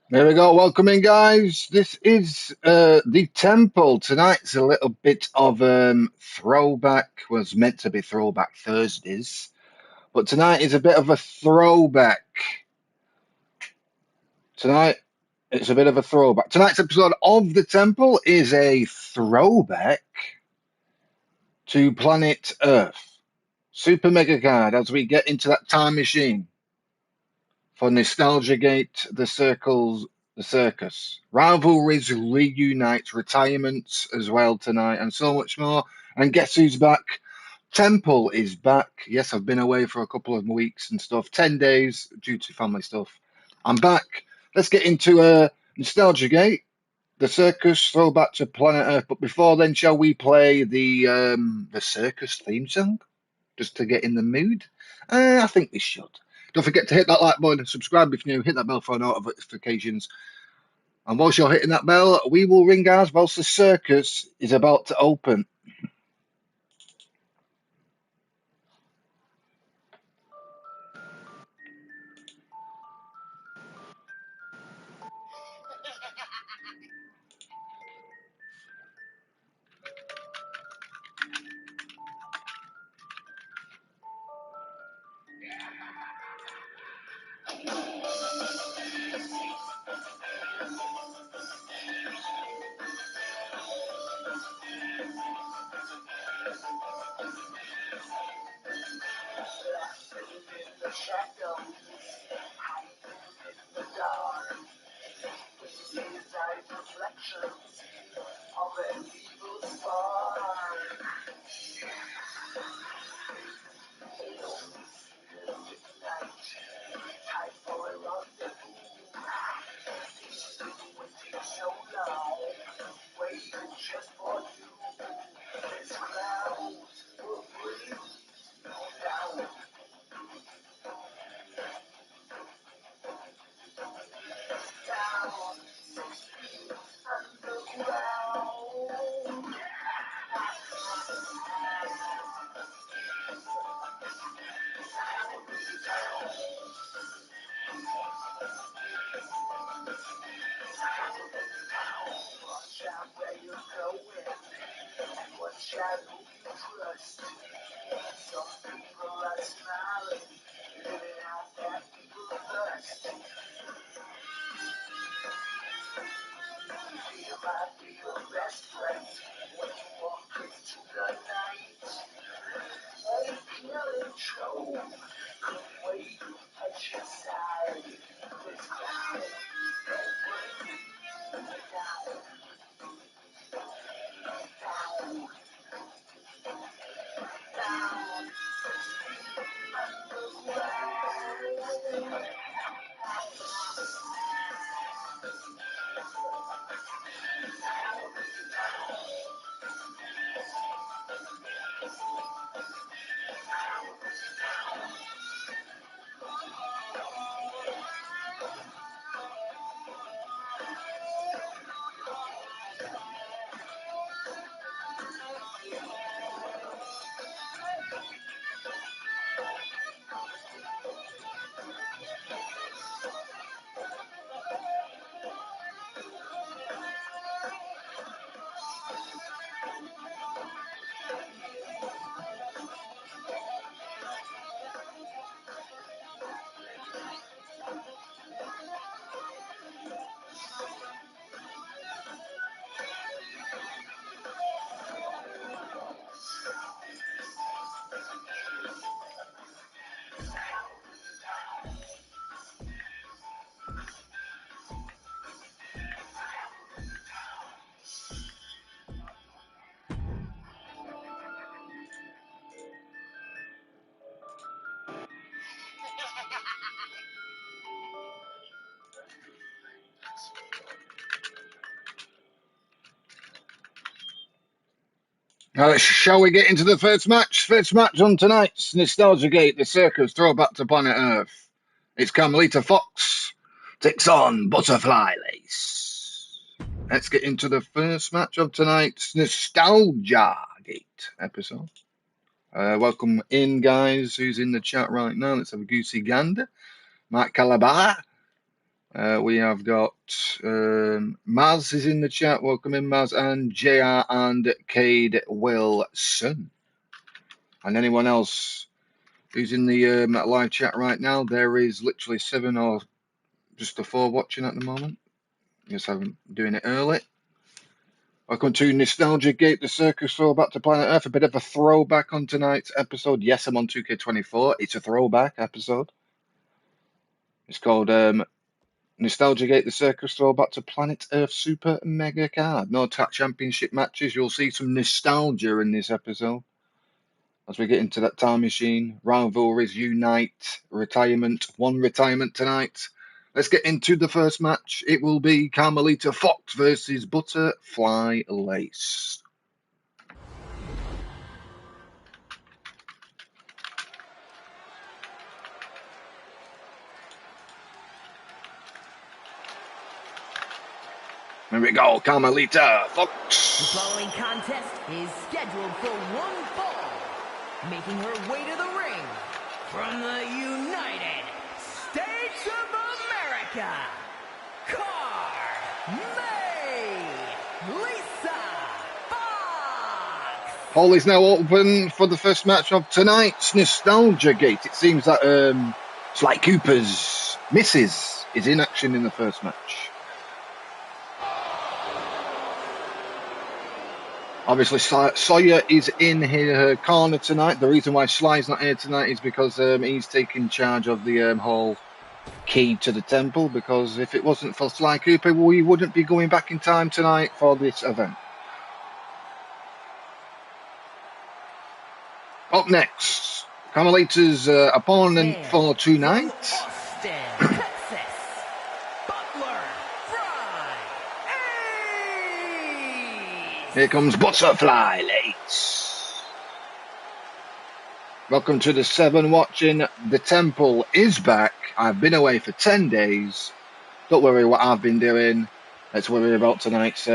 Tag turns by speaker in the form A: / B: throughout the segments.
A: There we go. Welcome in, guys. This is the temple. Tonight's a little bit of throwback. Was meant to be throwback Thursdays, but tonight is a bit of a throwback. Tonight it's a bit of a throwback. Tonight's episode of the temple is a throwback to Planet Earth Super Megacard as we get into that time machine for Nostalgia Gate, the Circus. Rivalries reunite, retirements as well tonight, and so much more. And guess who's back? Temple is back. Yes, I've been away for a couple of weeks and stuff, 10 days due to family stuff. I'm back. Let's get into Nostalgia Gate, the Circus, throwback to Planet Earth. But before then, shall we play the Circus theme song just to get in the mood? I think we should. Don't forget to hit that like button and subscribe if you're new. Hit that bell for notifications. And whilst you're hitting that bell, we will ring ours whilst the circus is about to open. Shall we get into the first match? First match on tonight's Nostalgia Gate, the Circus, throwback to Planet Earth. It's CARMELITA Fox takes on Butterfly Lace. Let's get into the first match of tonight's Nostalgia Gate episode. Welcome in, guys, who's in the chat right now. Let's have a goosey gander. Mark Calabar. We have got Maz is in the chat. Welcome in, Maz, and JR and Cade Wilson. And anyone else who's in the live chat right now, there is literally 7 or just a 4 watching at the moment. Yes, I'm doing it early. Welcome to Nostalgia Gate, the Circus Throwback to Planet Earth. A bit of a throwback on tonight's episode. Yes, I'm on 2K24. It's a throwback episode. It's called Nostalgia Gate, the Circus Throwback to Planet Earth Super Megacard. No tag championship matches. You'll see some nostalgia in this episode as we get into that time machine. Rivalries unite. Retirement. 1 retirement tonight. Let's get into the first match. It will be CARMELITA Fox versus Butterfly Lace. Here we go, CARMELITA Fox.
B: The following contest is scheduled for 1 fall. Making her way to the ring from the United States of America, CARMELITA Fox.
A: Poll is now open for the first match of tonight's Nostalgia Gate. It seems that Sly Cooper's missus is in action in the first match. Obviously, Sawyer is in her corner tonight. The reason why Sly's not here tonight is because he's taking charge of the whole key to the temple. Because if it wasn't for Sly Cooper, we wouldn't be going back in time tonight for this event. Up next, CARMELITA's opponent for tonight. Here comes Butterfly Lace. Welcome to the 7 watching. The temple is back. I've been away for 10 days. Don't worry what I've been doing. Let's worry about tonight's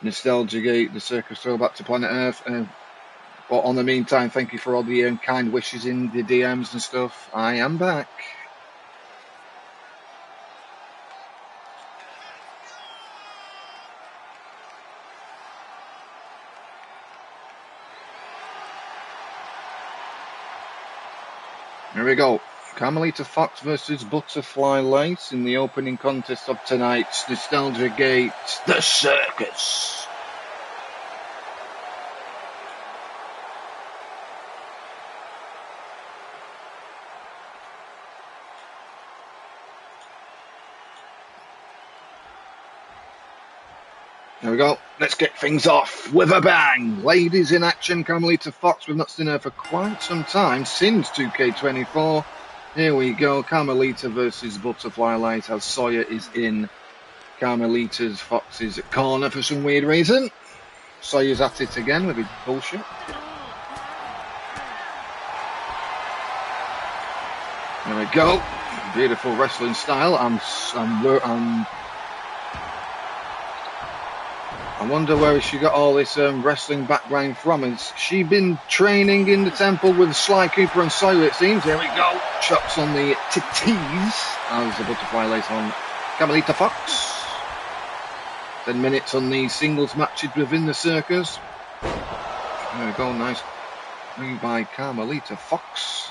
A: Nostalgia Gate, the Circus Throwback to Planet Earth. But on the meantime, thank you for all the kind wishes in the DMs and stuff. I am back. Here we go. CARMELITA Fox versus Butterfly Lace in the opening contest of tonight's Nostalgia Gate, the Circus. There we go. Let's get things off with a bang. Ladies in action, CARMELITA Fox. We've not seen her for quite some time, since 2K24. Here we go. CARMELITA versus Butterfly Lace as Sawyer is in CARMELITA's Fox's corner for some weird reason. Sawyer's at it again with his bullshit. There we go. Beautiful wrestling style. I wonder where she got all this wrestling background from. Has she been training in the temple with Sly Cooper and Sawyer, it seems? Here we go. Chops on the titties as the Butterfly Lace on CARMELITA Fox. 10 minutes on the singles matches within the circus. There we go. Nice move by CARMELITA Fox.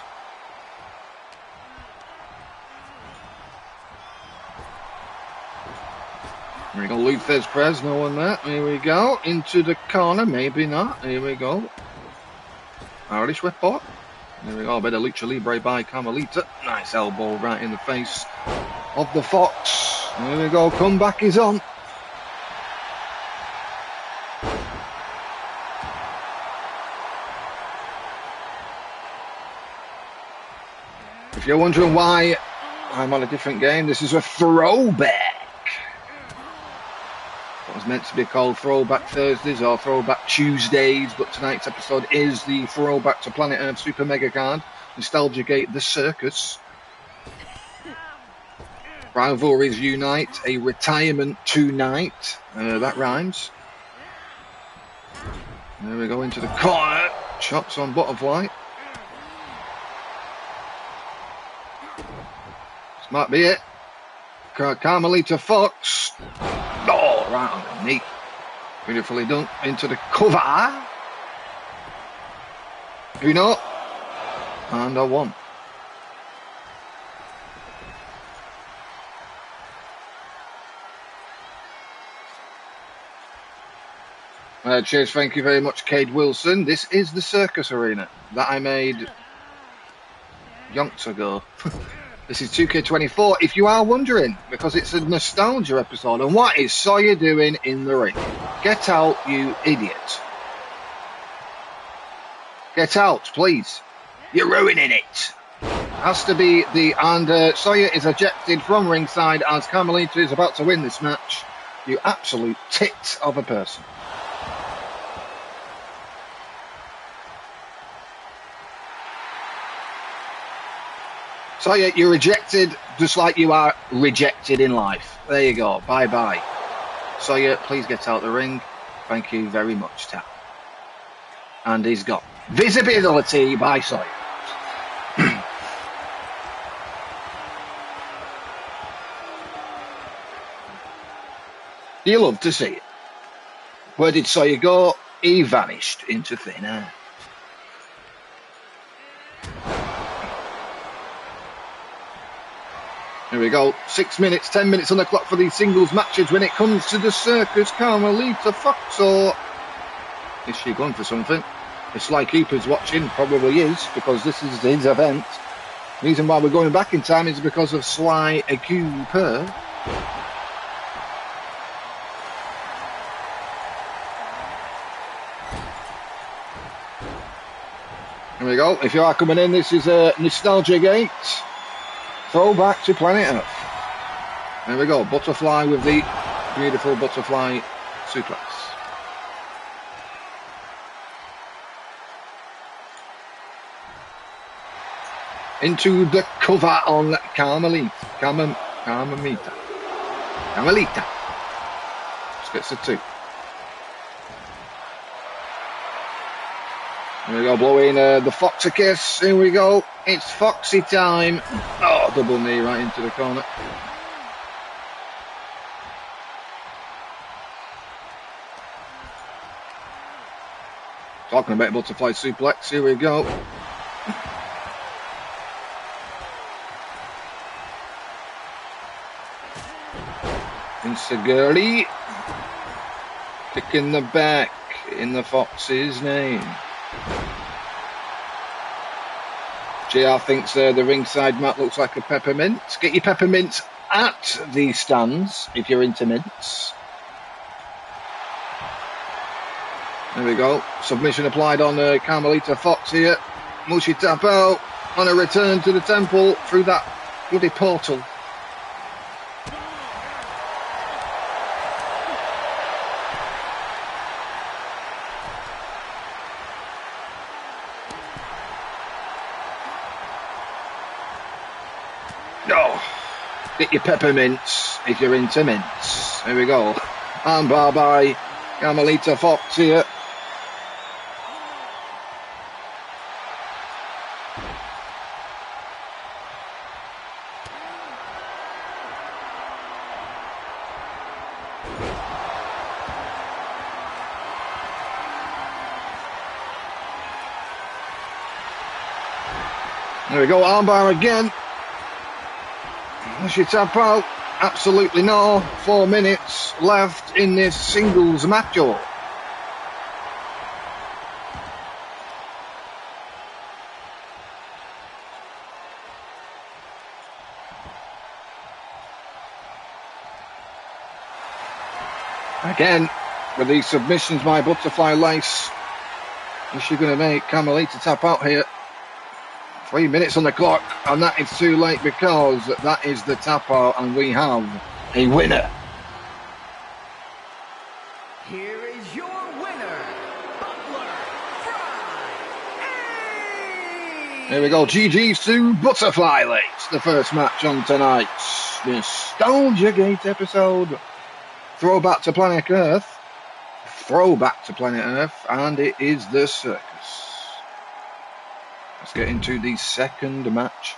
A: Here we go, Luthez Perez, no one there. Here we go, into the corner, maybe not. Here we go. Irish whip-bot. Here we go, a bit of Lucha Libre by CARMELITA. Nice elbow right in the face of the Fox. Here we go, comeback is on. If you're wondering why I'm on a different game, this is a throwback. It was meant to be called Throwback Thursdays or Throwback Tuesdays, but tonight's episode is the Throwback to Planet Earth Super Megacard, Nostalgia Gate, the Circus. Rivalries unite, a retirement tonight. That rhymes. There we go, into the corner. Chops on Butterfly. This might be it. Carmelita Fox. Oh, right on the knee. Beautifully done. Into the cover. Uno. And a 1. Cheers, thank you very much, Cade Wilson. This is the Circus Arena that I made yonks ago. This is 2K24, if you are wondering, because it's a nostalgia episode. And what is Sawyer doing in the ring? Get out, you idiot. Get out, please. You're ruining it. Has to be the... And Sawyer is ejected from ringside as Carmelita is about to win this match. You absolute tit of a person. So yeah, you're rejected just like you are rejected in life. There you go. Bye-bye. So yeah, please get out the ring. Thank you very much, Tap. And he's got visibility by Sawyer. You love to see it. Where did Sawyer go? He vanished into thin air. Here we go, 6 minutes, 10 minutes on the clock for these singles matches when it comes to the Circus. Carmelita Fox, or is she going for something? If Sly Cooper's watching, probably is, because this is his event. The reason why we're going back in time is because of Sly Cooper. Here we go, if you are coming in, this is a Nostalgia Gate. Throwback to Planet Earth. There we go, butterfly with the beautiful butterfly suplex. Into the cover on Carmelita. Carmelita. Just gets a 2. Here we go, blowing the Fox a kiss. Here we go. It's Foxy time. Oh, double knee right into the corner. Talking about butterfly suplex. Here we go. Insaguri. Kicking the back in the Fox's name. JR thinks the ringside mat looks like a peppermint. Get your peppermints at the stands if you're into mints. There we go. Submission applied on Carmelita Fox here. Will she tap out on a return to the temple through that bloody portal? Get your peppermints if you're into mints. Here we go. Armbar by Carmelita Fox here. There we go, armbar again. Will she tap out? Absolutely no. 4 minutes left in this singles match. Again, with these submissions by Butterfly Lace, is she going to make Carmelita tap out here? 3 minutes on the clock, and that is too late because that is the tap out, and we have a winner.
B: Here is your winner, Butler Fry.
A: Here we go, GG's to Butterfly Lace, the first match on tonight's Nostalgia Gate episode. Throwback to Planet Earth, and it is the Circus. Let's get into the second match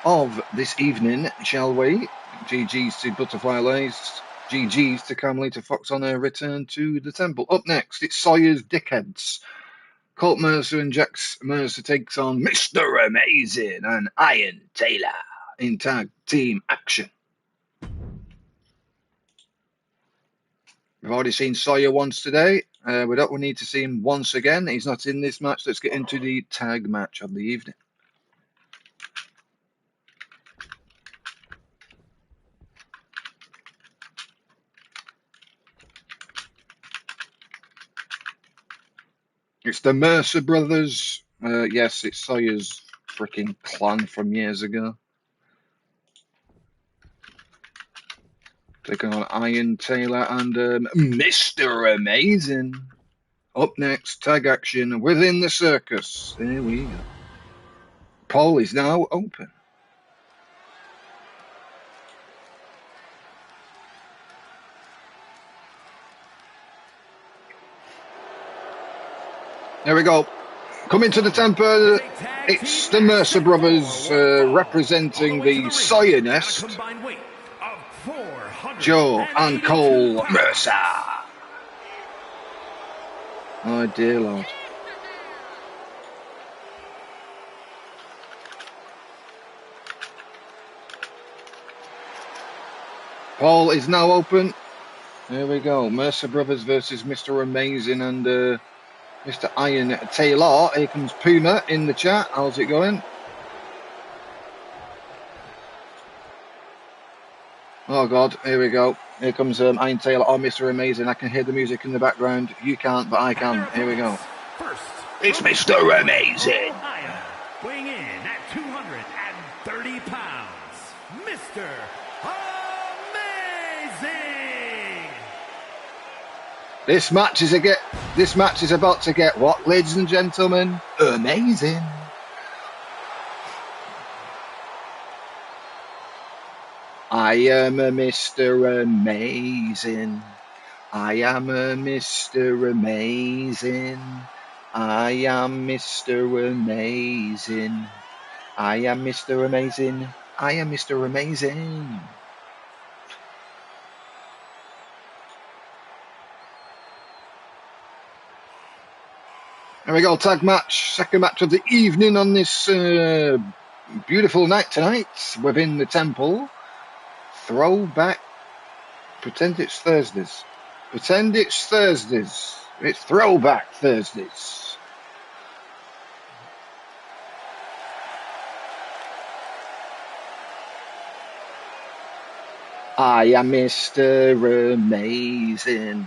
A: of this evening, shall we? GG's to Butterfly Lace. GG's to CARMELITA Fox on her return to the temple. Up next, it's Sawyer's Dickheads. COLT MERCER and Jax MERCER takes on Mr. Amazing and Iron Taylor in tag team action. We've already seen Sawyer once today. We don't need to see him once again. He's not in this match. Let's get into the tag match of the evening. It's the Mercer brothers. Yes, it's Sawyer's freaking clan from years ago. Taking on Iron Taylor and Mr. Amazing. Up next, tag action within the circus. There we go. Poll is now open. There we go. Coming to the temple, it's the Mercer brothers representing the Sawyer Nest. Joe and Cole Mercer. Oh dear Lord. Poll is now open. There we go. Mercer brothers versus Mr. Amazing and Mr. Iron Taylor. Here comes Puma in the chat. How's it going? Oh God, here we go. Here comes Iron Taylor or Mr. Amazing. I can hear the music in the background. You can't, but I can. Here we go.
B: First,
A: It's Mr. Amazing.
B: weighing in at 230 pounds, Mr. Amazing.
A: This match is about to get what, ladies and gentlemen? Amazing. I am a Mr. Amazing. I am a Mr. Amazing. I am Mr. Amazing. I am Mr. Amazing. I am Mr. Amazing. There we go, tag match, second match of the evening on this beautiful night tonight within the temple. Throwback. Pretend it's Thursdays. Pretend it's Thursdays. It's Throwback Thursdays. I am Mr. Amazing.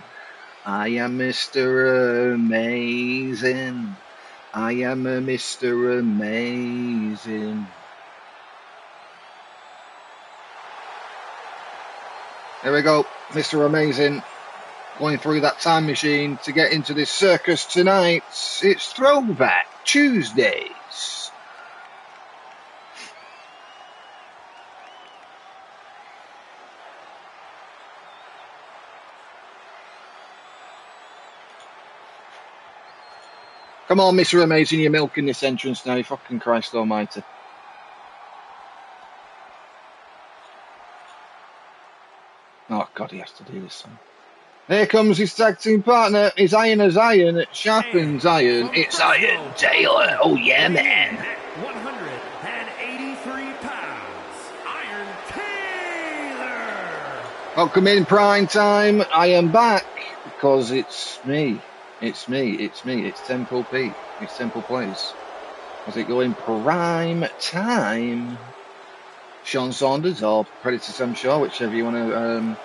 A: I am Mr. Amazing. I am a Mr. Amazing. There we go, Mr. Amazing going through that time machine to get into this circus tonight. It's Throwback Tuesdays. Come on, Mr. Amazing, you're milking this entrance now, fucking Christ almighty. Oh God, he has to do this song. Here comes his tag team partner, his Iron as Iron, it sharpens iron, it's Iron Taylor, oh yeah man.
B: 183 pounds, Iron Taylor.
A: Welcome in prime time, I am back, because it's me, it's Temple P, it's Temple Place. As it go in prime time, Sean Saunders or Predator Sam Shaw, whichever you want to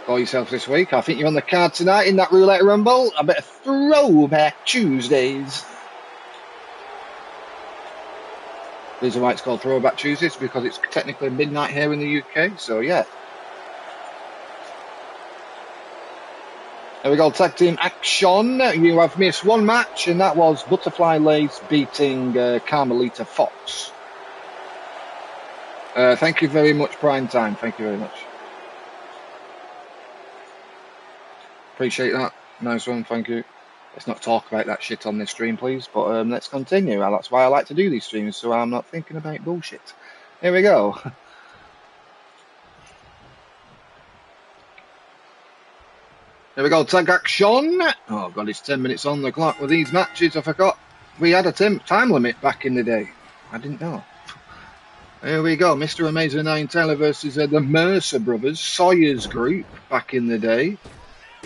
A: call yourself this week. I think you're on the card tonight in that Roulette Rumble. I bet a Throwback Tuesdays. The reason why it's called Throwback Tuesdays because it's technically midnight here in the UK, so yeah. There we go, tag team action. You have missed one match, and that was Butterfly Lace beating CARMELITA Fox. Thank you very much, Prime Time. Thank you very much. Appreciate that. Nice one, thank you. Let's not talk about that shit on this stream, please. But let's continue. That's why I like to do these streams, so I'm not thinking about bullshit. Here we go. Here we go, tag action. Oh god, it's 10 minutes on the clock with these matches. I forgot we had a time limit back in the day. I didn't know. Here we go, Mr. Amazing 9 Taylor versus the Mercer brothers, Sawyer's group back in the day.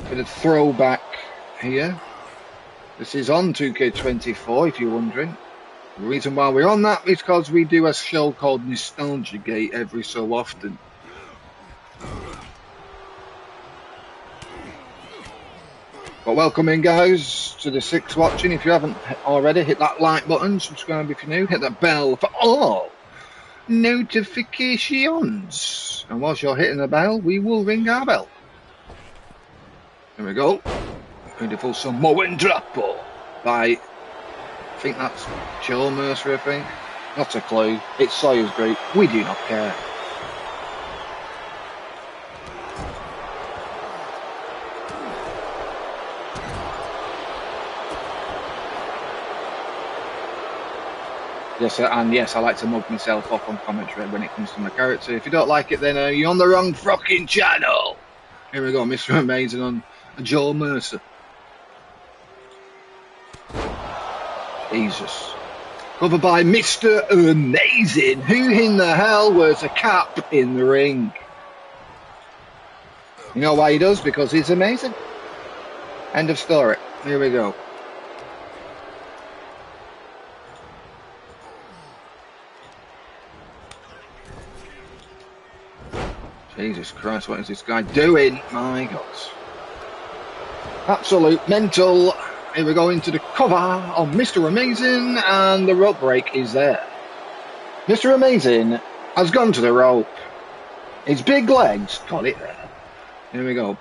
A: Bit of throwback here. This is on 2K24 if you're wondering. The reason why we're on that is because we do a show called Nostalgia Gate every so often. But welcome in, guys, to the 6 watching. If you haven't already, hit that like button, subscribe if you're new, hit that bell for all notifications. And whilst you're hitting the bell, we will ring our bell. Here we go. Beautiful Samoan Drapo by, I think that's Joe Mercer, I think. Not a clue. It's Sawyer's group. We do not care. Yes, and yes, I like to mug myself off on commentary when it comes to my character. If you don't like it, then you're on the wrong fucking channel. Here we go, Mr. Amazing on Joe Mercer. Jesus. Covered by Mr. Amazing. Who in the hell wears a cap in the ring? You know why he does? Because he's amazing. End of story. Here we go. Jesus Christ, what is this guy doing? My God. Absolute mental. Here we go into the cover of Mr. Amazing, and the rope break is there. Mr. Amazing has gone to the rope. His big legs got it there. Here we go.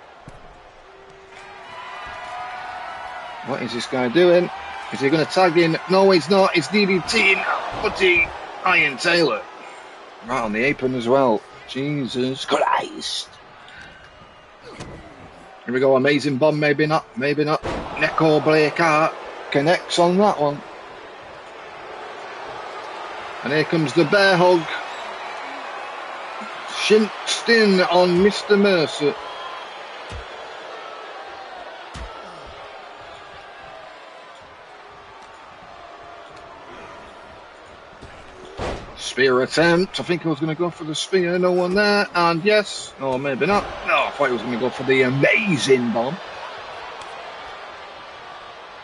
A: What is this guy doing? Is he going to tag in? No, he's not. It's DDT Buddy Iron Taylor. Right on the apron as well. Jesus Christ. Here we go, Amazing Bomb, maybe not, maybe not. Neko Breaker connects on that one. And here comes the bear hug. Shinsed in on Mr. Mercer. Spear attempt. I think I was going to go for the spear. No one there. And yes. Or maybe not. No, I thought he was going to go for the Amazing Bomb.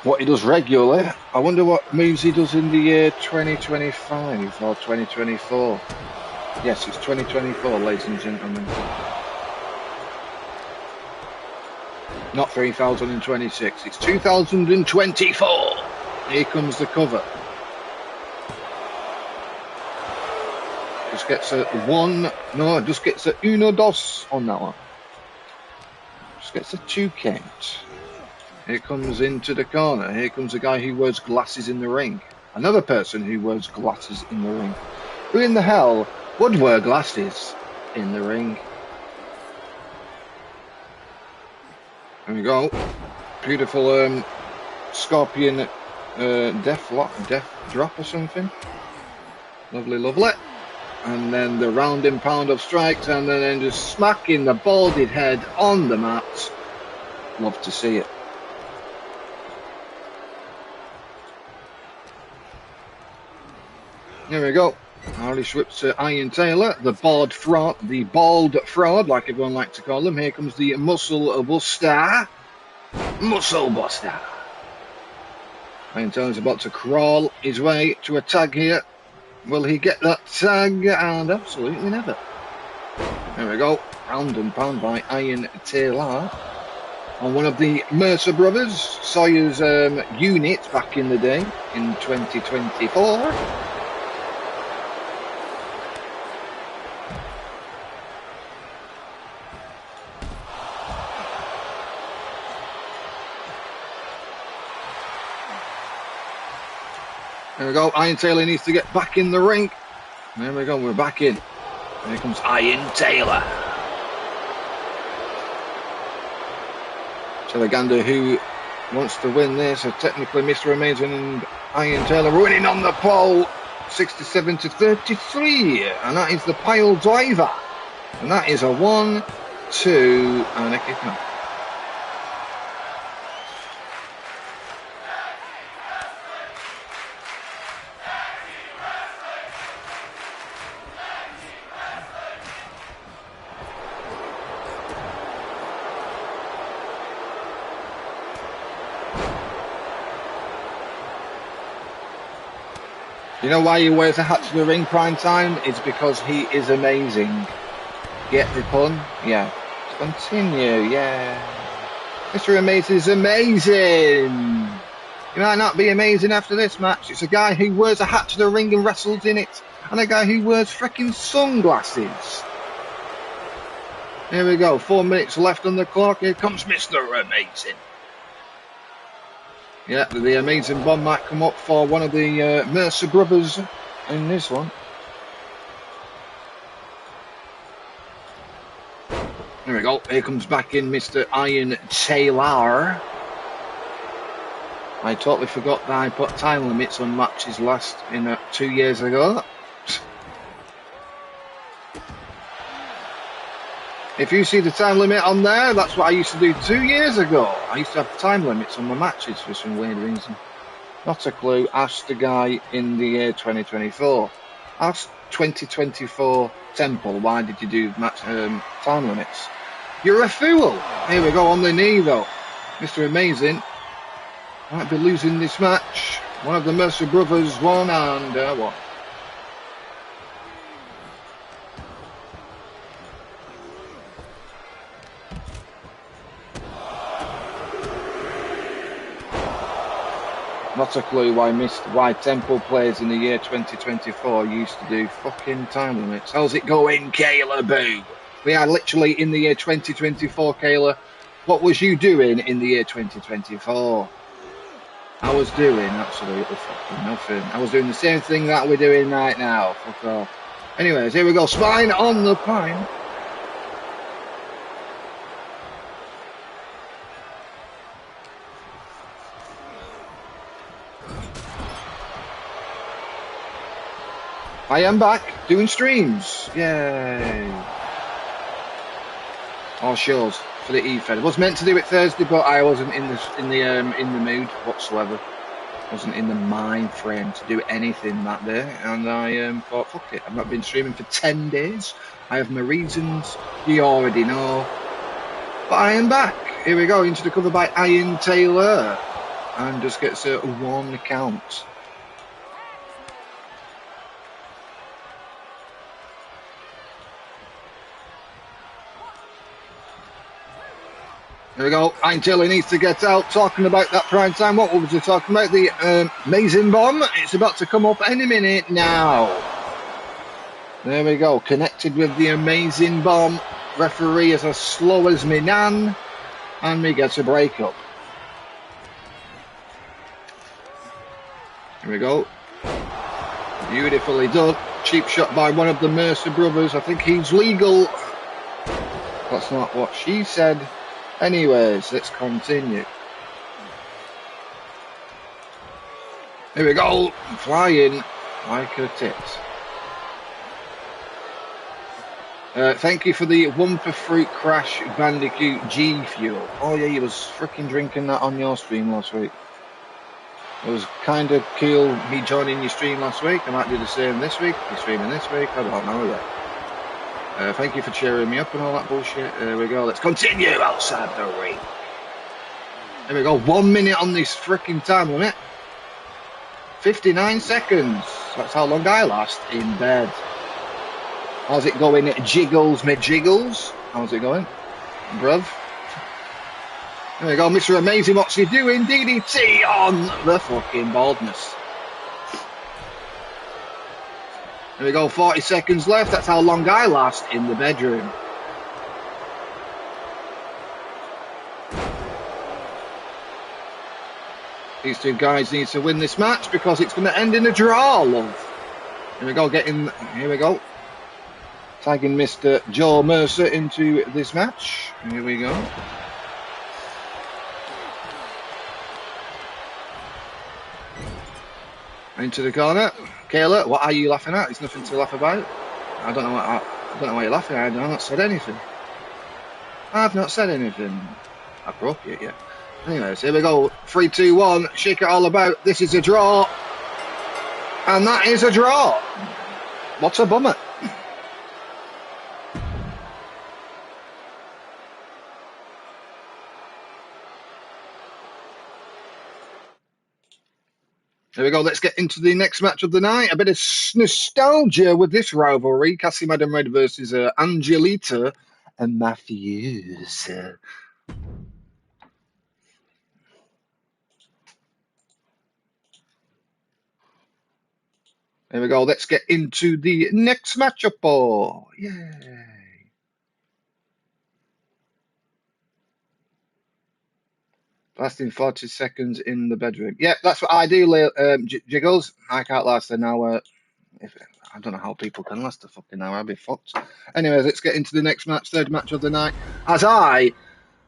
A: What he does regularly. I wonder what moves he does in the year 2025 or 2024. Yes, it's 2024, ladies and gentlemen. Not 3026. It's 2024. Here comes the cover. Just gets a one, no, just gets a uno dos on that one. Just gets a 2 count. Here comes into the corner. Here comes a guy who wears glasses in the ring. Another person who wears glasses in the ring. Who in the hell would wear glasses in the ring? There we go. Beautiful scorpion death drop or something. Lovely, lovely. And then the round and pound of strikes, and then just smacking the balded head on the mat. Love to see it. Here we go. Harley Schwip's Iron Taylor, the bald fraud, like everyone likes to call him. Here comes the Muscle Buster. Muscle Buster. Iron Taylor's about to crawl his way to a tag here. Will he get that tag? And absolutely never. There we go. Round and pound by Iron Taylor. On one of the Mercer brothers, Sawyer's unit back in the day, in 2024. There we go, Iron Taylor needs to get back in the ring. There we go, we're back in. Here comes Iron Taylor. Teleganda who wants to win this. So technically Mr. Amazing and Iron Taylor winning on the pole. 67 to 33. And that is the pile driver. And that is a 1, 2 and a kick out. You know why he wears a hat to the ring prime time? It's because he is amazing. Get the pun? Yeah. Continue, yeah. Mr. Amazing is amazing. He might not be amazing after this match. It's a guy who wears a hat to the ring and wrestles in it, and a guy who wears freaking sunglasses. Here we go, 4 minutes left on the clock. Here comes Mr. Amazing. Yeah, the Amazing Bomb might come up for one of the Mercer brothers in this one. There we go. Here comes back in Mr. Iron Taylor. I totally forgot that I put time limits on matches last in 2 years ago. If you see the time limit on there, that's what I used to do 2 years ago. I used to have time limits on my matches for some weird reason. Not a clue. Ask the guy in the year 2024. Ask 2024 Temple, why did you do match time limits? You're a fool. Here we go on the knee though. Mr. Amazing might be losing this match. One of the Mercer brothers won and one. Not a clue why Temple players in the year 2024 used to do fucking time limits. How's it going, Kayla Boo? We are literally in the year 2024, Kayla. What was you doing in the year 2024? I was doing absolutely fucking nothing. I was doing the same thing that we're doing right now. Fuck off. Anyways, here we go. Spine on the pine. I am back doing streams. Yay. Or shows for the E-Fed. I was meant to do it Thursday, but I wasn't in the mood whatsoever. Wasn't in the mind frame to do anything that day, and I thought, fuck it. I've not been streaming for 10 days. I have my reasons. You already know. But I am back. Here we go into the cover by Iron Taylor, and just gets a 1 count. There we go. Iron Taylor needs to get out. Talking about that prime time. What was he talking about? The Amazing Bomb. It's about to come up any minute now. There we go. Connected with the Amazing Bomb. Referee is as slow as me nan. And we get a break up. Here we go. Beautifully done. Cheap shot by one of the Mercer brothers. I think he's legal. That's not what she said. Anyways, let's continue. Here we go, flying like a tit. Thank you for the Wumper Fruit Crash Bandicoot G Fuel. Oh yeah, you was freaking drinking that on your stream last week. It was kind of cool me joining your stream last week. I might do the same this week. You're streaming this week, I don't know yet. Thank you for cheering me up and all that bullshit. There we go. Let's continue outside the ring. There we go. 1 minute on this freaking time limit. 59 seconds. That's how long I last in bed. How's it going? Jiggles me jiggles. How's it going, bruv? There we go. Mr. Amazing, what's he doing? DDT on the fucking baldness. There we go, 40 seconds left. That's how long I last in the bedroom. These two guys need to win this match because it's going to end in a draw, love. Here we go, here we go. Tagging Mr. Joe Mercer into this match. Here we go. Into the corner. Kayla, what are you laughing at? There's nothing to laugh about. I don't know why you're laughing at. I've not said anything. I've not said anything appropriate yet. Anyways, here we go. 3, 2, 1. Shake it all about. This is a draw. And that is a draw. What a bummer. There we go. Let's get into the next match of the night. A bit of nostalgia with this rivalry. Cassie Madam Red versus Angelita and Matthews. Here we go. Let's get into the next matchup. Oh, yay. Lasting 40 seconds in the bedroom. Yeah, that's what I do, Jiggles. I can't last an hour. I don't know how people can last a fucking hour. I'd be fucked. Anyways, let's get into the next match, third match of the night. As I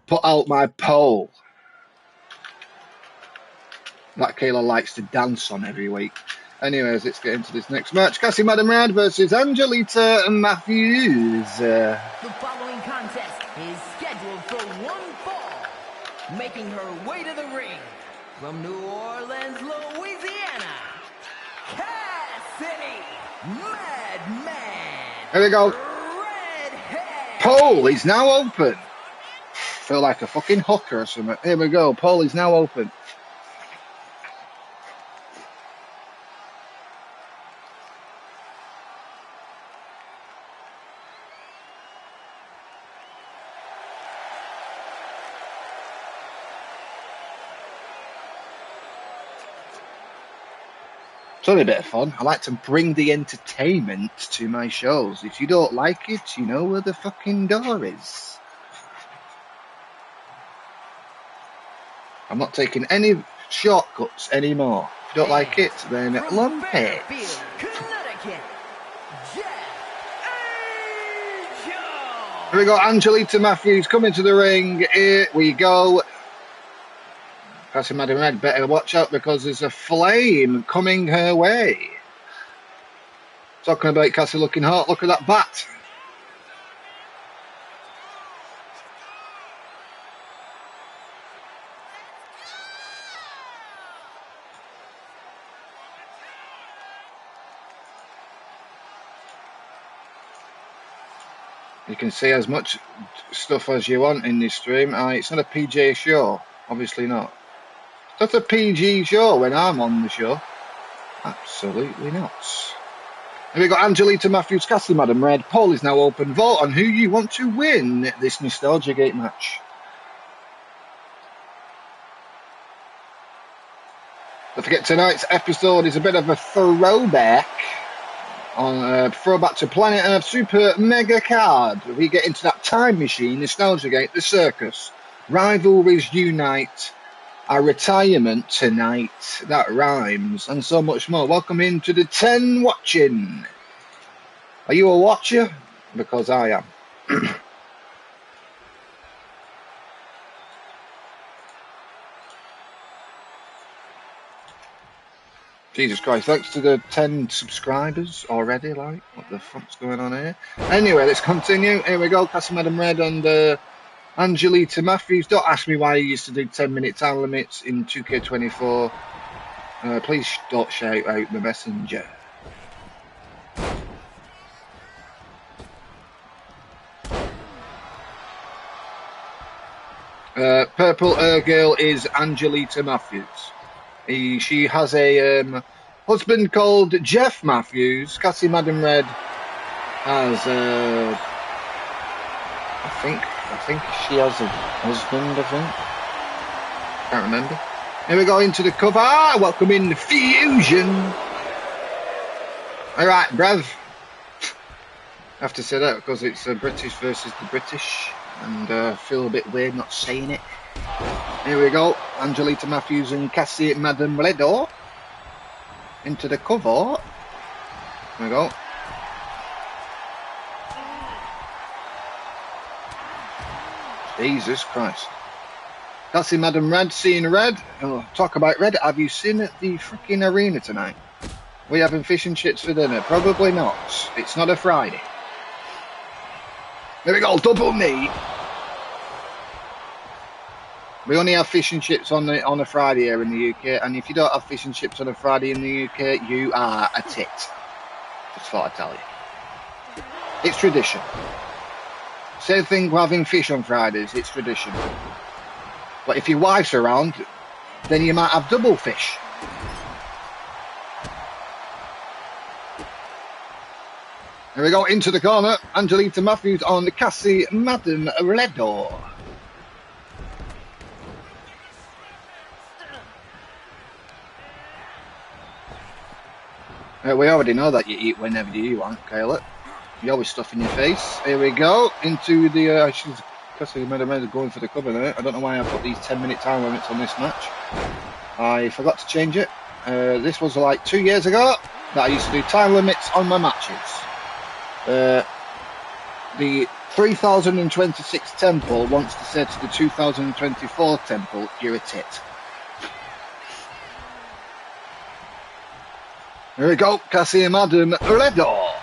A: put out my poll that Kayla likes to dance on every week. Anyways, let's get into this next match. Cassie Madam Red versus Angelita Matthews.
B: The following contest is scheduled for one fall. Making her way to the ring from New Orleans, Louisiana, KASSIE Madman.
A: Here we go.
B: Redhead.
A: Poll is now open. Feel like a fucking hooker or something. Here we go. Poll is now open. It's only a bit of fun. I like to bring the entertainment to my shows. If you don't like it, you know where the fucking door is. I'm not taking any shortcuts anymore. If you don't like it, then lump it. Here we go, Angelita Matthews coming to the ring. Here we go. Cassie Madam Red better watch out because there's a flame coming her way. Talking about Cassie looking hot, look at that bat. You can see as much stuff as you want in this stream. It's not a PG show, obviously not. It's not a PG show when I'm on the show. Absolutely not. Here we got Angelita Matthews, Cassie Madam Red. Poll is now open. Vote on who you want to win this Nostalgia Gate match. Don't forget, tonight's episode is a bit of a throwback. On throwback to Planet Earth Super Megacard. We get into that time machine, Nostalgia Gate, the circus. Rivalries unite. Our retirement tonight, that rhymes, and so much more. Welcome into the 10 watching. Are you a watcher? Because I am. Jesus Christ, thanks to the 10 subscribers already, like, what the fuck's going on here? Anyway, let's continue. Here we go, Cassie Madam Red and Angelita Matthews. Don't ask me why you used to do 10-minute time limits in 2K24. Please don't shout out the messenger. Purple girl is Angelita Matthews. She has a husband called Jeff Matthews. Cassie Madam Red has I think she has a husband, I think. Can't remember. Here we go into the cover. Welcome in the Fusion. Alright, bruv. I have to say that because it's British versus the British. And I feel a bit weird not saying it. Here we go. Angelita Matthews and Cassie Madam Red into the cover. Here we go. Jesus Christ. Cassie Madam Red, seeing red. Oh, talk about red. Have you seen the freaking arena tonight? We having fish and chips for dinner? Probably not. It's not a Friday. There we go, double meat. We only have fish and chips on a Friday here in the UK, and if you don't have fish and chips on a Friday in the UK, you are a tit. Just thought I'd tell you. It's tradition. Same thing with having fish on Fridays, it's tradition. But if your wife's around, then you might have double fish. Here we go, into the corner. Angelita Matthews on KASSIE Madam Redor. We already know that you eat whenever you want, Kayla. You always stuff in your face. Here we go, into the... KASSIE Madam Redor going for the cover there. I don't know why I put these 10-minute time limits on this match. I forgot to change it. This was like 2 years ago that I used to do time limits on my matches. The 3026 temple wants to say to the 2024 temple, you're a tit. Here we go, KASSIE Madam Redor.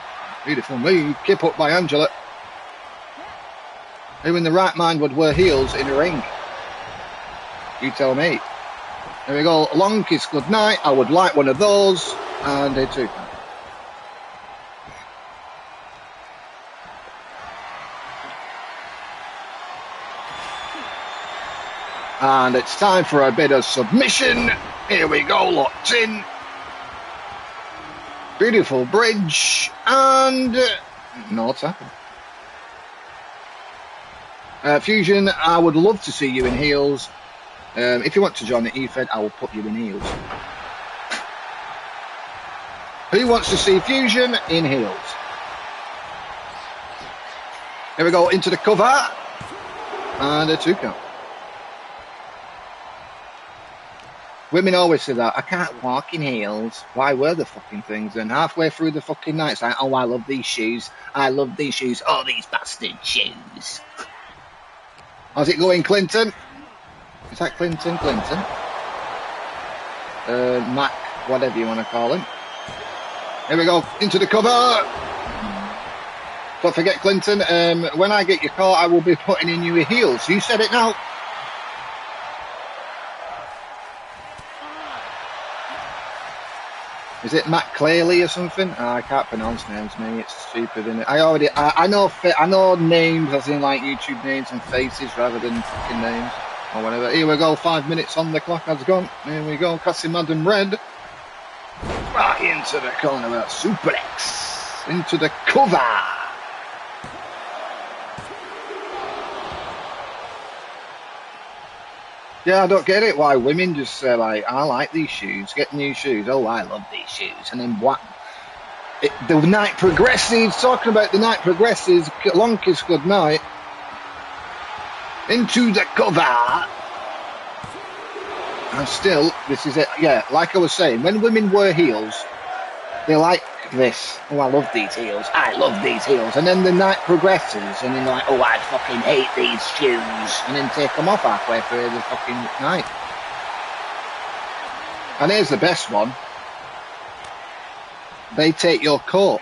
A: Beautiful move, keep up by Angela. Who in the right mind would wear heels in a ring? You tell me. Here we go, long kiss goodnight. I would like one of those. And a 2 count. And it's time for a bit of submission. Here we go, locked in. Beautiful bridge. And no tackle. Fusion, I would love to see you in heels. If you want to join the EFED, I will put you in heels. Who wants to see Fusion in heels? Here we go, into the cover. And a 2 count. Women always say that, I can't walk in heels. Why wear the fucking things? And halfway through the fucking night, it's like, oh, I love these shoes. I love these shoes. Oh, these bastard shoes. How's it going, Clinton? Is that Clinton? Mac, whatever you want to call him. Here we go, into the cover. Don't forget, Clinton, when I get your car, I will be putting in your heels. You said it now. Is it Matt Clearly or something? I can't pronounce names, mate. It's stupid, isn't it? I know names as in like YouTube names and faces rather than fucking names or whatever. Here we go. 5 minutes on the clock has gone. Here we go. KASSIE Madam Red. Right into the corner. Suplex into the cover. Yeah, I don't get it. Why women just say like, I like these shoes, get new shoes. Oh, I love these shoes. And then what? The night progresses, talking about the night progresses, long kiss goodnight. Into the cover. And still, this is it. Yeah, like I was saying, when women wear heels, they like this. Oh, I love these heels. I love these heels. And then the night progresses, and then like, oh, I fucking hate these shoes. And then take them off halfway through the fucking night. And here's the best one. They take your coat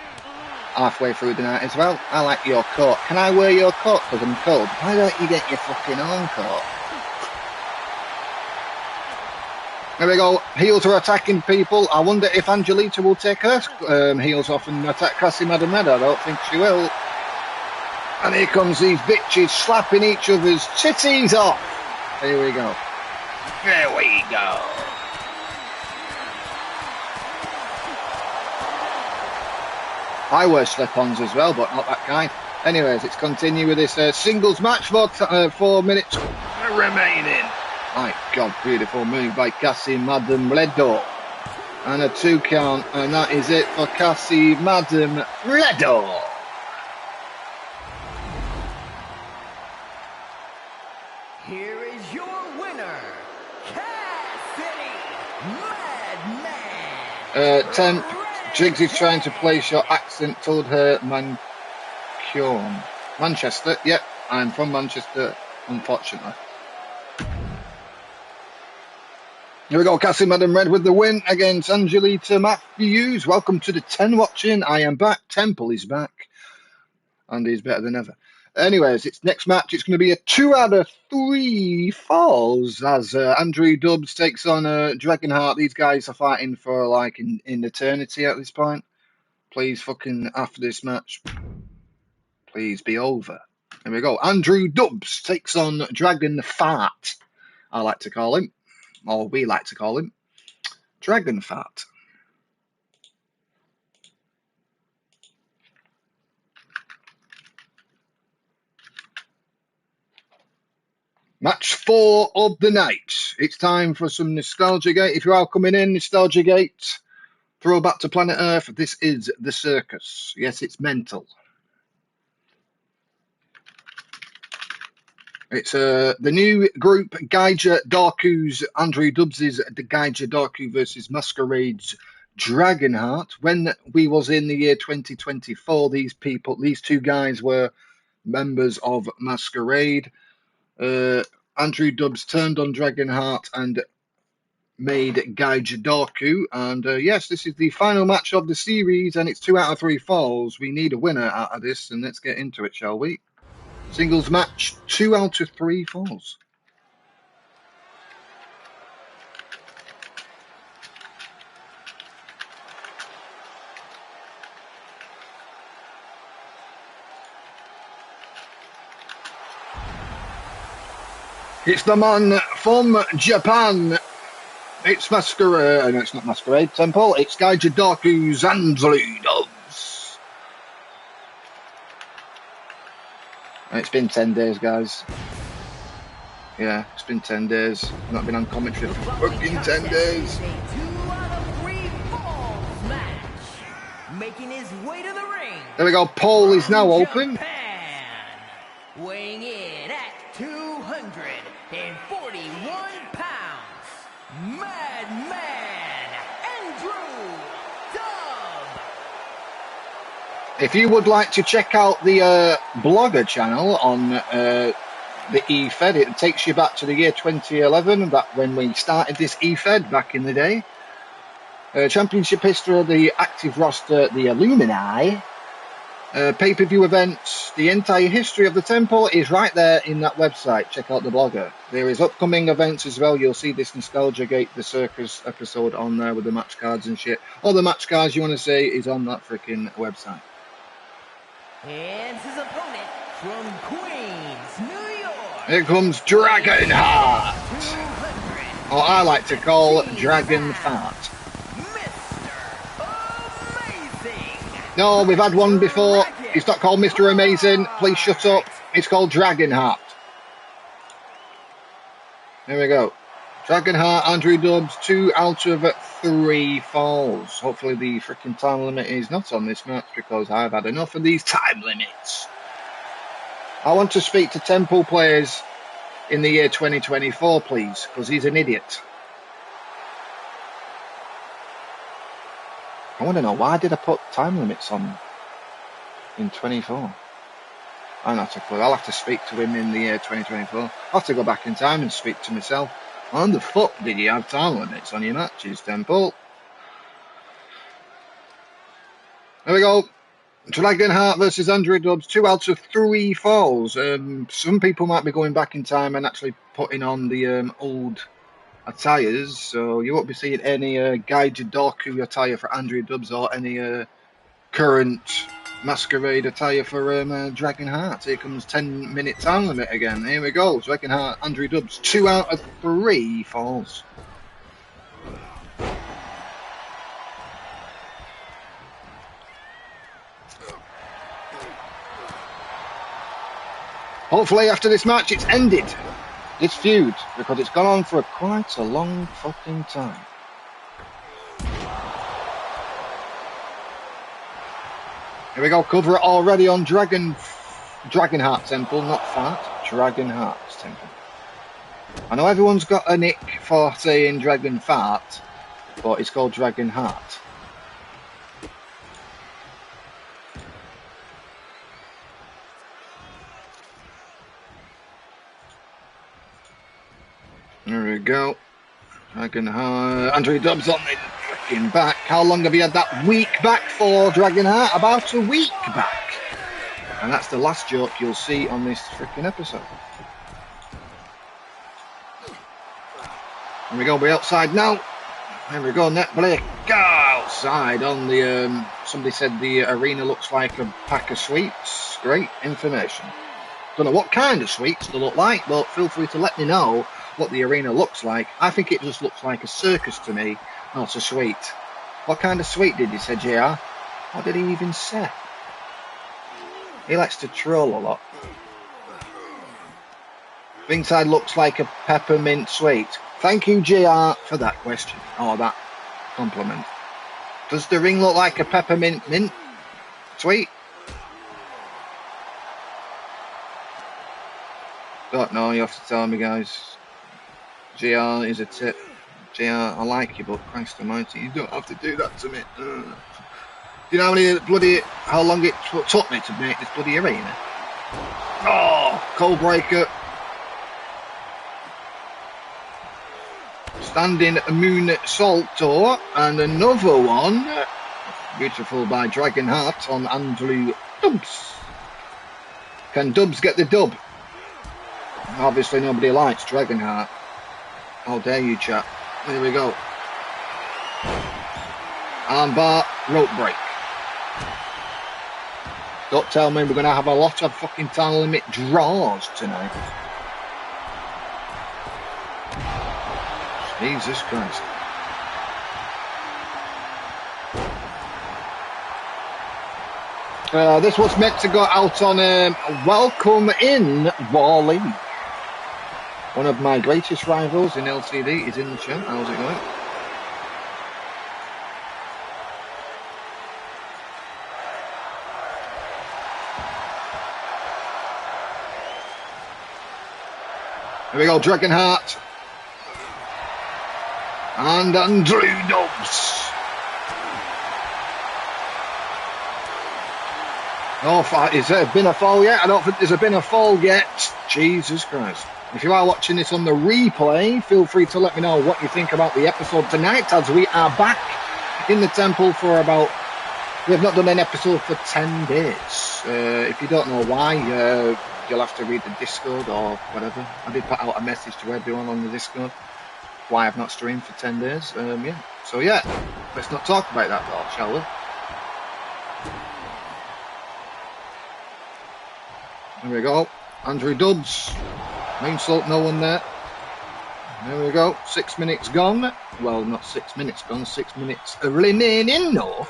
A: halfway through the night as well. I like your coat. Can I wear your coat because I'm cold? Why don't you get your fucking own coat? There we go. Heels are attacking people. I wonder if Angelita will take her heels off and attack KASSIE Madam Red. I don't think she will. And here comes these bitches slapping each other's titties off. Here we go. There we go. I wear slip-ons as well, but not that kind. Anyways, let's continue with this singles match for 4 minutes remaining. My God, beautiful move by KASSIE Madam Redor. And a 2 count, and that is it for KASSIE Madam Redor.
B: Here is your winner, KASSIE Madman.
A: Temp, Jigs is trying to place your accent, told her Manchester. Yep, I'm from Manchester, unfortunately. Here we go, KASSIE Madam Red with the win against Angelita Matthews. Welcome to the 10 watching. I am back. Temple is back. And he's better than ever. Anyways, it's next match. It's going to be a 2 out of 3 falls as Andrew Dubs takes on Dragonheart. These guys are fighting for like in eternity at this point. Please fucking after this match, please be over. Here we go. Andrew Dubs takes on Dragon Fart. I like to call him. Or we like to call him, Dragon Fat. Match 4 of the night. It's time for some Nostalgia Gate. If you are coming in, Nostalgia Gate, Throwback to Planet Earth. This is the Circus. Yes, it's mental. It's the new group, Gaija Darku's, Andrew Dubbs's the Gaija Darku versus Masquerade's Dragonheart. When we was in the year 2024, these two guys were members of Masquerade. Andrew Dubbs turned on Dragonheart and made Gaija Darku. And yes, this is the final match of the series, and it's 2 out of 3 falls. We need a winner out of this, and let's get into it, shall we? Singles match, 2 out of 3 falls. It's the man from Japan. It's Masquerade. No, it's not Masquerade Temple. It's Gaija Darku's Angelita. It's been 10 days, guys. Yeah, it's been 10 days. I've not been on commentary for fucking 10 days. There we go. Poll is now open.
B: Weighing in at 241 pounds, Madman Andrew Dubb.
A: If you would like to check out the blogger channel on the EFED, it takes you back to the year 2011, back when we started this EFED back in the day. Championship history of the active roster, the Illumini. Pay-per-view events, the entire history of the temple is right there in that website. Check out the blogger. There is upcoming events as well. You'll see this Nostalgia Gate, the Circus episode on there with the match cards and shit. All the match cards you want to see is on that freaking website.
B: And his opponent from Queens, New York.
A: Here comes Dragonheart. Or I like to call Dragonfart. No, we've had one before. It's not called Mr. Amazing. Please shut up. It's called Dragonheart. There we go. Dragonheart, Andrew Dubbs, 2 out of 3 falls. Hopefully the freaking time limit is not on this match, because I've had enough of these time limits. I want to speak to Temple players in the year 2024, please, because he's an idiot. I want to know, why did I put time limits on in 24? I'm not a clue. I'll have to speak to him in the year 2024. I'll have to go back in time and speak to myself. Why the fuck did you have time limits on your matches, Temple? There we go. Dragonheart versus Andrew Dubbs, 2 out of 3 falls. Some people might be going back in time and actually putting on the old attires, so you won't be seeing any Gaija Darku attire for Andrew Dubbs or any current Masquerade attire for Dragonheart. Here comes 10-minute time limit again. Here we go. Dragonheart, Andrew Dubbs, 2 out of 3 falls. Hopefully after this match it's ended, this feud, because it's gone on for quite a long fucking time. Here we go, cover it already on Dragonheart Temple, not Fart, Dragonheart Temple. I know everyone's got a nick for saying Dragon Fart, but it's called Dragonheart. There we go. Dragonheart. Andrew Dubbs on the freaking back. How long have you had that week back for, Dragonheart? About a week back. And that's the last joke you'll see on this freaking episode. There we go. We're outside now. There we go. Net Blake outside on the. Somebody said the arena looks like a pack of sweets. Great information. Don't know what kind of sweets they look like, but feel free to let me know what the arena looks like. I think it just looks like a circus to me, not a sweet. What kind of sweet did he say, JR? What did he even say? He likes to troll a lot. Ringside looks like a peppermint sweet. Thank you, JR, for that question, or that compliment. Does the ring look like a peppermint mint sweet? Don't know, you have to tell me, guys. JR is a tip. JR, I like you, but Christ almighty, you don't have to do that to me. Do you know how long it took me to make this bloody arena? Oh, cold breaker. Standing moon salto, and another one. Beautiful by Dragonheart on Andrew Dubs. Can Dubs get the dub? Obviously nobody likes Dragonheart. How dare you, chat. Here we go. Armbar, rope break. Don't tell me we're going to have a lot of fucking time limit draws tonight. Jesus Christ. This was meant to go out on Welcome in War League. One of my greatest rivals in LCD is in the chat. How's it going? Here we go, Dragonheart. And Andrew Dubs. Oh, has there been a fall yet? I don't think there's been a fall yet. Jesus Christ. If you are watching this on the replay, feel free to let me know what you think about the episode tonight, as we are back in the temple for about... We have not done an episode for 10 days. If you don't know why, you'll have to read the Discord or whatever. I did put out a message to everyone on the Discord why I've not streamed for 10 days. Yeah. So yeah, let's not talk about that though, shall we? There we go. Andrew Dubs. Main salt, no one there. There we go. 6 minutes gone. Well, not 6 minutes gone. 6 minutes remaining. No.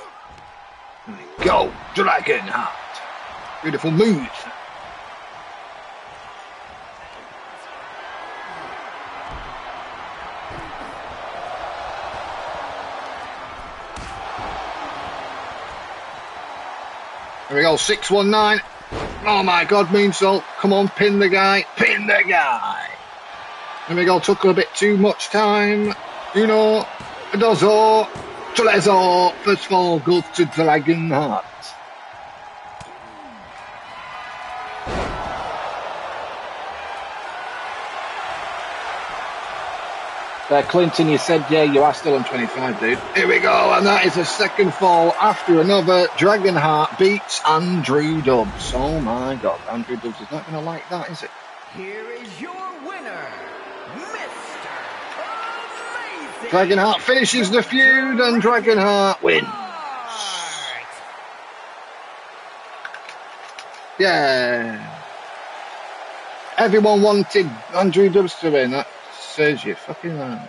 A: There we go. Dragonheart. Beautiful move. There we go. 619. Oh my God, moonsault. Come on, pin the guy. Pin the guy. There we go. Took a bit too much time. Uno, dozo, trezo. First fall goes to Dragonheart. Clinton, you said, yeah, you are still on 25, dude. Here we go, and that is a second fall after another. Dragonheart beats Andrew Dubs. Oh my God, Andrew Dubs is not going to like that, is it?
B: Here is your winner, Mr. Amazing.
A: Dragonheart finishes the feud, and Dragonheart wins. Yeah. Everyone wanted Andrew Dubs to win. That says you fucking right.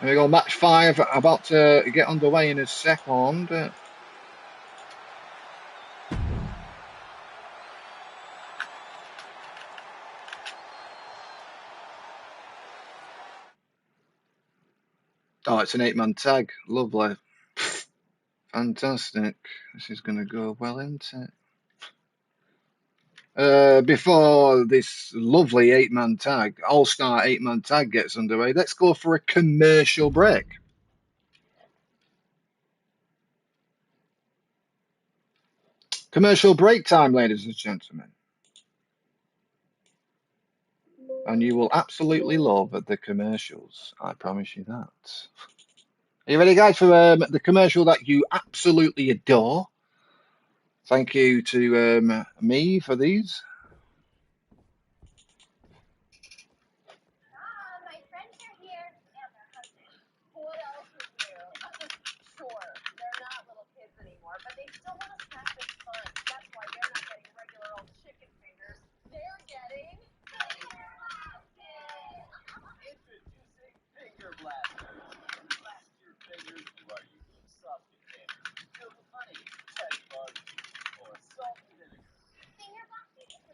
A: There we go, match 5 about to get underway in a second. Oh, it's an 8-man tag. Lovely. Fantastic. This is going to go well, isn't it? Before this lovely 8-man tag, all-star 8-man tag gets underway, let's go for a commercial break. Commercial break time, ladies and gentlemen. And you will absolutely love the commercials. I promise you that. Are you ready, guys, for the commercial that you absolutely adore? Thank you to me for these.
C: My friends are here and their husband. What else is new? Sure, they're not little kids anymore, but they still want to snack this fun. That's why they're not getting regular old chicken fingers. They're getting Finger Blasters!
D: Introducing Finger Blasters. Blast your fingers through our unique sauce containers filled with honey, teddy barbecue, or salt and vinegar.
C: Finger Blasters is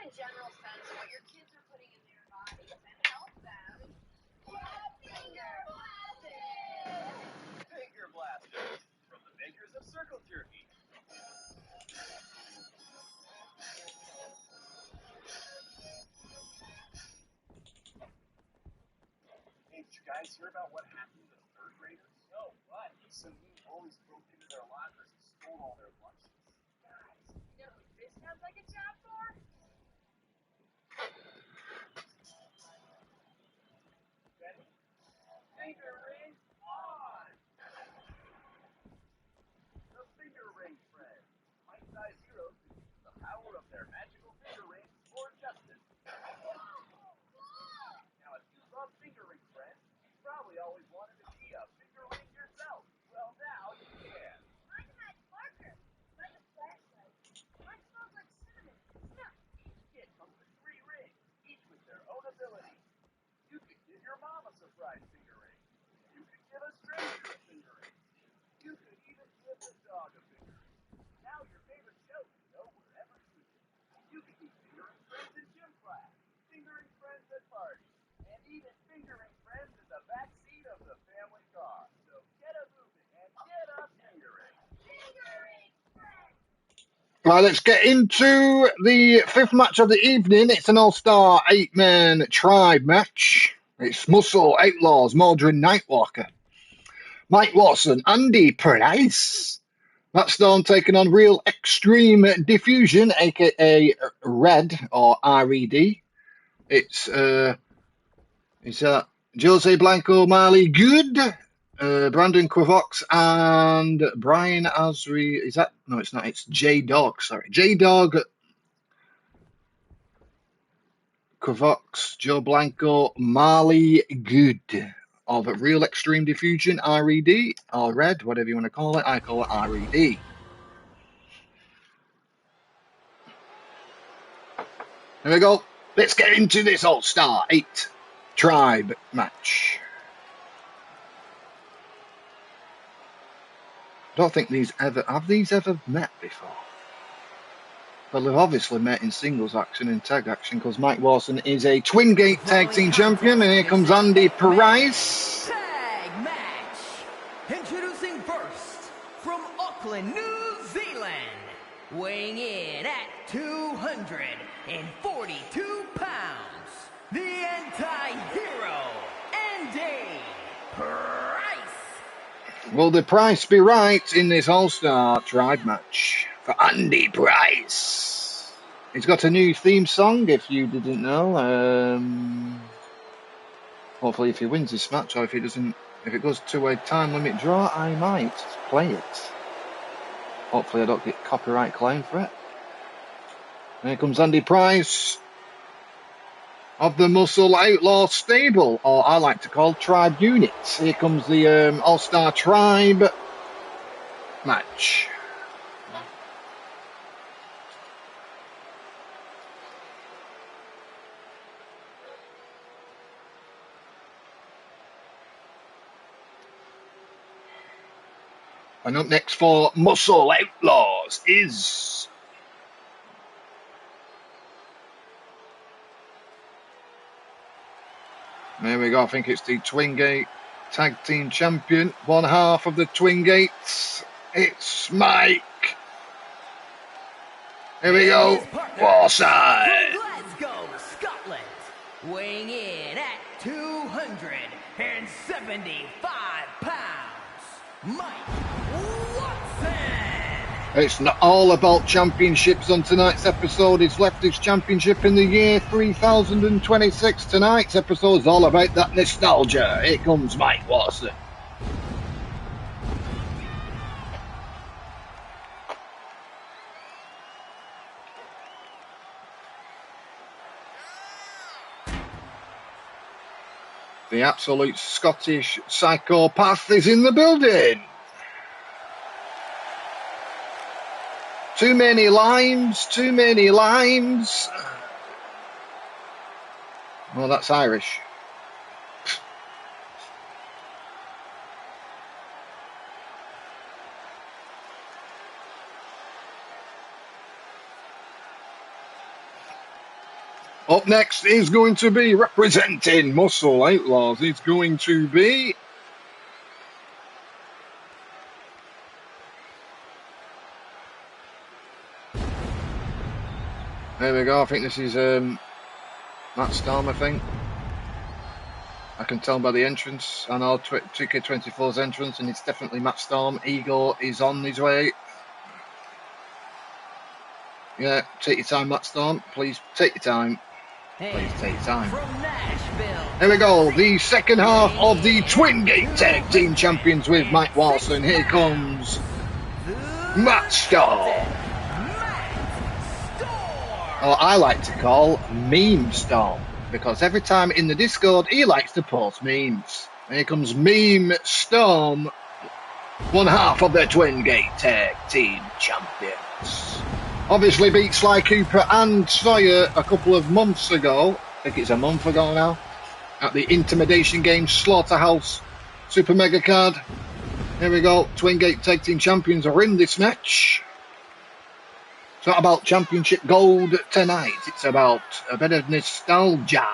C: a general sense of what your kids are putting in their bodies and help them get finger blasted.
D: Finger blasters from the makers of Circle Jerky. Hey, did you guys hear about what happened to the third graders? No, what? Some mean bullies broke into their lockers and stole all their lunches.
C: Guys, you know who this sounds like a job for?
D: Ready? Finger ring on! The Finger Ring Friends. Bite-sized heroes who use the power of their magical finger rings for justice. Now, if you love Finger Ring Friends, you probably always wanted to be a finger ring yourself. Well, now you can.
C: Mine had marker. Mine a flashlight. Mine smells like cinnamon. Smell.
D: Each kit comes with 3 rings, each with their own ability. You could give your mom a surprise finger ring. You could give a stranger a finger ring. You could even give the dog a finger ring. Now your favorite show can go wherever you live. You could be fingering friends in gym class, fingering friends at parties, and even fingering friends in the back seat of the family car. So get a moving and get a fingering.
C: Fingering friends.
A: Right, let's get into the 5th match of the evening. It's an all-star 8-man tribe match. It's Muscle, Outlaws, MORDRIN, NIGHTWALKER, Mike Watson, Andy Price. Matt Stone taking on Real Extreme Diffusion, aka Red or RED. It's Jose Blanco, Marley Good, Brandon Quavox, and Brian Asri. Is that? No, it's not. It's J Dog. Sorry, J Dog, Quavox, Joe Blanco, Marley Good of Real Extreme Diffusion, RED or Red, whatever you want to call it. I call it RED. There we go. Let's get into this All-Star 8 Tribe match. I don't think these ever met before. Well, they've obviously met in singles action and tag action because Mike Watson is a Twin Gate Tag Team Champion, and here comes Andy Price.
B: Tag match. Introducing first from Auckland, New Zealand, weighing in at 242 pounds, the anti-hero, Andy Price.
A: Will the price be right in this All-Star Tribe match for Andy Price? He's got a new theme song, if you didn't know. Hopefully, if he wins this match, or if it goes to a time limit draw, I might play it. Hopefully, I don't get copyright claim for it. Here comes Andy Price of the Muscle Outlaw stable, or I like to call Tribe Units. Here comes the All-Star Tribe match. And up next for Muscle Outlaws is there we go. I think it's the Twin Gate Tag Team Champion, one half of the Twin Gates. It's Mike. Here we go. Warside.
B: From Glasgow, Scotland, weighing in at 275 pounds, Mike Watson.
A: It's not all about championships on tonight's episode. It's left its championship in the year 3026. Tonight's episode is all about that nostalgia. Here comes Mike Watson. The absolute Scottish psychopath is in the building. Too many limes. Well, that's Irish. Up next is going to be representing Muscle Outlaws. It's going to be there we go. I think this is Matt Storm, I think. I can tell by the entrance. I know 2K24's entrance, and it's definitely Matt Storm. Ego is on his way. Yeah, take your time, Matt Storm. Please take your time. Please take your time. There we go. The second half of the Twin Gate Tag Team Champions with Mike Walson. Here comes Matt Storm. Or I like to call Meme Storm, because every time in the Discord he likes to post memes. Here comes Meme Storm, one half of the Twin Gate Tag Team Champions. Obviously beat Sly Cooper and Sawyer a couple of months ago. I think it's a month ago now. At the Intimidation Games Slaughterhouse Super Megacard. Here we go. Twin Gate Tag Team Champions are in this match. It's not about championship gold tonight. It's about a bit of nostalgia.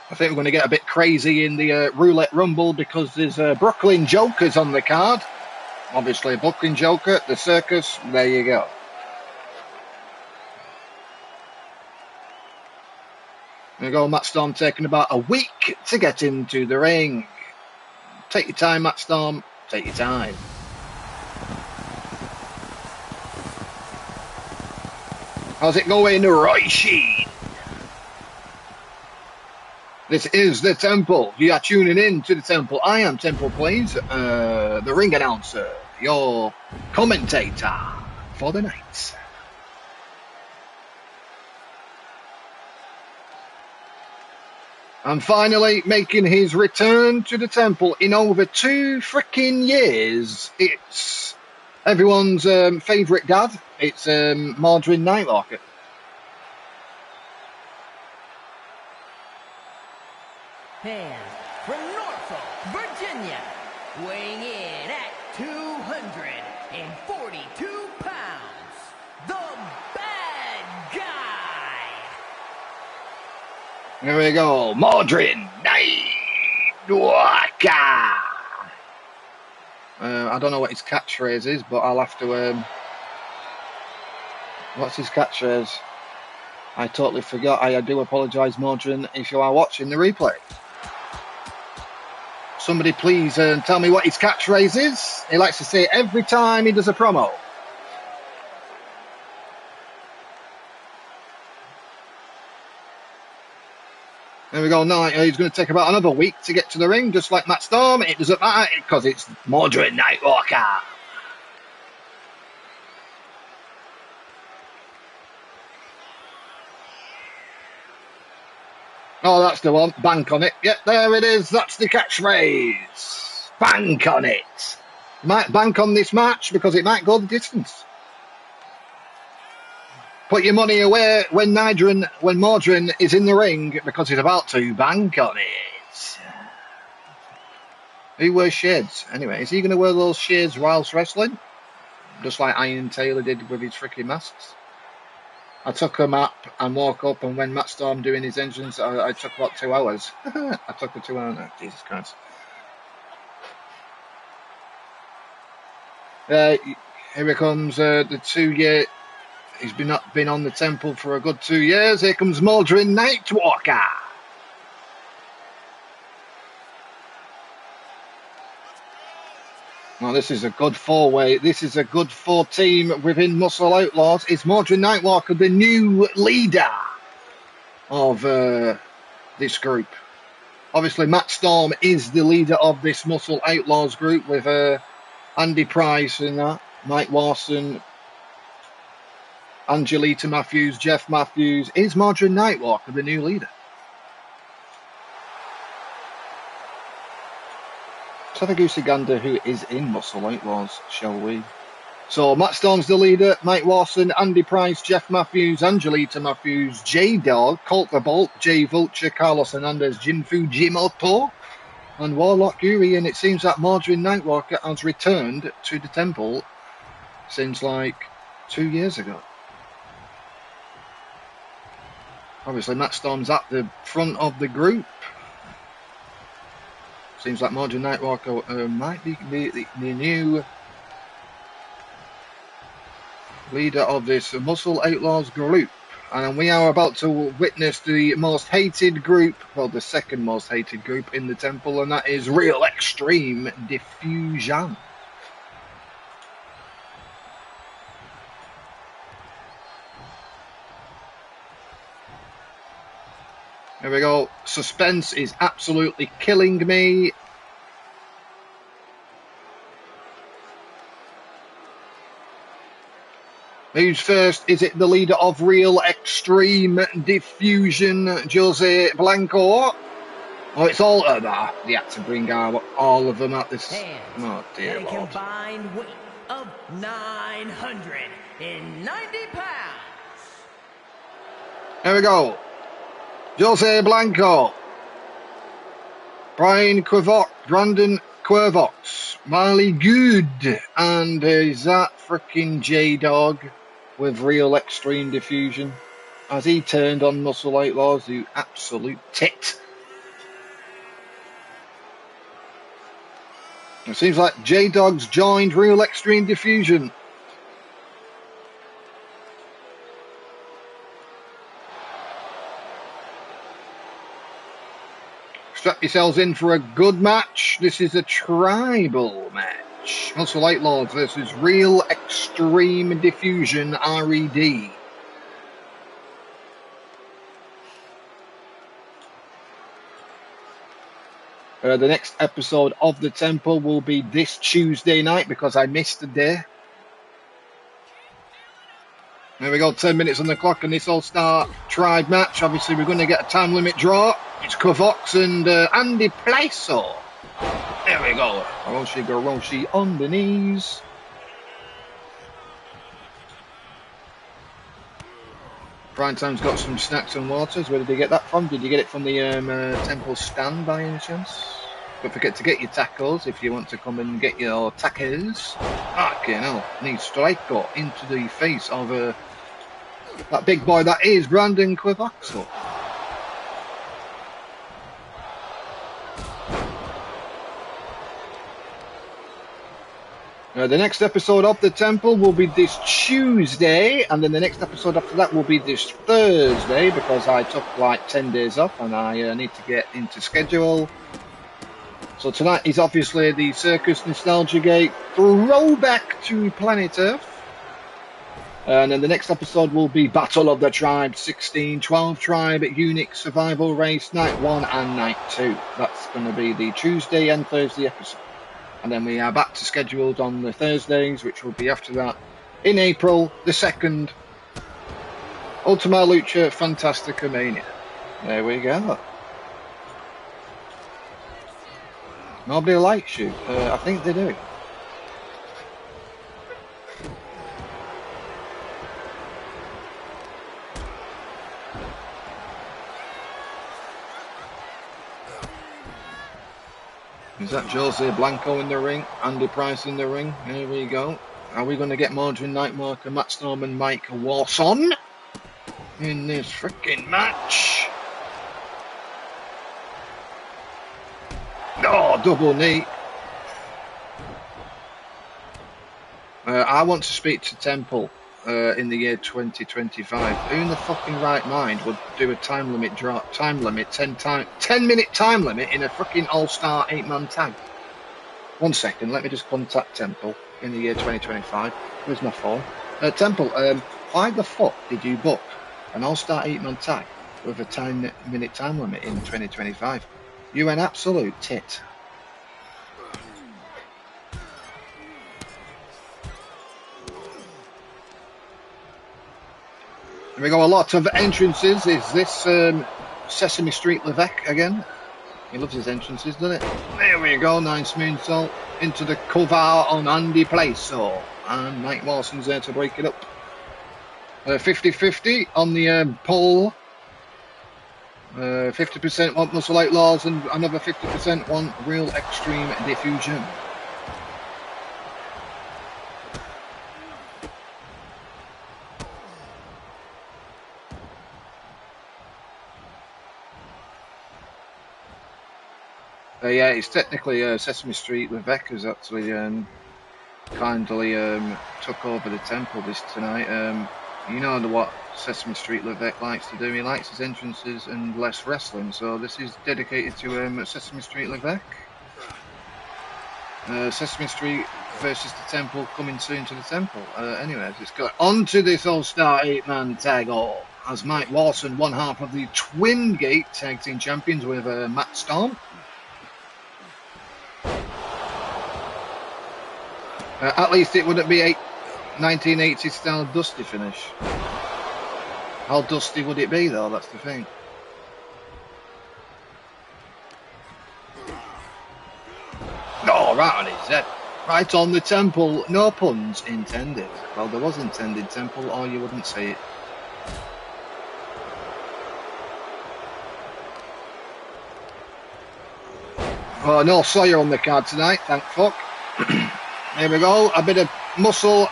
A: I think we're going to get a bit crazy in the Roulette Rumble because there's Brooklyn Jokers on the card. Obviously, Brooklyn Joker, the Circus, there you go. There you go, Matt Storm taking about a week to get into the ring. Take your time, Matt Storm, take your time. How's it going, Roy Sheen? This is the Temple. You are tuning in to the Temple. I am Temple Plays, the ring announcer, your commentator for the night. And finally, making his return to the Temple in over 2 freaking years, it's everyone's favourite dad. It's MORDRIN NIGHTWALKER.
B: And from Norfolk, Virginia, weighing in at 242 pounds, the Bad Guy.
A: There we go, MORDRIN NIGHTWALKER. I don't know what his catchphrase is, but I'll have to... what's his catchphrase? I totally forgot. I do apologise, MORDRIN, if you are watching the replay. Somebody please tell me what his catchphrase is. He likes to say it every time he does a promo. There we go. Now he's going to take about another week to get to the ring, just like Matt Storm. It doesn't matter because it's MORDRIN NIGHTWALKER. Oh, that's the one. Bank on it. Yep, there it is. That's the catchphrase. Bank on it. You might bank on this match because it might go the distance. Put your money away when MORDRIN is in the ring because he's about to bank on it. Who wears shades? Anyway, is he going to wear those shades whilst wrestling? Just like Iron Taylor did with his freaking masks. I took a map and walk up, and when Matt Storm doing his entrance, I took about 2 hours. I took a 2 hour now. Jesus Christ. Here he comes, the 2 year. He's been on the Temple for a good 2 years. Here comes MORDRIN NIGHTWALKER. Well, this is a good 4-way. This is a good 4-team within Muscle Outlaws. Is MORDRIN NIGHTWALKER the new leader of this group? Obviously, Matt Storm is the leader of this Muscle Outlaws group with Andy Price and that, Mike Warson, Angelita Matthews, Jeff Matthews. Is MORDRIN NIGHTWALKER the new leader? Have a goosey gander who is in Muscle Outlaws, shall we? So Matt Storm's the leader, Mike Warson, Andy Price, Jeff Matthews, Angelita Matthews, J-Dog, Colt the Bolt, Jay Vulture, Carlos Hernandez, Jim Fujimoto, and Warlock Yuri. And it seems that MORDRIN NIGHTWALKER has returned to the Temple since like 2 years ago. Obviously, Matt Storm's at the front of the group. Seems like MORDRIN NIGHTWALKER might be the new leader of this Muscle Outlaws group. And we are about to witness the most hated group, well, the second most hated group in the temple, and that is Real Extreme Diffusion. There we go. Suspense is absolutely killing me. Who's first? Is it the leader of Real Extreme Diffusion, Jose Blanco? Oh, it's all of that. They had to bring all of them at this. Oh, dear
B: and a
A: Lord.
B: combined weight of 990 pounds.
A: There we go. Jose Blanco. Brandon Quervox. Marley Good. And is that freaking J-Dog with Real Extreme Diffusion? Has he turned on Muscle Outlaws, you absolute tit? It seems like J-Dog's joined Real Extreme Diffusion. Strap yourselves in for a good match. This is a tribal match. Muscle Outlaws versus Real Extreme Diffusion, RED. The next episode of The Temple will be this Tuesday night because I missed a day. There we go, 10 minutes on the clock and this All-Star Tribe match. Obviously, we're going to get a time limit draw. It's Quervox and Andy Plaiso. There we go. Orochi on the knees. Primetime's got some snacks and waters. Where did you get that from? Did you get it from the Temple stand by any chance? Don't forget to get your tacos if you want to come and get your tacos. Fucking hell. Knee strike got into the face of that big boy that is Brandon Quervox. The next episode of The Temple will be this Tuesday, and then the next episode after that will be this Thursday, because I took like 10 days off and I need to get into schedule. So tonight is obviously the Circus Nostalgia Gate Throwback to Planet Earth. And then the next episode will be Battle of the Tribe 16, 12 Tribe Unique Survival Race, Night 1 and Night 2. That's going to be the Tuesday and Thursday episode. And then we are back to scheduled on the Thursdays, which will be after that. In April, the 2nd, Ultima Lucha Fantastica Mania. There we go. Nobody likes you. I think they do. Is that Jose Blanco in the ring? Andy Price in the ring? There we go. Are we going to get MORDRIN NIGHTWALKER, Matt Storm and Mike Warson in this freaking match? Oh, double knee. I want to speak to Temple in the year 2025. Who in the fucking right mind would do a time limit 10 minute time limit in a freaking all-star 8-man tag? 1 second, let me just contact Temple in the year 2025. Where's my phone? Temple, why the fuck did you book an all-star 8-man tag with a 10-minute time limit in 2025? You an absolute tit. There we go, a lot of entrances. Is this Sesame Street Levesque again? He loves his entrances, doesn't it? There we go, nice moonsault into the cover on Andy Plaiso. And Mike Warson's there to break it up. 50-50 on the poll. 50% want Muscle Outlaws and another 50% want Real Extreme Diffusion. Yeah, it's technically Sesame Street. Levesque has actually kindly took over the temple this tonight. You know what Sesame Street Levesque likes to do? He likes his entrances and less wrestling. So this is dedicated to Sesame Street Levesque. Sesame Street versus the Temple coming soon to the Temple. Anyways, let's go on to this All-Star 8-man tag all. As Mike Lawson, one half of the Twin Gate Tag Team Champions with Matt Storm. At least it wouldn't be a 1980s style dusty finish. How dusty would it be though? That's the thing. Oh, right on his head. Right on the Temple. No puns intended. Well, there was intended, Temple, or you wouldn't say it. Oh, no Sawyer on the card tonight, thank fuck. Here we go. A bit of muscle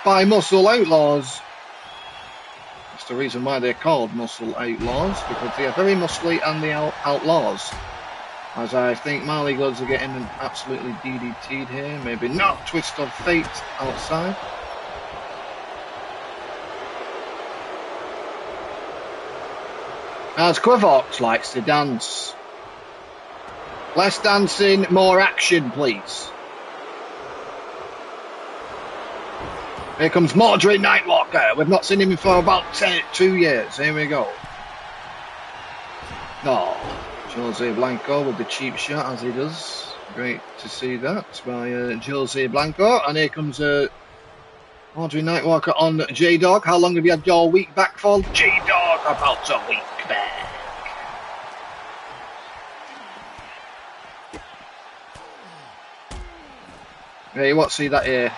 A: by Muscle Outlaws. That's the reason why they're called Muscle Outlaws, because they are very muscly and the outlaws. As I think Marley Goods are getting absolutely DDT'd here. Maybe not. Twist of Fate outside. As Quivox likes to dance. Less dancing, more action, please. Here comes MORDRIN Nightwalker. We've not seen him for about 2 years. Here we go. Oh, Jose Blanco with the cheap shot as he does. Great to see that by Jose Blanco. And here comes MORDRIN Nightwalker on J-Dog. How long have you had your week back for? J-Dog, about a week back. Hey, what? See that here?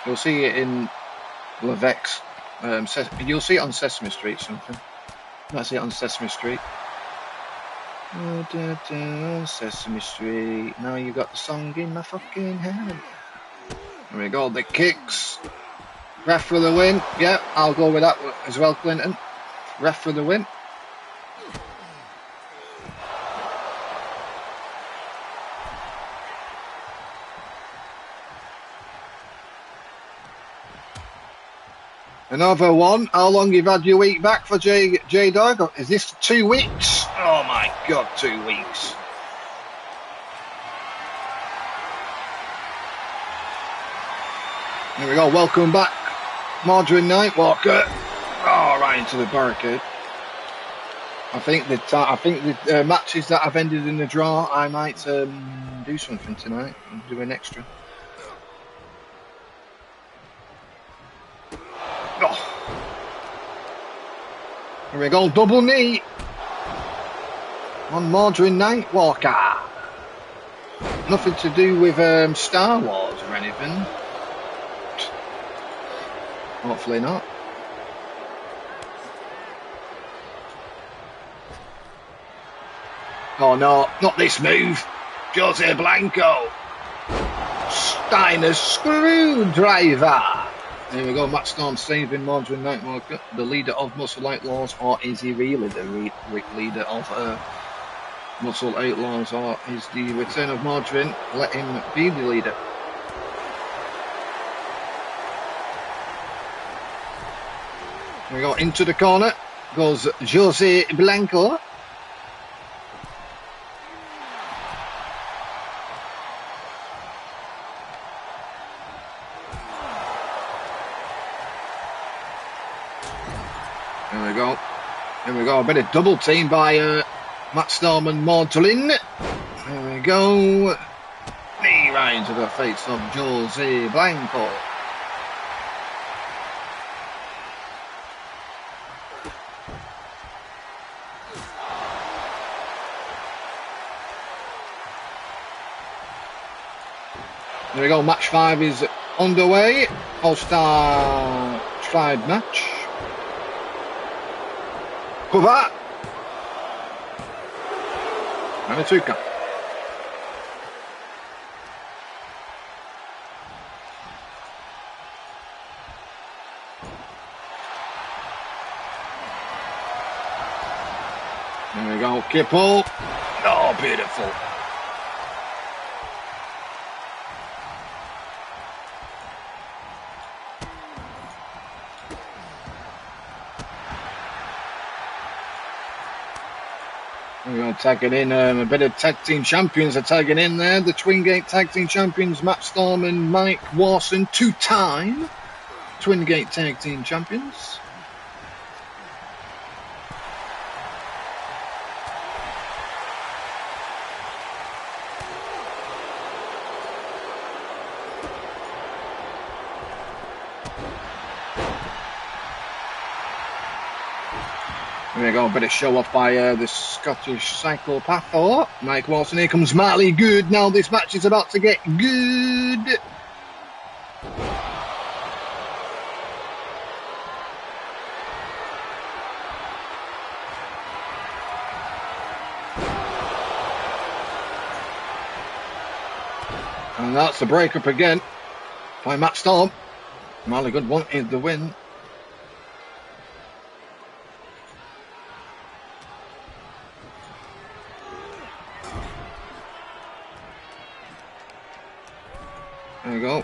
A: You'll see it in Levesque's. You'll see it on Sesame Street something. You might see it on Sesame Street. Sesame Street. Now you got the song in my fucking head. There we go. The kicks. Ref for the win. Yeah, I'll go with that as well, Clinton. Ref for the win. Another one. How long you've had your week back for J-Dog? Is this 2 weeks? Oh my god, 2 weeks. Here we go. Welcome back, MORDRIN Nightwalker. Oh, right into the barricade. I think the matches that I've ended in the draw, I might do something tonight and do an extra. Oh. Here we go, double knee on MORDRIN Nightwalker. Nothing to do with Star Wars or anything. Hopefully not. Oh no, not this move. Jose Blanco. Steiner's screwdriver. There we go, Matt Storm saving MORDRIN Nightwalker, the leader of Muscle Outlaws, or is he really the leader of Muscle Outlaws, or is the return of MORDRIN, let him be the leader? Here we go, into the corner, goes Jose Blanco. Here we go, a bit of double team by Matt Storm and MORDRIN. There we go. Knee right into the face of Jose Blanco. There we go, match 5 is underway. All-Star Tribe match. Cover. Manituka. There we go, Kipple. Oh, beautiful. We're tagging in a bit of tag team champions are tagging in there. The Twin Gate tag team champions, Matt Storm and Mike Warson, two-time Twin Gate tag team champions. There we go, a bit of show off by the Scottish psychopath. Oh, Mike Watson, here comes Marley Good. Now this match is about to get good. And that's the breakup again by Matt Storm. Marley Good wanted the win. There we go.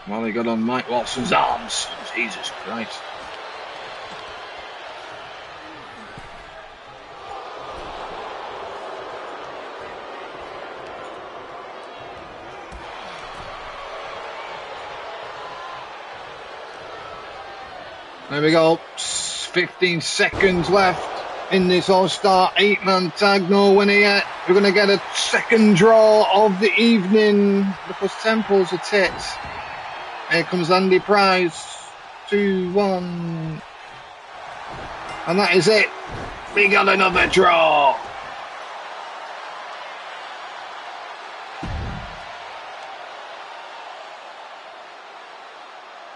A: Marley Good on Mike Watson's arms. Jesus Christ. There we go. 15 seconds left in this All-Star 8-man tag. No winner yet. We're going to get a second draw of the evening because Temple's a tit. Here comes Andy Price. 2-1. And that is it. We got another draw.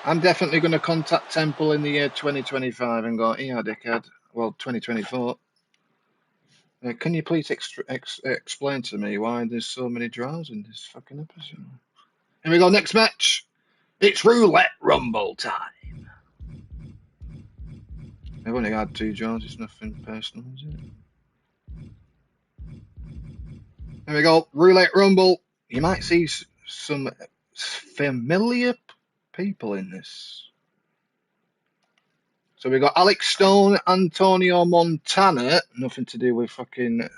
A: I'm definitely going to contact Temple in the year 2025 and go, yeah, dickhead. Well, 2024. Can you please explain to me why there's so many draws in this fucking episode? Here we go, next match. It's Roulette Rumble time. I've only had 2 draws. It's nothing personal, is it? Here we go, Roulette Rumble. You might see some familiar people in this. So we got Alex Stone, Antonio Montana, nothing to do with fucking,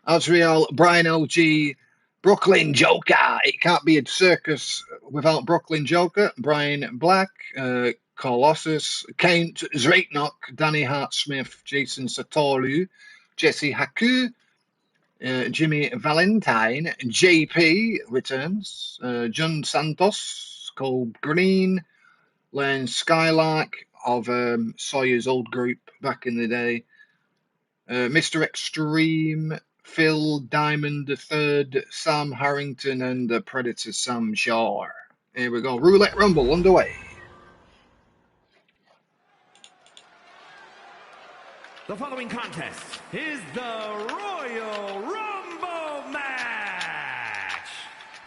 A: Azrael, Brian LG, Brooklyn Joker. It can't be a circus without Brooklyn Joker, Brian Black, Colossus, Count Zreitnock, Danny Hart Smith, Jason Satoru, Jesse Haku, Jimmy Valentine, JP returns, John Santos, Cole Green, Lane Skylark of Sawyer's old group back in the day, Mr. Extreme, Phil Diamond III, Sam Harrington, and the Predator Sam Shaw. Here we go, Roulette Rumble underway.
E: The following contest is the Royal Rumble match.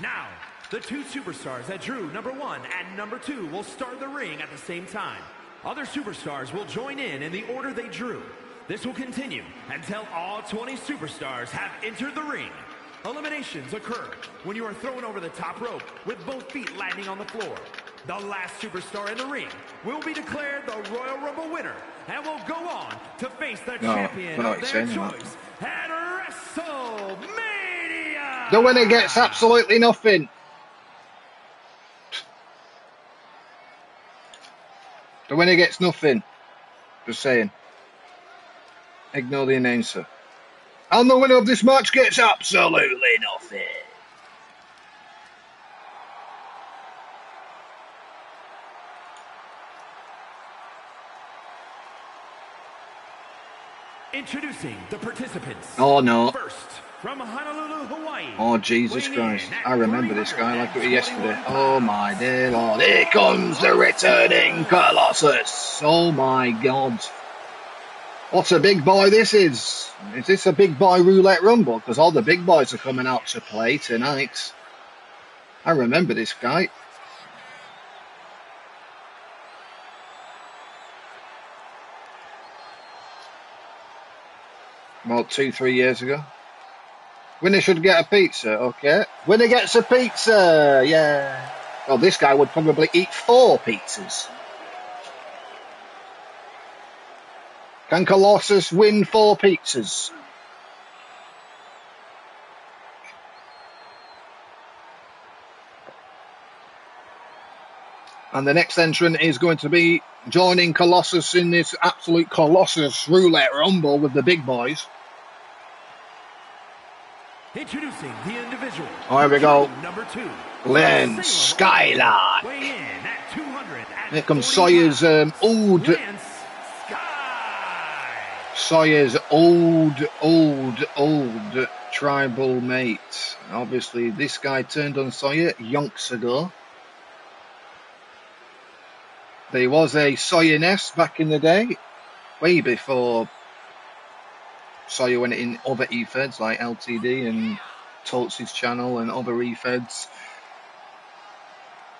E: Now, the 2 superstars that drew number 1 and number 2 will start the ring at the same time. Other superstars will join in the order they drew. This will continue until all 20 superstars have entered the ring. Eliminations occur when you are thrown over the top rope with both feet landing on the floor. The last superstar in the ring will be declared the Royal Rumble winner and will go on to face the champion of their choice at WrestleMania.
A: The winner gets absolutely nothing. The winner gets nothing. Just saying. Ignore the announcer. And the winner of this match gets absolutely nothing.
E: Introducing the participants.
A: Oh no.
E: First, from Honolulu, Hawaii.
A: Oh Jesus Christ. I remember this guy like it was yesterday. Oh my dear Lord. Here comes the returning Colossus. Oh my God. What a big boy this is. Is this a big boy Roulette Rumble? Because all the big boys are coming out to play tonight. I remember this guy. about 2-3 years ago. Winner should get a pizza, okay. Winner gets a pizza, yeah. Well, this guy would probably eat 4 pizzas. Can Colossus win 4 pizzas? And the next entrant is going to be joining Colossus in this absolute Colossus roulette rumble with the big boys.
E: Introducing the individual.
A: Oh, here we go.
E: Number 2.
A: Lance Skylark.
E: Weigh in at 200.
A: Here comes Sawyer's old tribal mate. Obviously, this guy turned on Sawyer yonks ago. There was a Sawyer nest back in the day, way before Sawyer went in other E-Feds like LTD and Toltz's channel and other E-Feds.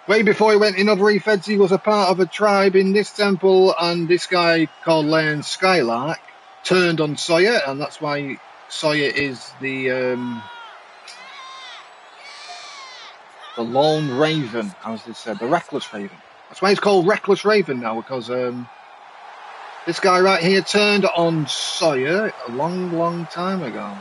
A: Way before he went in other E-Feds, he was a part of a tribe in this temple, and this guy called Lance Skylark turned on Sawyer, and that's why Sawyer is the lone raven, as they said, the reckless raven. That's why he's called Reckless Raven now, because this guy right here turned on Sawyer a long, long time ago.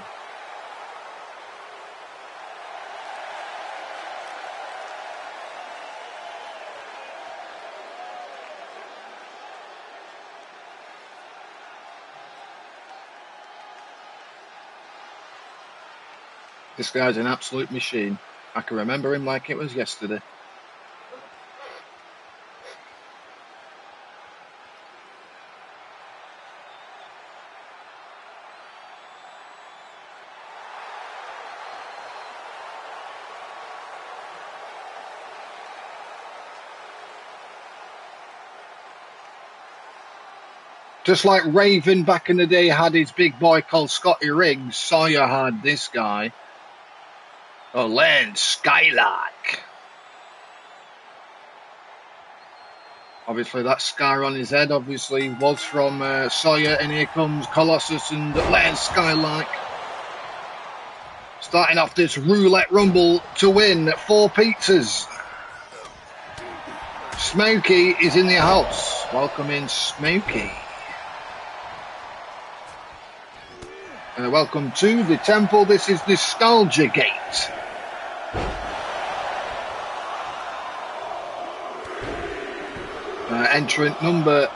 A: This guy's an absolute machine. I can remember him like it was yesterday. Just like Raven back in the day had his big boy called Scotty Riggs, Sawyer had this guy. Oh, Lance Skylark. Obviously, that scar on his head obviously was from Sawyer, and here comes Colossus and Lance Skylark. Starting off this roulette rumble to win 4 pizzas. Smokey is in the house. Welcome in, Smokey. Welcome to the temple. This is Nostalgia Gate. Entrant number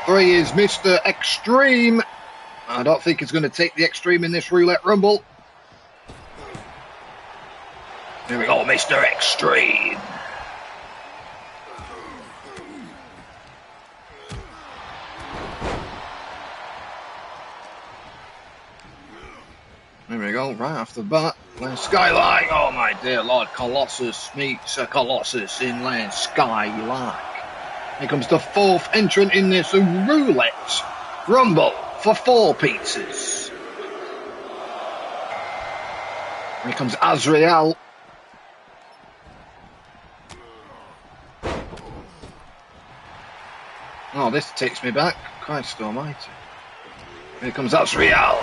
A: 3 is Mr. Extreme. I don't think he's going to take the Extreme in this roulette rumble. Here we go, Mr. Extreme. There we go, right off the bat. Lance Skylark. Oh my dear Lord, Colossus meets a Colossus in Lance Skylark. Here comes the 4th entrant in this roulette rumble for 4 pizzas. Here comes Azrael. Oh, this takes me back. Christ almighty. Here comes Azrael.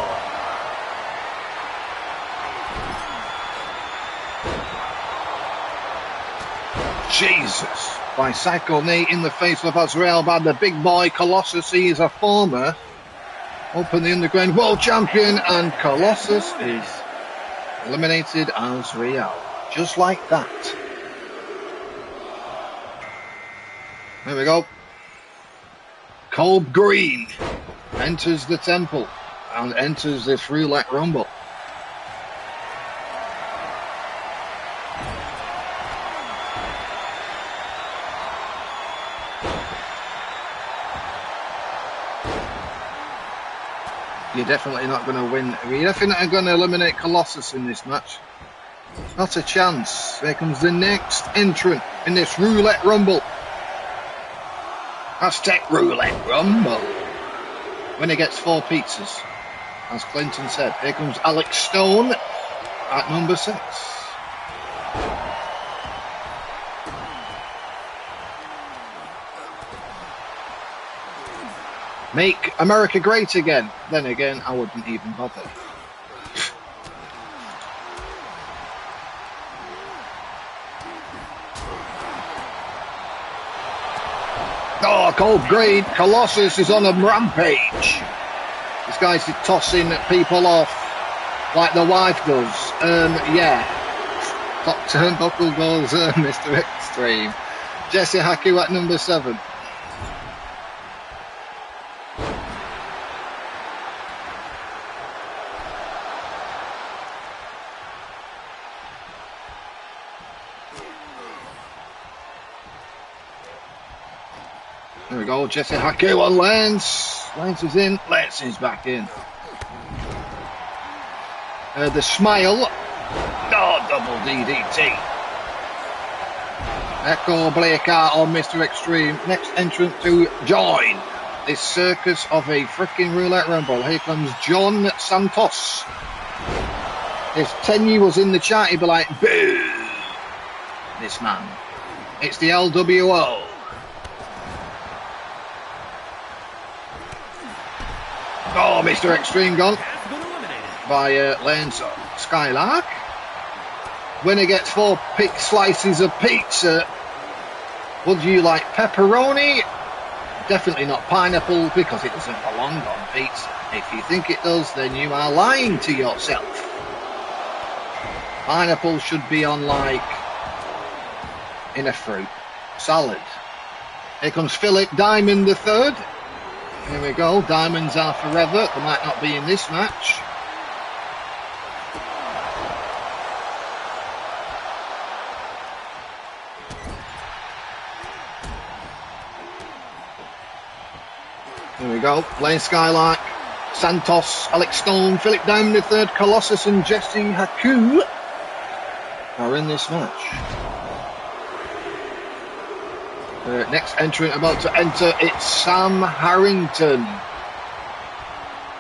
A: Jesus. By Psycho Knee in the face of Azrael by the big boy Colossus. He is a former Open the Underground World Champion, and Colossus is eliminated Azrael. Just like that. There we go. Colb Green enters the temple and enters this roulette rumble. You're definitely not going to win. You're definitely going to eliminate Colossus in this match. Not a chance. Here comes the next entrant in this roulette rumble. Aztec Roulette Rumble. Winner gets 4 pizzas, as Clinton said. Here comes Alex Stone at number 6. Make America great again. Then again, I wouldn't even bother. Oh, cold green. Colossus is on a rampage. This guy's tossing people off like the wife does. Yeah. Top turnbuckle goes Mr. Extreme. Jesse Haku at number 7. There we go, Jesse Haku on Lance. Lance is in, Lance is back in. The smile. Oh, double DDT. Echo Blakeout on Mr. Extreme. Next entrant to join this circus of a freaking roulette rumble. Here comes John Santos. If Tenyu was in the chat, he'd be like, boo! This man. It's the LWO. Oh, Mr. Extreme gone by Lance Skylark. Winner gets 4 slices of pizza. Would you like pepperoni? Definitely not pineapple because it doesn't belong on pizza. If you think it does, then you are lying to yourself. Pineapple should be on like in a fruit salad. Here comes Philip Diamond the third. Here we go. Diamonds are forever. They might not be in this match. Here we go. Lane Skylark, Santos, Alex Stone, Philip Diamond the third, Colossus and Jesse Haku are in this match. Next entrant about to enter, it's Sam Harrington.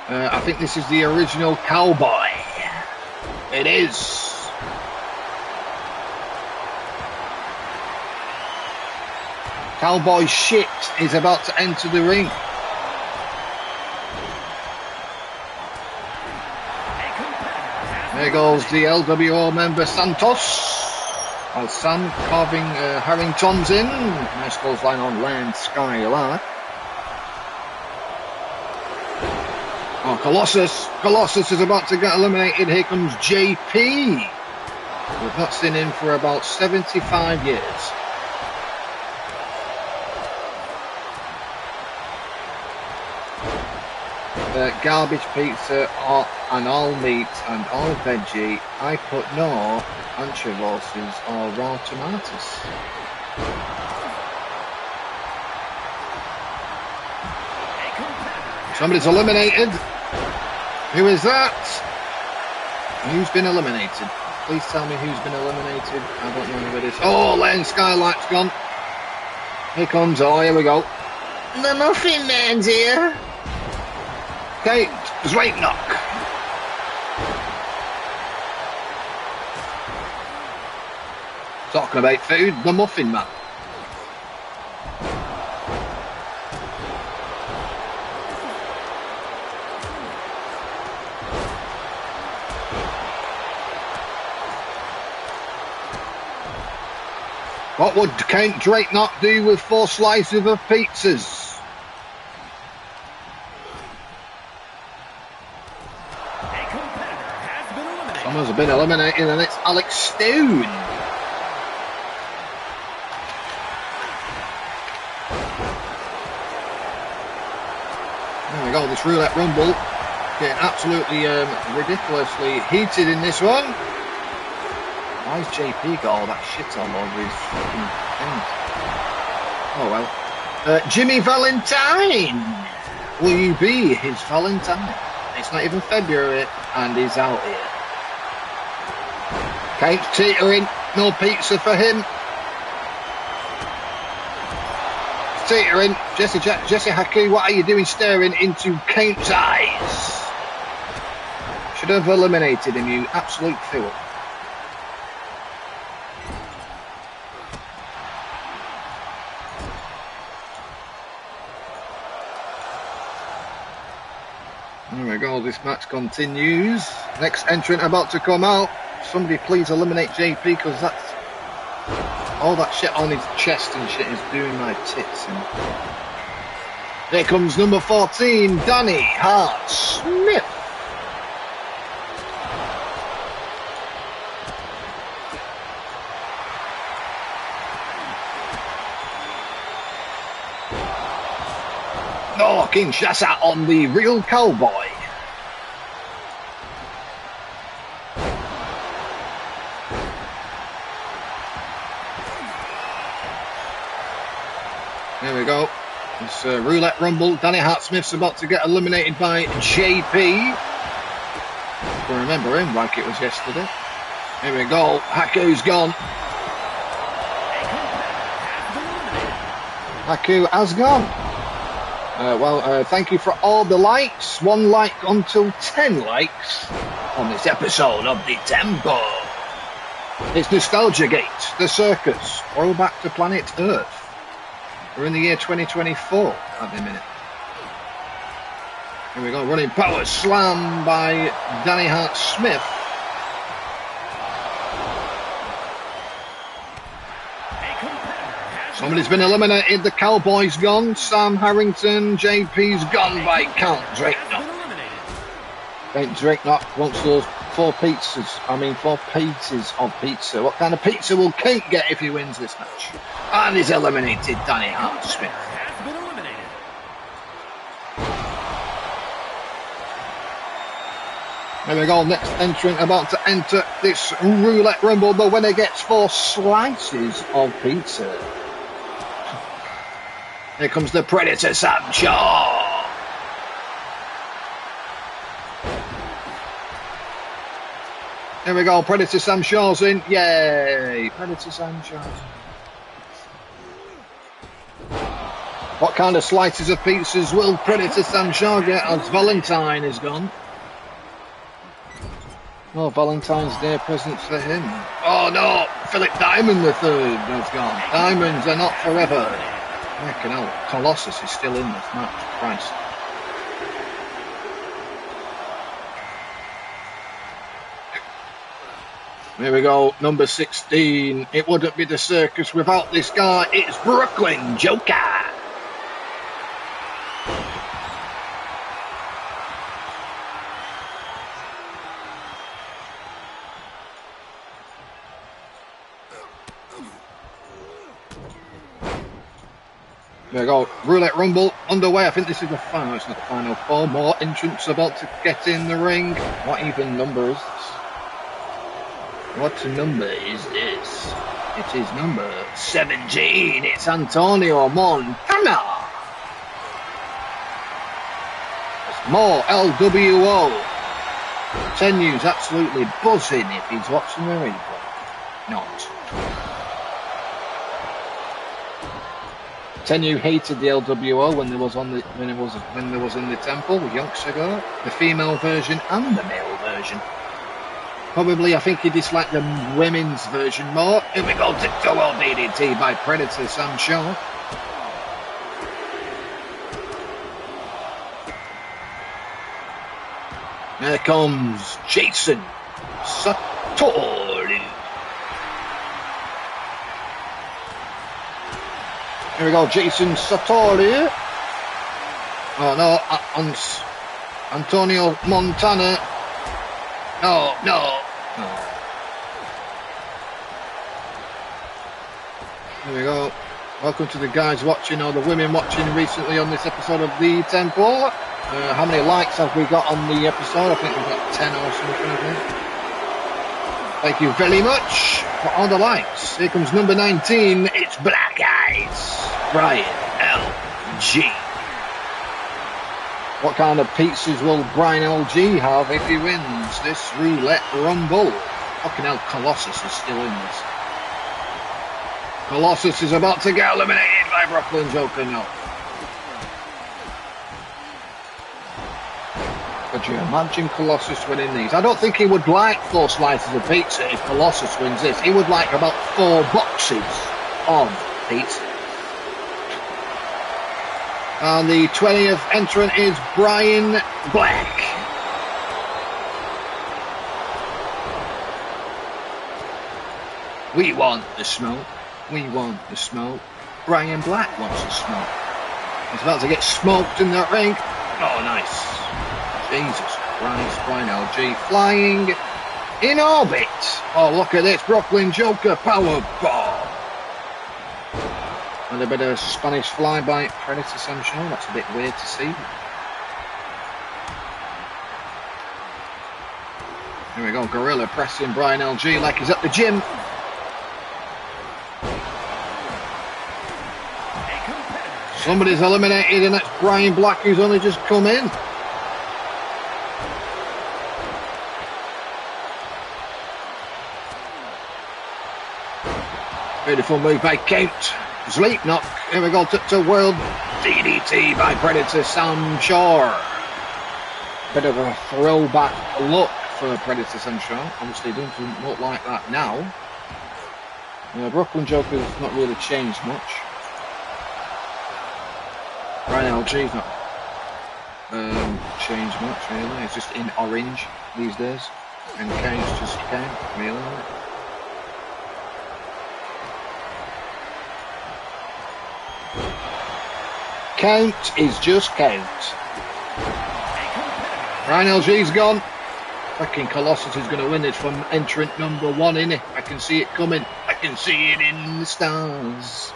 A: I think this is the original Cowboy. It is. Cowboy shit is about to enter the ring. There goes the LWO member Santos. As Sam carving Harrington's in. Nice clothesline on Lance Skylark. Oh, Colossus. Colossus is about to get eliminated. Here comes JP. We've not seen him for about 75 years. Garbage pizza and all meat and all veggie. I put no anchovies or raw tomatoes. Somebody's eliminated. Who is that? Who's been eliminated? Please tell me who's been eliminated. I don't know who it is. Oh, Len Skylark's gone. Here comes, oh, here we go. The Muffin Man's here. Okay, straight knock. Talking about food, the Muffin Man. What would Count Drake not do with 4 slices of pizzas? Someone's been eliminated and it's Alex Stone. There we go, this roulette rumble getting absolutely ridiculously heated in this one. Why's JP got all that shit all over his fucking thing? Oh well. Jimmy Valentine! Will you be his Valentine? It's not even February and he's out here. Kate's teetering, no pizza for him. Teetering, Jesse Haku, what are you doing staring into Kate's eyes? Should have eliminated him, you absolute fool. There we go, this match continues. Next entrant about to come out. Somebody please eliminate JP, because that's all that shit on his chest and shit is doing my tits in. Here comes number 14, Danny Hart Smith. Oh, Kinshasa on the real cowboy. There we go. It's Roulette Rumble. Danny Hart Smith's about to get eliminated by JP. I remember him like it was yesterday. Here we go. Haku's gone. Haku has gone. Thank you for all the likes. 1 like until 10 likes on this episode of the Tempo. It's Nostalgia Gate, the Circus, Throwback to Planet Earth. We're in the year 2024 at the minute. Here we go, running power slam by Danny Hart Smith. Somebody's been eliminated. The Cowboy's gone. Sam Harrington. JP's gone by Count Drakenock. Count Drakenock wants those 4 pizzas. I mean 4 pieces of pizza. What kind of pizza will Kent get if he wins this match? And he's eliminated Danny Hart Smith. There we go, next entrant about to enter this Roulette Rumble. The winner gets 4 slices of pizza. Here comes the Predator, Sam Shaw. Here we go, Predator Sam Shaw's in. Yay, Predator Sam Shaw. What kind of slices of pizzas will Predator Sam Shaw get as Valentine is gone? Oh, Valentine's Day presents for him. Oh no, Philip Diamond III has gone. Diamonds are not forever. Fucking hell, Colossus is still in this match. Christ. Here we go, number 16. It wouldn't be the Circus without this guy. It's Brooklyn Joker. There we go, Roulette Rumble underway. I think this is the final. It's not the final 4 more entrants about to get in the ring. What even number is this? What number is this? It is number 17. It's Antonio Montana. It's more LWO. Tenu's absolutely buzzing if he's watching the replay. Not. Tenu hated the LWO when there was in the temple yonks ago, the female version and the male version. Probably, I think he disliked the women's version more. Here we go, Tiptoe DDT by Predator Sam Shaw. There comes Jason Satori. Here we go, Jason Satori. Oh no, Antonio Montana. No. Here we go. Welcome to the guys watching, or the women watching recently on this episode of The Temple. How many likes have we got on the episode? I think we've got 10 or something, I think. Thank you very much for all the likes. Here comes number 19. It's Black Eyes, Brian LG. What kind of pizzas will Brian LG have if he wins this Roulette Rumble? Fucking hell, Colossus is still in this. Colossus is about to get eliminated by Brooklyn Joker now. Could you imagine Colossus winning these? I don't think he would like 4 slices of pizza if Colossus wins this. He would like about 4 boxes of pizza. And the 20th entrant is Brian Black. We want the smoke. We want the smoke. Brian Black wants the smoke. He's about to get smoked in that ring. Oh, nice. Jesus Christ. Brian LG flying in orbit. Oh, look at this. Brooklyn Joker power bomb. And a bit of Spanish fly by Predator Sam Shaw. That's a bit weird to see. Here we go. Gorilla pressing Brian LG like he's at the gym. Somebody's eliminated, and that's Brian Black, who's only just come in. Beautiful move by Kate. Sleep knock. Here we go to world DDT by Predator Sam Shaw. Bit of a throwback look for Predator Sam Shaw. Obviously, doesn't look like that now. Brooklyn Joker's not really changed much. Brian LG's not changed much really. It's just in orange these days, and Kane's just Kane, really. Count is just count. Brian LG's gone. Fucking Colossus is going to win it from entrant number 1, innit? I can see it coming. I can see it in the stars.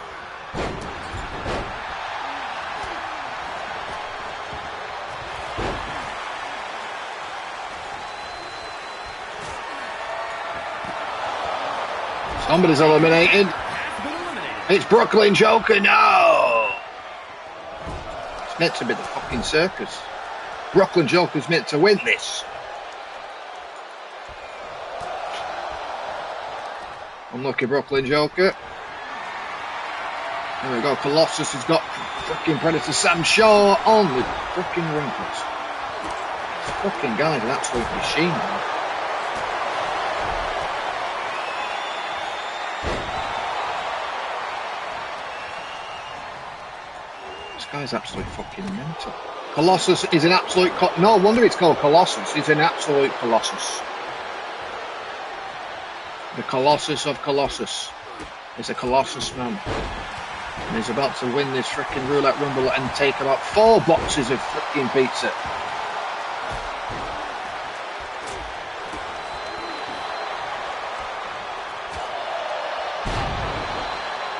A: Somebody's eliminated. It's Brooklyn Joker. No! It's meant to be the fucking circus. Brooklyn Joker's meant to win this. Unlucky Brooklyn Joker. There we go. Colossus has got fucking Predator Sam Shaw on with fucking wrinkles. This fucking guy's an absolute machine, man. This guy's absolutely fucking mental. Colossus is an absolute... no wonder it's called Colossus. He's an absolute Colossus. The Colossus of Colossus. He's a Colossus man. And he's about to win this frickin' roulette rumble and take about 4 boxes of frickin' pizza.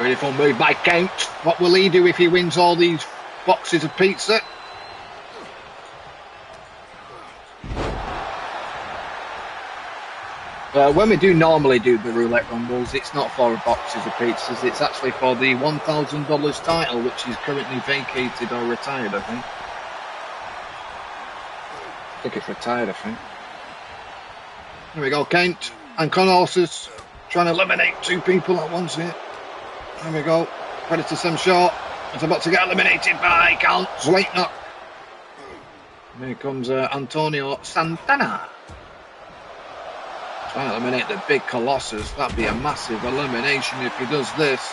A: Beautiful move by Count. What will he do if he wins all these boxes of pizza? When we do normally do the roulette rumbles, it's not for boxes of pizzas, it's actually for the $1,000 title, which is currently vacated or retired, I think. I think it's retired, I think. Here we go, Kent and Colossus trying to eliminate 2 people at once here. There we go. Predator Sam Shaw is about to get eliminated by Count Sleipnok. Here comes Antonio Santana. Trying to eliminate the big Colossus. That'd be a massive elimination if he does this.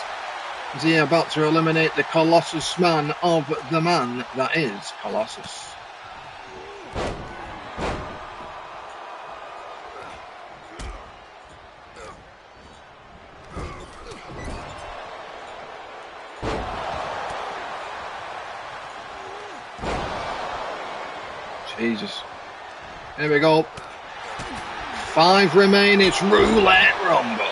A: Is he about to eliminate the Colossus man of the man that is Colossus? Jesus. Here we go. 5 remain. It's roulette rumble.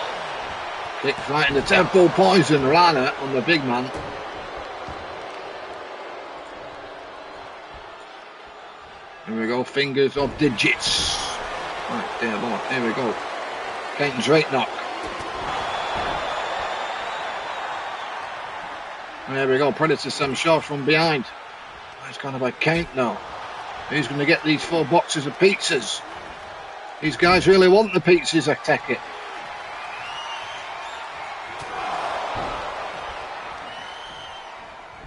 A: Kicks right in the temple. Poison Rana on the big man. Here we go. Fingers of digits. Right, dear Lord. Here we go. Kane's right knock. And there we go. Predator Sam Shaw from behind. It's kind of like Kane now. Who's going to get these 4 boxes of pizzas? These guys really want the pizzas, I take it.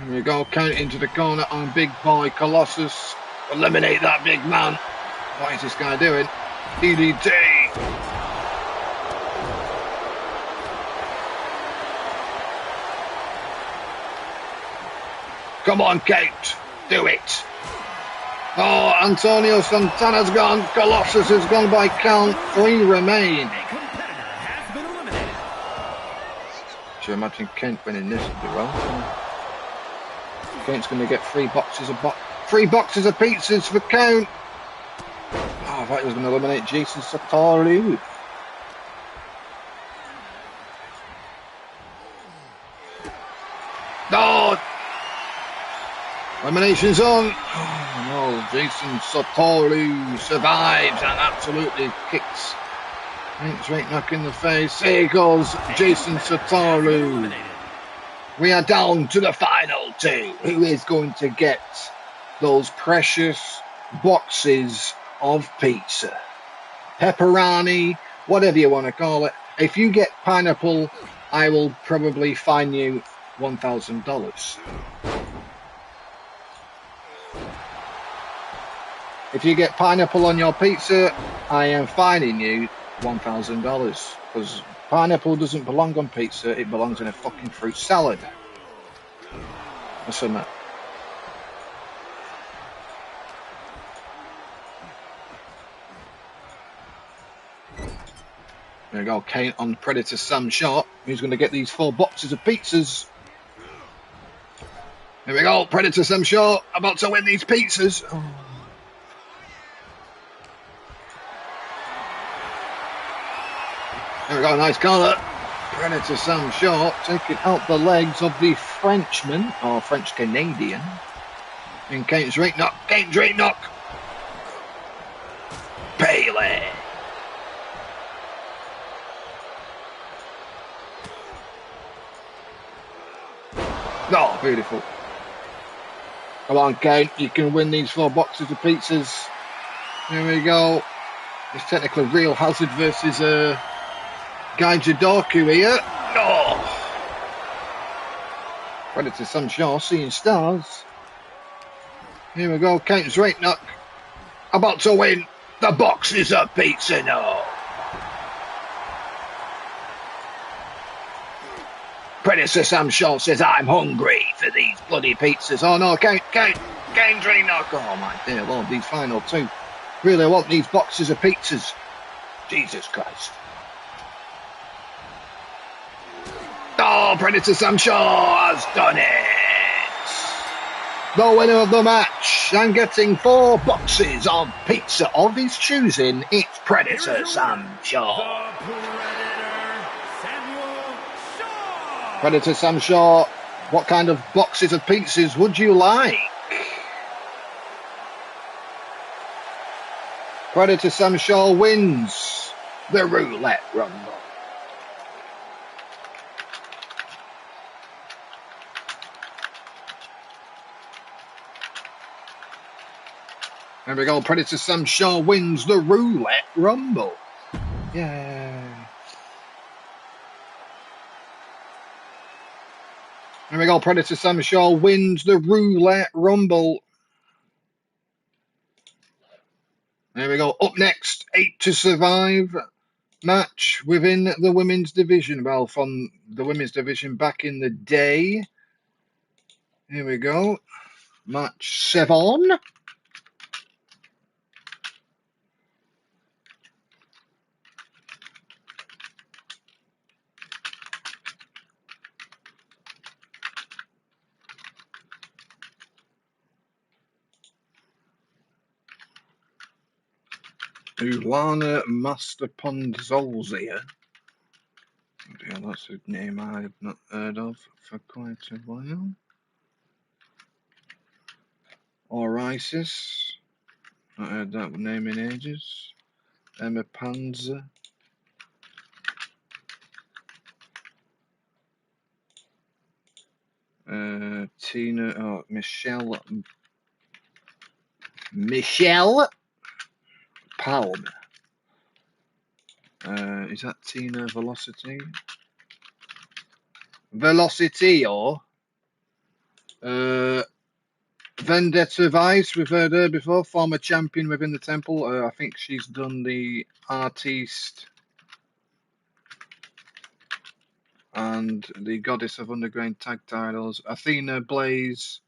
A: Here we go, count into the corner on big boy Colossus. Eliminate that big man. What is this guy doing? DDT. Come on, Kate. Do it. Oh, Antonio Santana's gone. Colossus has gone by count. 3 remain.
E: A competitor has been eliminated.
A: Do you imagine Kent winning this would be well? Kent's going to get 3 boxes of pizzas for count. Oh, I thought he was going to eliminate Jason Sartori. No! Elimination's on. Oh no, Jason Sartori survives and absolutely kicks. Thanks, right knock in the face. There goes Jason Sartori. We are down to the final 2. Who is going to get those precious boxes of pizza? Pepperoni, whatever you want to call it. If you get pineapple, I will probably fine you $1,000. If you get pineapple on your pizza, I am fining you $1,000 because pineapple doesn't belong on pizza, it belongs in a fucking fruit salad. What's on that? There we go, Kane on Predator Sam Short. Who's going to get these 4 boxes of pizzas? Here we go, Predator Sam Short about to win these pizzas. Oh. There we go, nice collar. Predator Sam Short taking out the legs of the Frenchman, or French Canadian. In Kane's right knock, Kane's right knock. Pele. Oh, beautiful. Come on, Kane, you can win these 4 boxes of pizzas. Here we go. It's technically Real Hazard versus Guy Jadorku here. Oh. Predator Sam Shaw seeing stars. Here we go, Kane's right knock. About to win the boxes of pizza now. Predator Sam Shaw says, I'm hungry for these bloody pizzas. Oh no, Kane's right knock. Oh my dear Lord, these final 2. Really want these boxes of pizzas. Jesus Christ. Oh, Predator Sam Shaw has done it. The winner of the match and getting 4 boxes of pizza of his choosing, it's Predator Sam Shaw. Predator Sam Shaw, what kind of boxes of pizzas would you like? Predator Sam Shaw wins the Roulette Rumble. There we go, Predator Sam Shaw wins the Roulette Rumble. Yay. There we go, Predator Sam Shaw wins the Roulette Rumble. There we go, up next, 8 to survive match within the women's division. Well, from the women's division back in the day. Here we go, match 7. Ulana Masterponzolzia. Yeah, that's a name I have not heard of for quite a while. Orisis. Not heard that name in ages. Emma Panzer. Tina. Oh, Michelle Palmer. Is that Tina Velocity? Velocity or Vendetta Vice, we've heard her before, former champion within the temple. I think she's done the Artiste and the Goddess of Underground tag titles. Athena Blaze,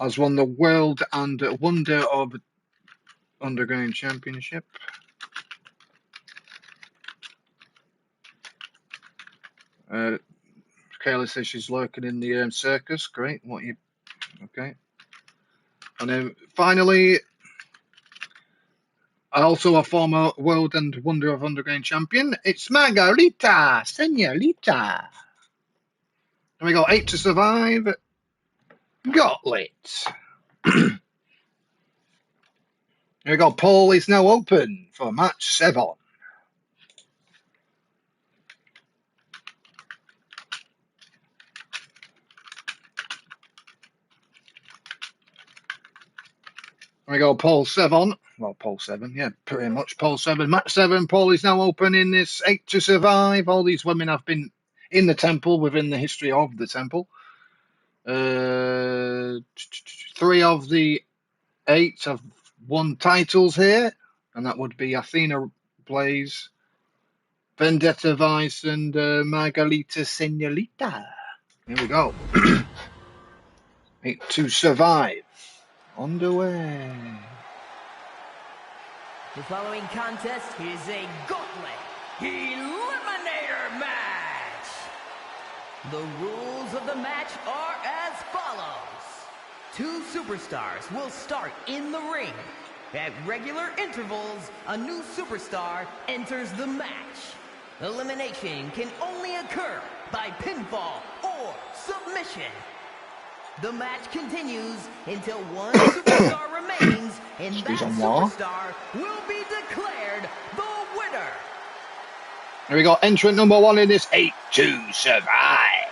A: has won the World and Wonder of Underground Championship. Kayla says she's lurking in the circus. Great. What you? Okay. And then finally, also a former World and Wonder of Underground champion. It's Margarita, Senorita. And we got 8 to survive. Gauntlet. Here we go. Poll is now open for match 7. Here we go. Poll 7. Well, poll 7. Yeah, pretty much poll 7. Match 7. Poll is now open in this 8 to survive. All these women have been in the temple within the history of the temple. 3 of the 8 have won titles here, and that would be Athena Blaze, Vendetta Vice, and Margarita Senorita. Here we go. 8 to survive. Underway.
B: The following contest is a gauntlet eliminator match. The rules of the match are as follows. 2 superstars will start in the ring. At regular intervals, a new superstar enters the match. Elimination can only occur by pinfall or submission. The match continues until one superstar remains, and that superstar will be declared the winner.
A: Here we go. Entrant number 1 in this 8 to survive.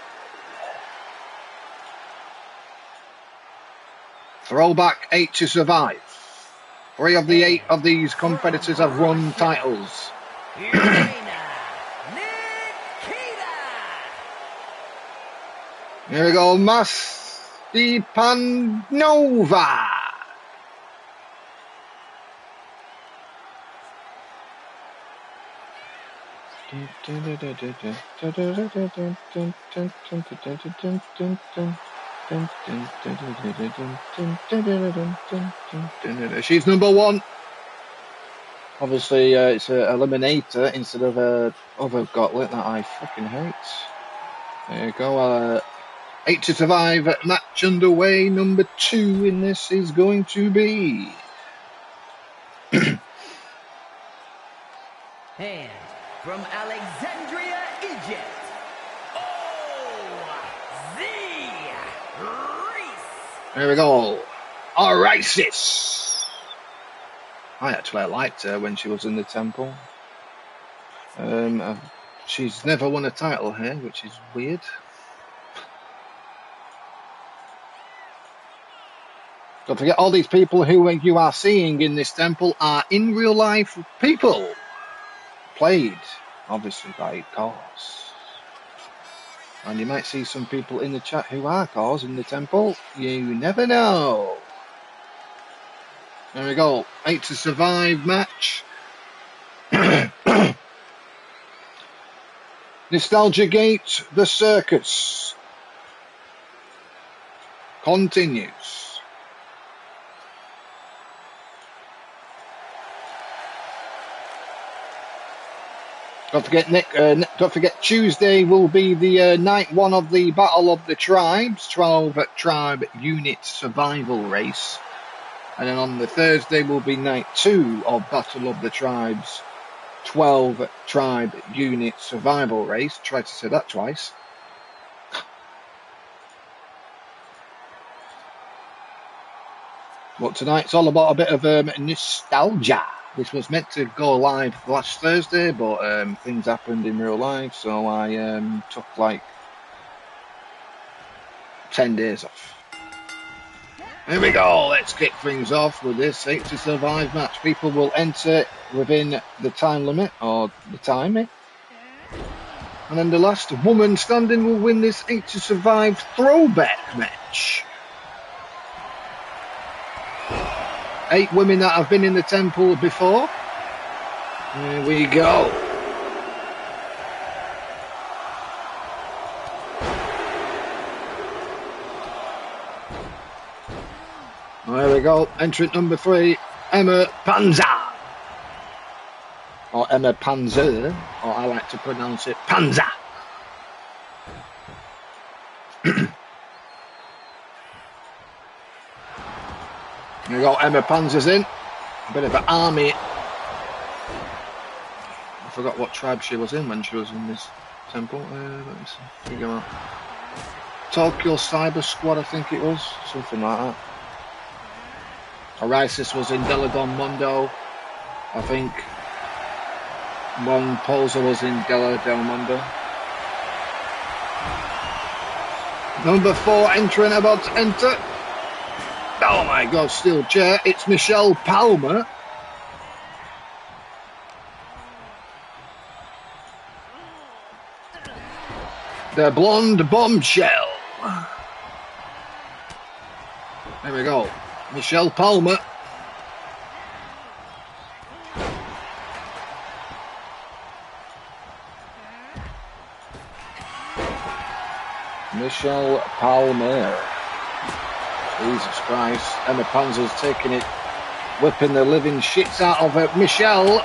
A: Throwback 8 to survive. 3 of the 8 of these competitors have won titles. Here we go. Panova. She's number 1. Obviously, it's an eliminator instead of a other gauntlet that I fucking hate. There you go. 8 to survive. Match underway. Number 2 in this is going to be.
B: And from Alexandria, Egypt,
A: There we go. Orisis. I liked her when she was in the temple. She's never won a title here, which is weird. Don't forget, all these people who you are seeing in this temple are in real life people. Played, obviously, by CARS. And you might see some people in the chat who are CARS in the temple. You never know. There we go. 8 to survive match. Nostalgia Gate, the circus continues. Don't forget, Tuesday will be the night 1 of the Battle of the Tribes, 12 tribe unit survival race. And then on the Thursday will be night 2 of Battle of the Tribes, 12 tribe unit survival race. Tried to say that twice. But tonight's all about a bit of nostalgia. This was meant to go live last Thursday, but things happened in real life, so I took like 10 days off. Here we go. Let's kick things off with this 8 to survive match. People will enter within the time limit, or the time. And then the last woman standing will win this 8 to survive throwback match. 8 women that have been in the temple before. Here we go. There we go. Entrant number 3, Emma Panzer. Or Emma Panzer, or I like to pronounce it Panzer. There we go, Emma Panzer's in. A bit of an army. I forgot what tribe she was in when she was in this temple. Let me figure out. Tokyo Cyber Squad, I think it was. Something like that. Orisis was in Deladon Mundo, I think. One Poser was in Della Del Mundo. Number 4 entering, about to enter. Oh my God, steel chair. It's Michelle Palmer. The blonde bombshell. There we go. Michelle Palmer. Michelle Palmer. Jesus Christ. Emma Panzer's taking it, whipping the living shits out of her. Michelle.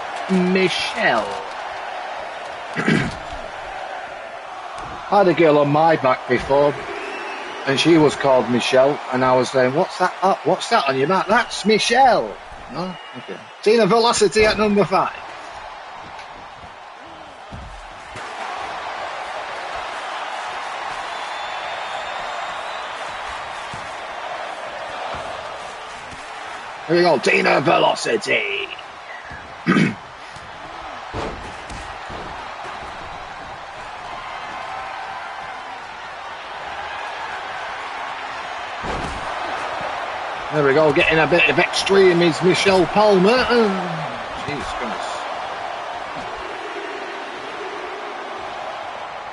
A: I had a girl on my back before, and she was called Michelle, and I was saying, what's that? Oh, what's that on your back? That's Michelle. No? Okay. Tina Velocity at number 5. Here we go, Tina Velocity. There we go, getting a bit of extreme is Michelle Palmer. Oh, Jesus Christ.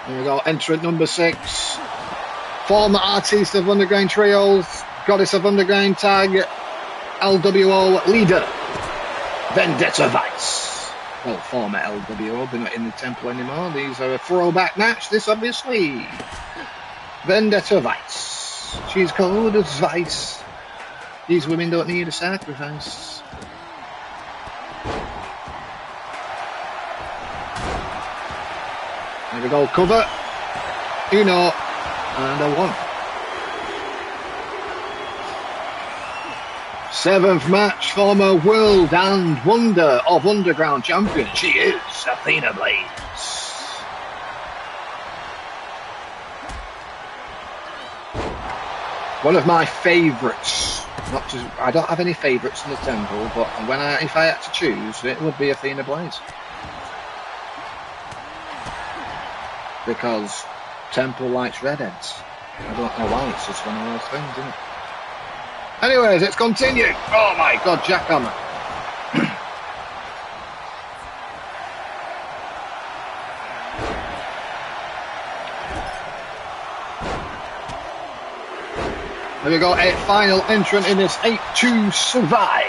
A: There we go, entrant number 6. Former artist of Underground Trios, Goddess of Underground Tag, LWO leader, Vendetta Vice. Well, former LWO, they're not in the temple anymore. These are a throwback match, this obviously. Vendetta Vice. She's cold as Vice. These women don't need a sacrifice. There we go, cover. Uno. And a 1. 7th match, former World and Wonder of Underground champion. She is Athena Blades. One of my favourites. I don't have any favourites in the temple, but if I had to choose, it would be Athena Blades. Because temple likes redheads. I don't know why, it's just one of those things, isn't it? Anyways, let's continue. Oh my God, Jackhammer. Here we go, a final entrant in this 8 to survive.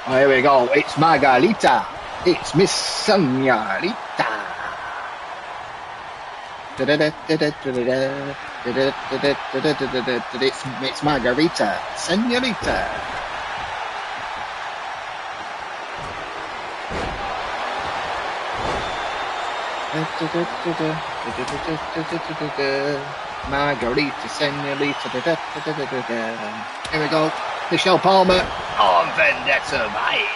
A: Oh, here we go, it's Margarita. It's Miss Senorita. It's Margarita. Senorita. Margarita, Senorita. Here we go. Michelle Palmer on Vendetta Vice.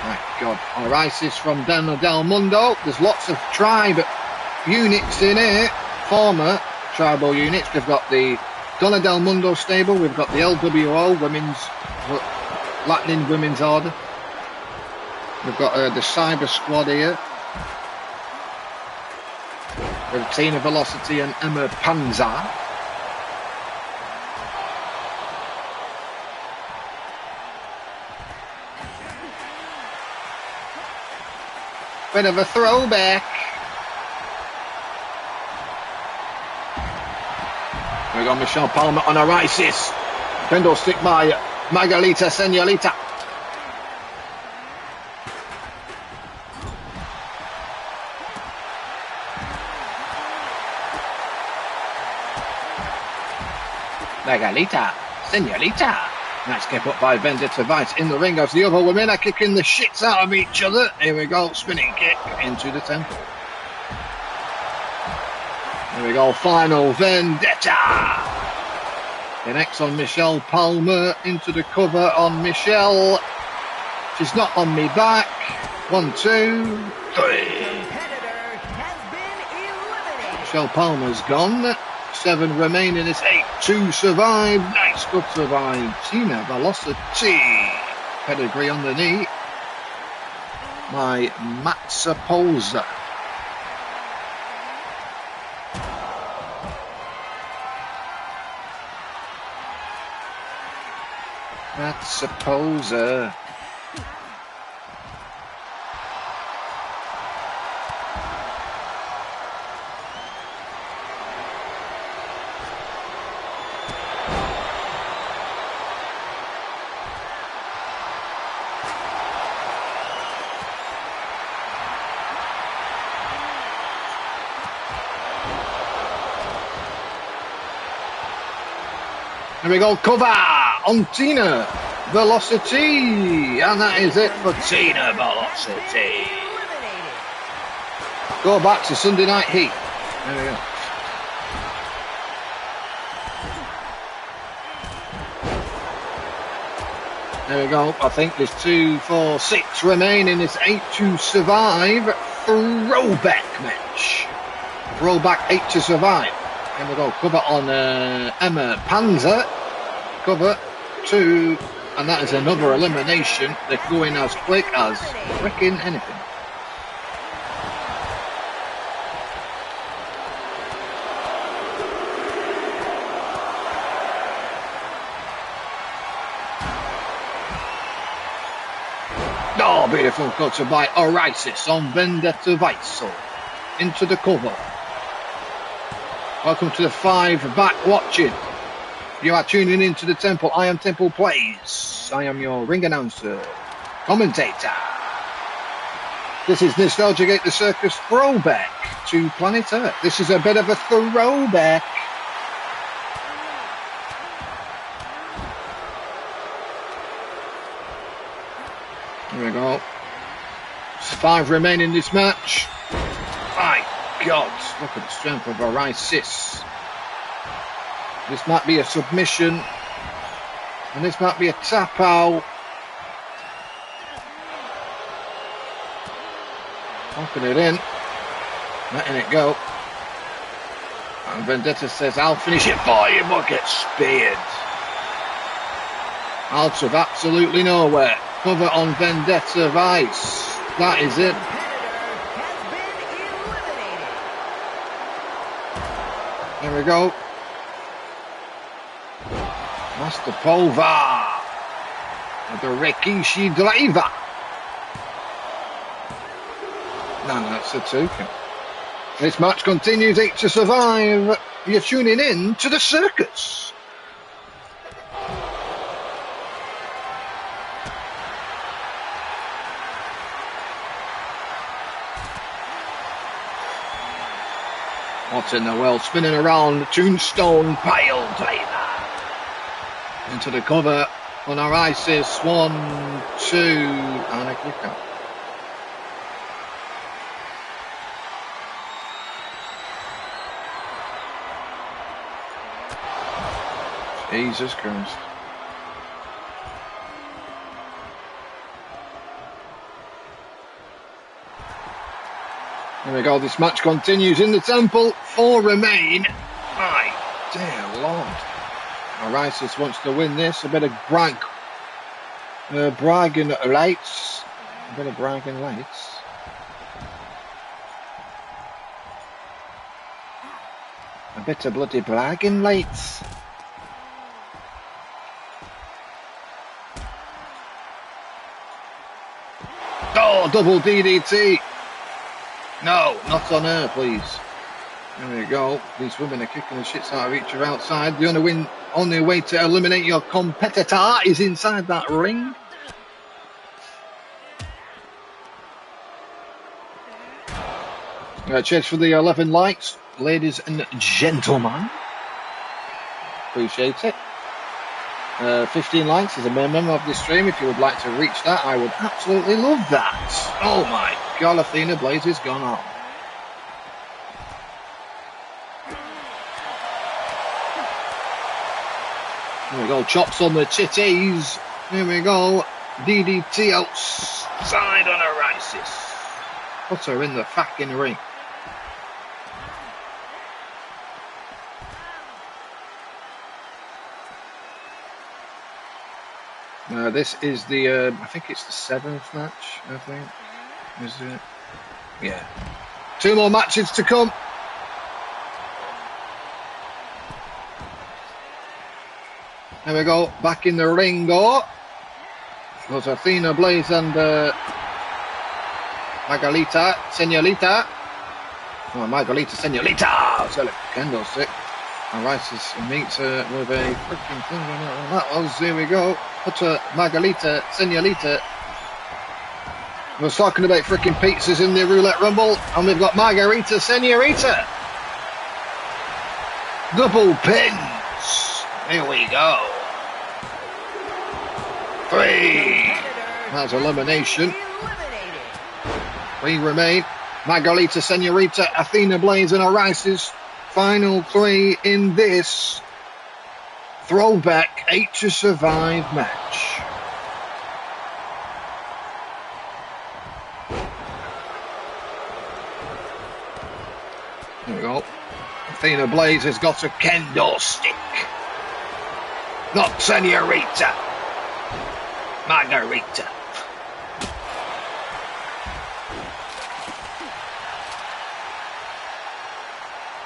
A: My God. Orisis from Del Mundo. There's lots of tribe units in here. Former tribal units. We've got the Donna Del Mundo stable. We've got the LWO, Latin Women's Order. We've got the Cyber Squad here. With Tina Velocity and Emma Panzer. Bit of a throwback. We got Michelle Palmer on Orisis. Kendo stick by Margarita Senorita. Megalita, Senorita. Nice kick up by Vendetta Vice in the ring as the other women are kicking the shits out of each other. Here we go, spinning kick into the temple. Here we go, final Vendetta. Connects on Michelle Palmer into the cover on Michelle. She's not on me back. 1, 2, 3. Michelle Palmer's gone. 7 remaining. It's 8 to survive. Nice good survive. Tina Velocity. Pedigree on the knee. My Matsuposa. Matsuposa. Here we go, cover on Tina Velocity, and that is it for Tina Velocity. Go back to Sunday Night Heat. There we go. There we go. I think there's 2, 4, 6 remaining. It's 8 to survive. Throwback match. Throwback 8 to survive. And we go, cover on Emma Panzer, cover 2, and that is another elimination. They're going as quick as freaking anything. Oh, beautiful cutter by Orisis on Vendetta Vice into the cover. Welcome to the 5 back watching. You are tuning into the Temple. I am Temple Plays. I am your ring announcer, commentator. This is Nostalgia Gate, the Circus Throwback to Planet Earth. This is a bit of a throwback. Here we go. 5 remaining in this match. My God, look at the strength of Orisis. This might be a submission, and this might be a tap out. Popping it in, letting it go. And Vendetta says, I'll finish it for you, but get speared. Out of absolutely nowhere. Cover on Vendetta Vice. That is it. There we go. Master Pova. The Rikishi driver. No, that's a 2. This match continues, 8 to survive. You're tuning in to the Circus. What in the world? Spinning around, Tombstone Pile Driver. Into the cover on Orisis. 1, 2, and a kick out. Jesus Christ. There we go, this match continues in the Temple. 4 remain. My dear Lord. Orisis wants to win this. A bit of bragging lights. A bit of bragging lights. A bit of bloody bragging lights. Oh, double DDT. No, not on her, please. There we go. These women are kicking the shits out of each other outside. The only way to eliminate your competitor is inside that ring. Cheers for the 11 likes, ladies and gentlemen. Appreciate it. 15 likes is a minimum of this stream. If you would like to reach that, I would absolutely love that. Oh my god, Athena Blaze is gone on. Here we go, chops on the titties. Here we go, DDT outside on Arisis. Put her in the fucking ring. This is the, I think it's the 7th match, I think. Is it? Yeah. 2 more matches to come. There we go, back in the ring go. There's Athena Blaze and Margarita, Senorita. Oh, Margarita, Senorita! So look, candlestick. And Rice meets her with a freaking thing on that was. Here we go. Put her Margarita, Senorita. We was talking about freaking pizzas in the Roulette Rumble, and we've got Margarita, Senorita. Double pins. Here we go. 3. That's elimination. 3 remain. Margarita, Senorita, Athena Blaze, and Arisis. Final 3 in this Throwback 8 to Survive match. There we go. Athena Blaze has got a kendo stick. Not Senorita. Margarita.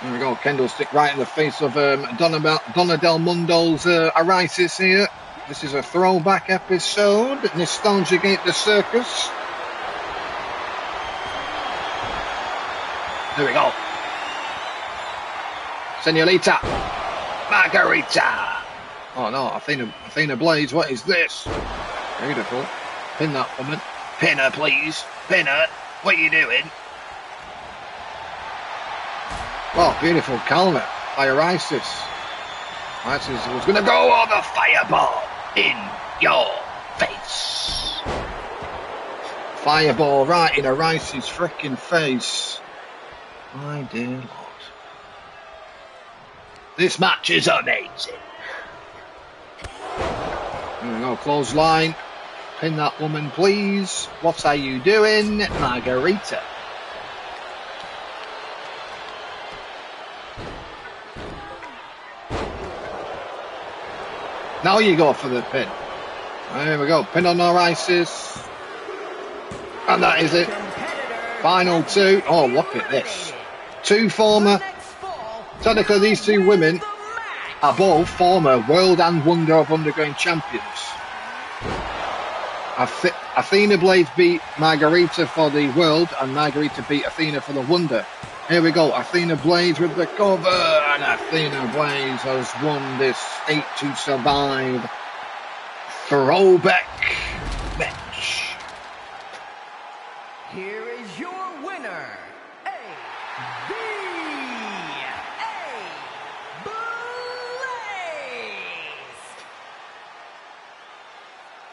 A: There we go, kendo stick right in the face of Donna Del Mundo's Arisis here. This is a throwback episode, Nostalgia Gate the Circus. There we go. Senorita. Margarita. Oh no, Athena Blaze, what is this? Beautiful. Pin that woman. Pin her, please. Pin her. What are you doing? Oh, beautiful Calma by Arisis. Arisis was going to go on the fireball in your face. Fireball right in Arisis' freaking face. My dear Lord. This match is amazing. There we go, clothesline. Pin that woman, please. What are you doing, Margarita? Now you go for the pin. There we go. Pin on Arisis. And that is it. Final 2. Oh, look at this. 2 former. Technically, these 2 women are both former World and Wonder of Underground champions. Athena Blaze beat Margarita for the World, and Margarita beat Athena for the Wonder. Here we go, Athena Blaze with the cover, and Athena Blaze has won this 8 to Survive Throwback match.
B: Here is your winner, A.B.A. Blaze.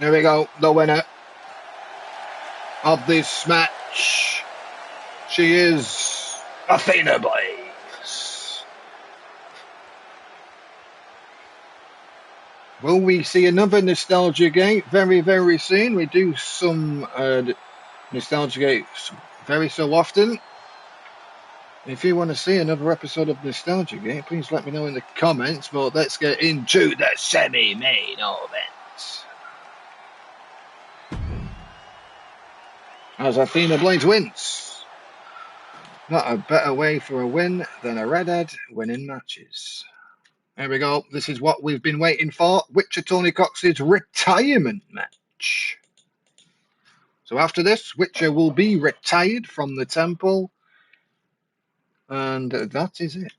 A: Here we go, the winner of this match. She is Athena Blaze. Will we see another Nostalgia Gate very, very soon? We do some Nostalgia Gates very so often. If you want to see another episode of Nostalgia Gate, please let me know in the comments. But let's get into the semi-main event. As Athena Blaze wins. Not a better way for a win than a redhead winning matches. There we go. This is what we've been waiting for. Witcher Tony Cox's retirement match. So after this, Witcher will be retired from the temple. And that is it.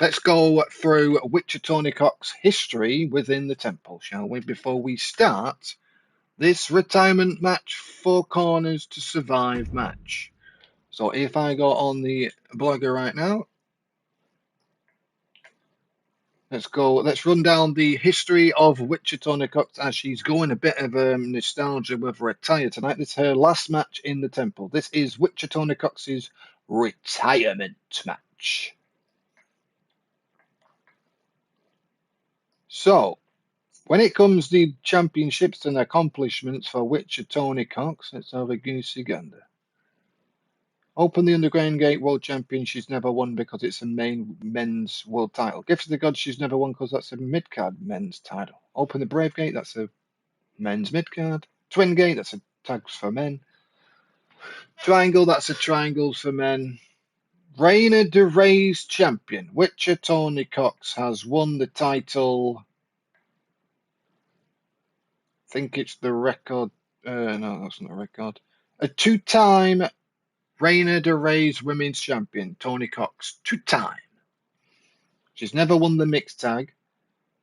A: Let's go through Witcher Tony Cox's history within the temple, shall we? Before we start this retirement match, 4 corners to survive match. So if I go on the blogger right now, Let's go. Let's run down the history of Wichita Cox as she's going a bit of nostalgia with retire tonight. This is her last match in the temple. This is Wichita Cox's retirement match. So, when it comes to championships and accomplishments for Wichita Cox, let's have a goosey gander. Open the Underground Gate World Champion, she's never won because it's a men's world title. Gift of the Gods, she's never won because that's a mid-card men's title. Open the Brave Gate, that's a men's mid-card. Twin Gate, that's a tags for men. Triangle, that's a triangles for men. Reina de Reyes champion, Wichita Cox has won the title. I think it's the record. No, that's not a record. A two-time Reina de Reyes women's champion, Tony Cox, two-time. She's never won the mixed tag.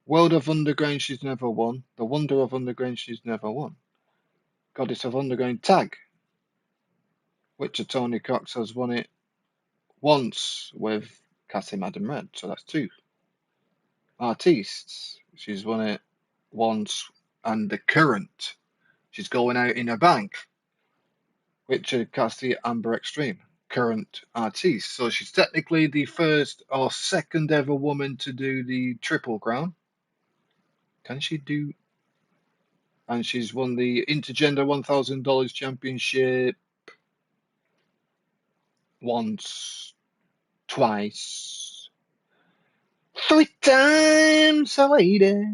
A: World of Underground, she's never won. The Wonder of Underground, she's never won. Goddess of Underground tag. Wichita Cox has won it once with KASSIE Madam Red, so that's two. Artistes, she's won it once, and the current, she's going out in a bank. Richard KASSIE Amber Extreme, current artiste. So she's technically the first or second ever woman to do the Triple Crown. Can she do? And she's won the Intergender $1,000 championship once, twice, three times a lady.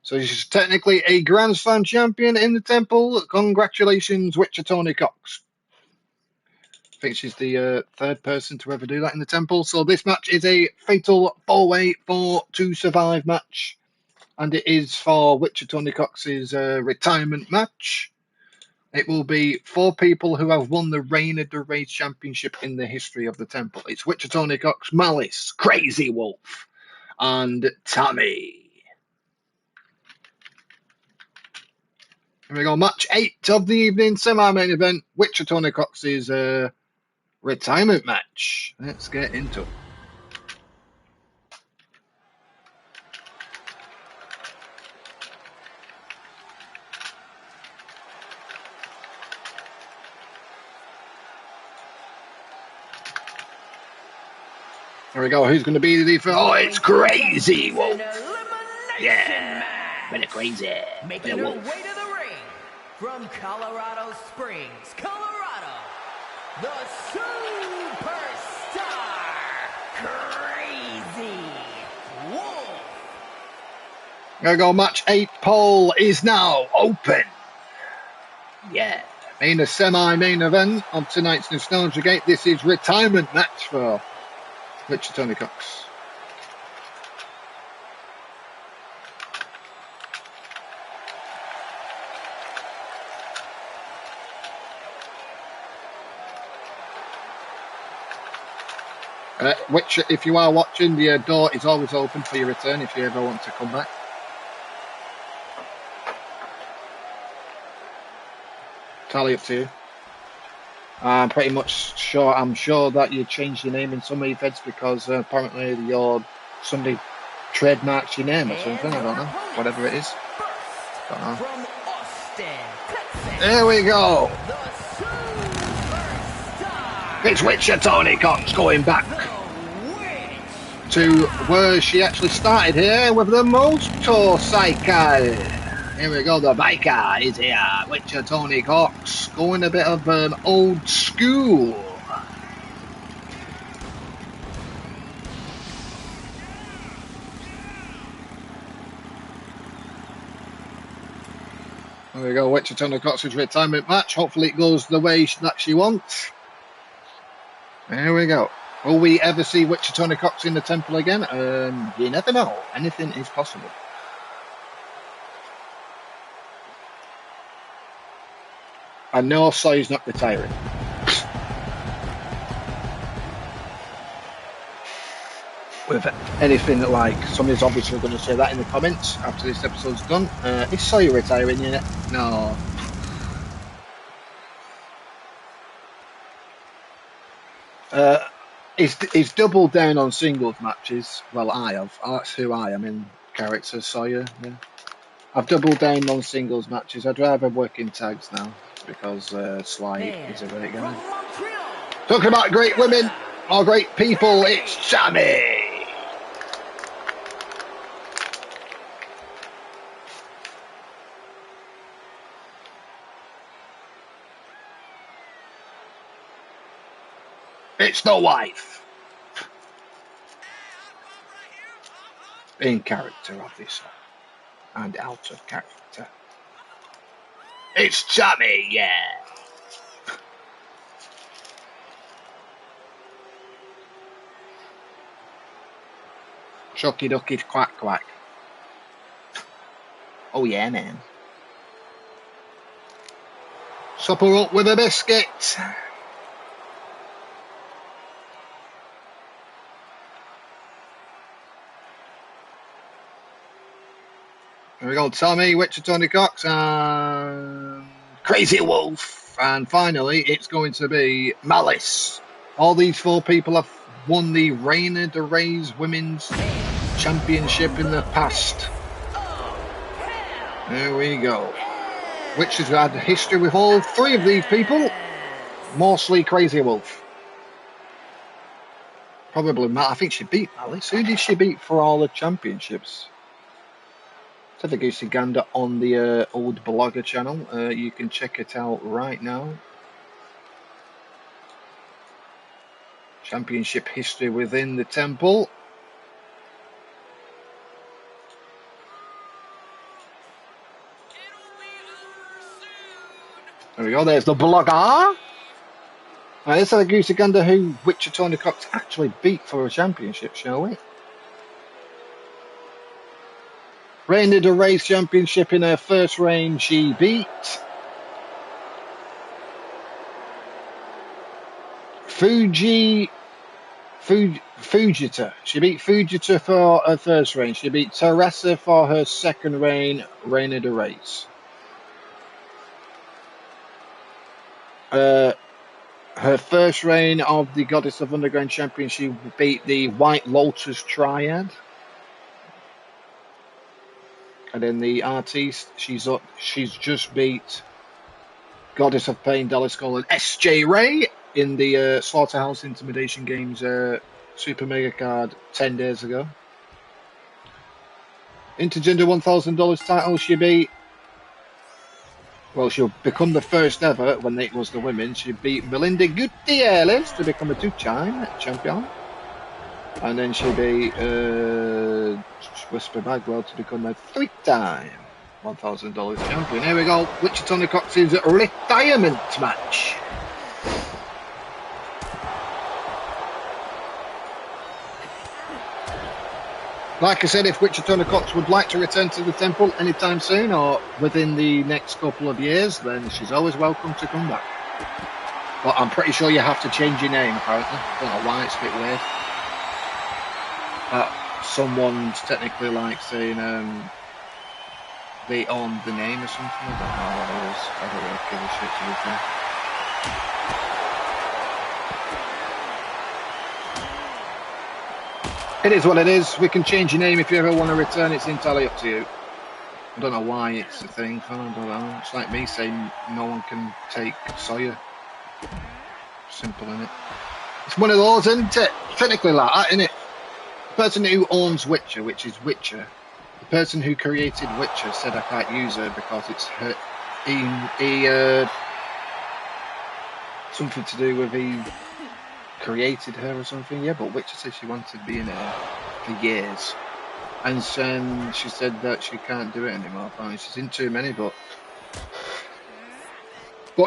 A: So she's technically a Grand Slam champion in the temple. Congratulations, Wichita Cox. I think she's the third person to ever do that in the temple. So this match is a fatal four-way for to survive match. And it is for Wichita Cox's retirement match. It will be 4 people who have won the Reina de Reyes Championship in the history of the temple. It's Wichita Cox, Malice, Crazy Wolf, and Tammy. Here we go, match 8 of the evening, semi-main event, Wichita Cox's retirement match. Let's get into it. Here we go, who's going to be the first? Oh, it's Crazy Wolf. Yeah, been a crazy.
B: Making her way to the ring from Colorado Springs, Colorado, the superstar, Crazy Wolf.
A: Here we go, match 8 poll is now open. Yeah, in the semi-main event of tonight's Nostalgia Gate, this is retirement match for Wichita Cox. Which, if you are watching, the door is always open for your return if you ever want to come back. Tally up to you. I'm pretty much sure. I'm sure that you changed your name in some events because apparently somebody trademarks your name or something. I don't know. Whatever it is. Don't know.
B: From Austin, Texas,
A: There we go.
B: the superstar,
A: It's Wichita Cox going back
B: the witch.
A: to where she actually started here with the motorcycle. Here we go, the biker is here. Wichita Cox going a bit of old school. There we go, Wichita Cox's retirement match. Hopefully it goes the way that she wants. There we go. Will we ever see Wichita Cox in the temple again? You never know. Anything is possible. And no, Sawyer's not retiring. With anything like, somebody's obviously going to say that in the comments after this episode's done. Is Sawyer retiring yet? No. He's doubled down on singles matches. Well, I have. That's who I am in character, Sawyer. Yeah. I've doubled down on singles matches. I'd rather work in tags now because Sly is a great guy. Talking about great women or great people, it's Sammy. It's the wife. In character, obviously. And out of character. It's Sammy, yeah. Shucky ducky quack quack. Oh yeah, man. Supper up with a biscuit. Here we go, Tommy, Witcher, Tony Cox, and Crazy Wolf. And finally, it's going to be Malice. All these 4 people have won the Reina de Reyes Women's Championship in the past. There we go. Witcher's had history with all 3 of these people. Mostly Crazy Wolf. Probably, I think she beat Malice. Who did she beat for all the championships? Have a goosey gander on the old blogger channel. You can check it out right now. Championship history within the temple. There we go, there's the blogger. Let's have a goosey gander who Witcher Tony Cox actually beat for a championship, shall we? Reina de Reyes Championship in her first reign, she beat Fujita. She beat Fujita for her first reign. She beat Teresa for her second reign, Reina de Reyes. Her first reign of the Goddess of Underground Champion, she beat the White Lotus Triad. And then the artiste, she's just beat Goddess of Pain, Dallas Cole, and SJ Ray in the Slaughterhouse Intimidation Games Super Megacard 10 days ago. Intergender $1,000 title, she beat, well, she'll become the first ever, when it was the women, she beat Melinda Gutierrez to become a 2-time champion. And then she beat Whisper Bagwell to become a 3-time $1,000 champion. Here we go, Witcher Tony Cox's retirement match. Like I said, if Witcher Tony Cox would like to return to the temple anytime soon or within the next couple of years, then she's always welcome to come back. But I'm pretty sure you have to change your name, apparently. I don't know why, it's a bit weird. Someone's technically like saying they own the name or something. I don't know what it is. I don't really give a shit to be fair. It is what it is. We can change your name if you ever want to return. It's entirely up to you. I don't know why it's a thing. I don't know. It's like me saying no one can take Sawyer. Simple, innit? It's one of those, isn't it? Technically like that, innit? The person who owns Witcher, which is Witcher, the person who created Witcher said I can't use her because it's her. He something to do with he created her or something. Yeah, but Witcher said she wanted to be in it for years, and she said that she can't do it anymore. Apparently she's in too many, but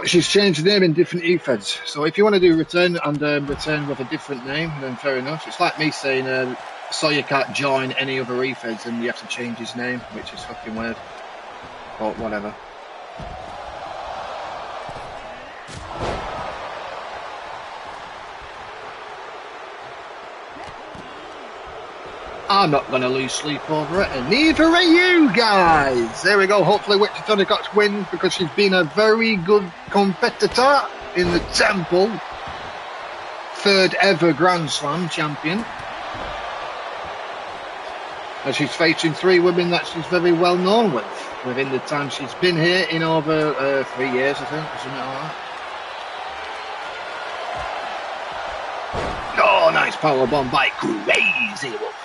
A: she's changed the name in different e-feds. So if you want to do return and return with a different name, then fair enough. It's like me saying Sawyer can't join any other e-feds and you have to change his name, which is fucking weird. But whatever. I'm not going to lose sleep over it, and neither are you guys. There we go. Hopefully Witcher Tony Cox wins because she's been a very good competitor in the temple third ever Grand Slam champion. And she's facing 3 women that she's very well known with within the time she's been here in over 3 years, I think, or something like that. Oh, nice powerbomb by Crazy Wolf.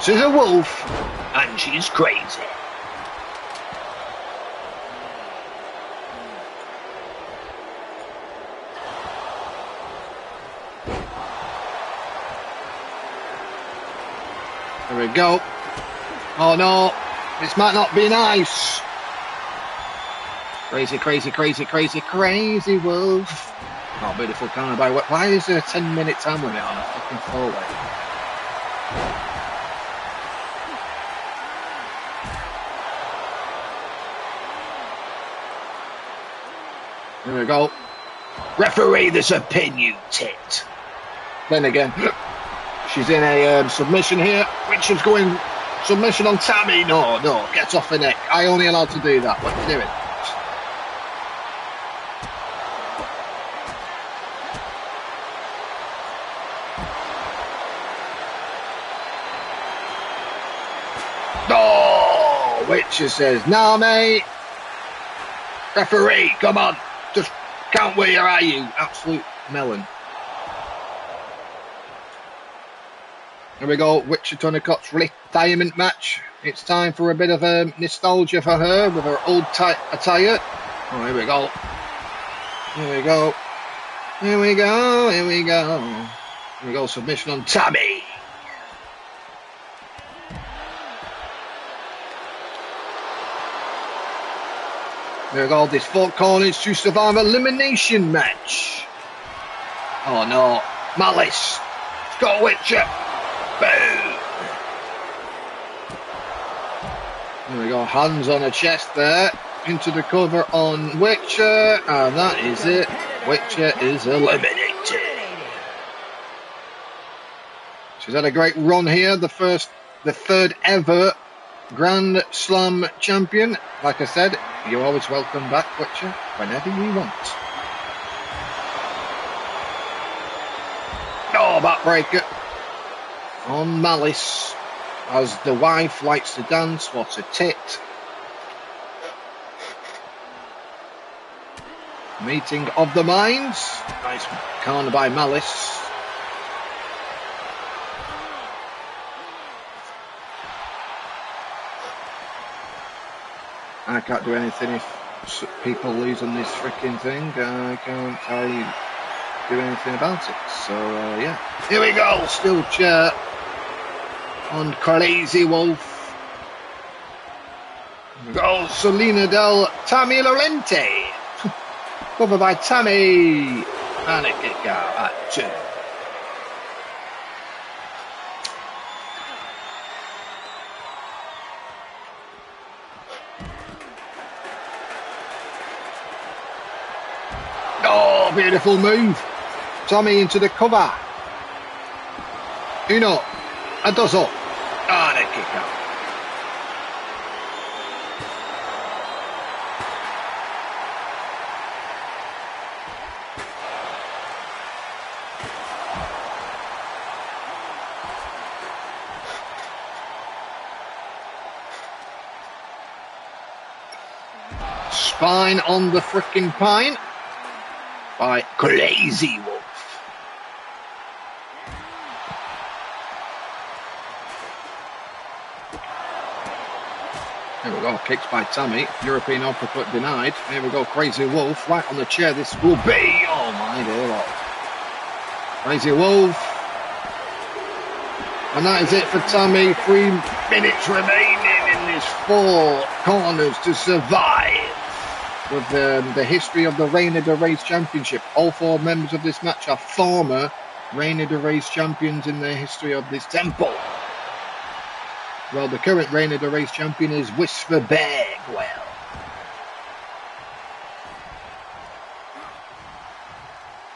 A: She's a wolf, and she's crazy. There we go. Oh no, this might not be nice. Crazy, crazy, crazy, crazy, crazy wolf. Oh, beautiful counter by what? Why is there a 10-minute time limit on a fucking 4-way? There we go. Referee, there's a pin, you tit. Then again, she's in a submission here. Richard's going submission on Tammy. No, no, gets off the neck. I only allowed to do that. What are you doing? Oh, Richard says, "No, mate. Referee, come on. Just count where are you? Absolute melon." Here we go, Witcher Tunnicot's retirement match. It's time for a bit of nostalgia for her with her old attire. Oh, here we go. Here we go. Here we go. Here we go. Here we go, submission on Tammy. There we go, this 4 corners to survive elimination match. Oh no, Malice. Scott Witcher. Boom. There we go, hands on her chest there. Into the cover on Witcher. And that is it. Witcher is eliminated. She's had a great run here. The third ever Grand Slam champion. Like I said, you're always welcome back, Witcher, whenever you want. Oh, backbreaker on Malice as the wife likes to dance. What a tit. Meeting of the minds. Nice corner by Malice. I can't do anything if people lose on this freaking thing. I can't do anything about it. So, yeah. Here we go. Still chair on Crazy Wolf. Here we go. Selena Del Tammy Lorente. Covered by Tammy. And a kick out at 2. Oh, beautiful move. Tammy into the cover. Uno. A dos up. And a kick out. Spine on the frickin' pine by Crazy Wolf. Here we go, kicks by Tammy. European uppercut denied. Here we go, Crazy Wolf right on the chair. This will be, oh my dear Lord. Crazy Wolf. And that is it for Tammy. 3 minutes remaining in this 4 corners to survive. With the history of the Reina de Reis Championship. All 4 members of this match are former Reina de Reis champions in the history of this temple. Well, the current Reina de Reis champion is Whisper Bagwell.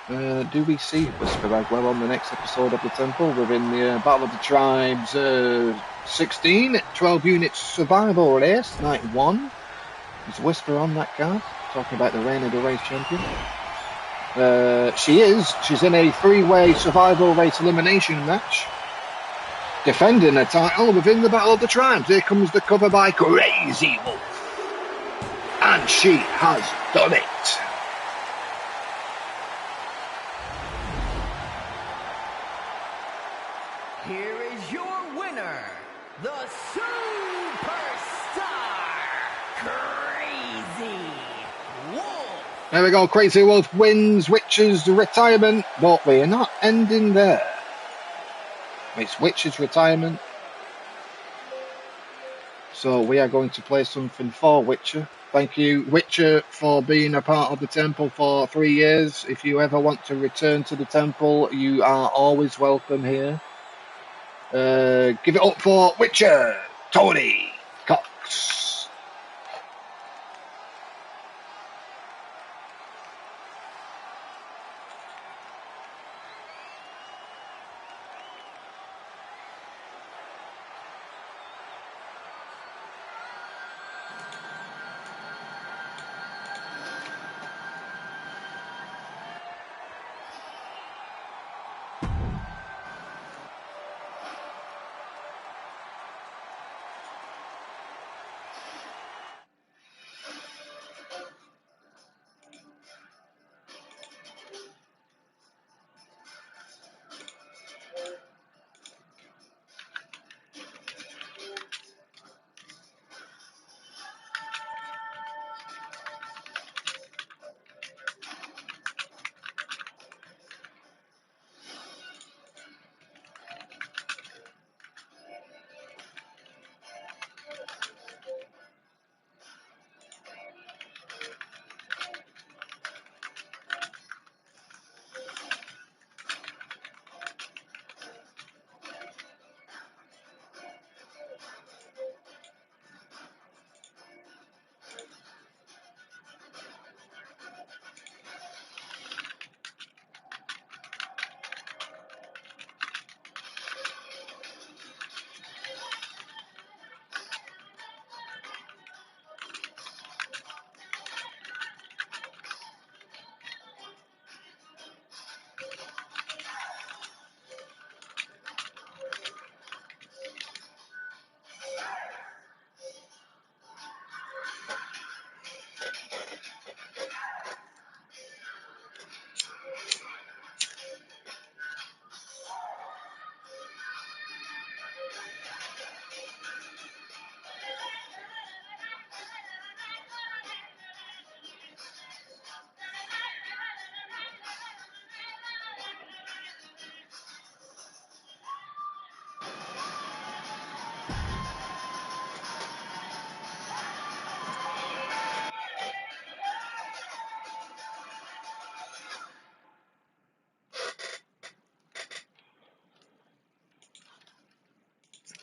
A: Do we see Whisper Bagwell on the next episode of the Temple within the Battle of the Tribes 16, 12 units survival race, night 1? Is Whisper on that card? Talking about the reign of the race champion. She is. She's in a 3-way survival race elimination match, defending her title within the Battle of the Tribes. Here comes the cover by Crazy Wolf, and she has done it.
B: Here is your winner, the Superstar, Crazy Wolf.
A: There we go, Crazy Wolf wins Witcher's retirement, but we're not ending there. It's Witcher's retirement, so we are going to play something for Witcher. Thank you, Witcher, for being a part of the Temple for 3 years. If you ever want to return to the Temple, you are always welcome here. Give it up for Witcher, Tony Cox.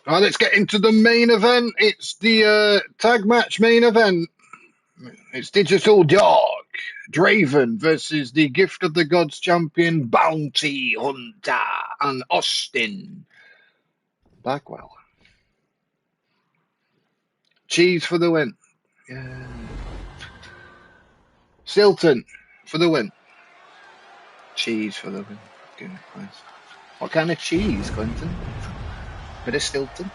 A: Right, let's get into the main event. It's the tag match main event. It's Digital Dog, Draven versus the Gift of the Gods champion, Bounty Hunter, and Austin Bagwell. Cheese for the win. Yeah. Stilton for the win. Cheese for the win. Goodness Christ. What kind of cheese, Clinton? Bit of Stilton.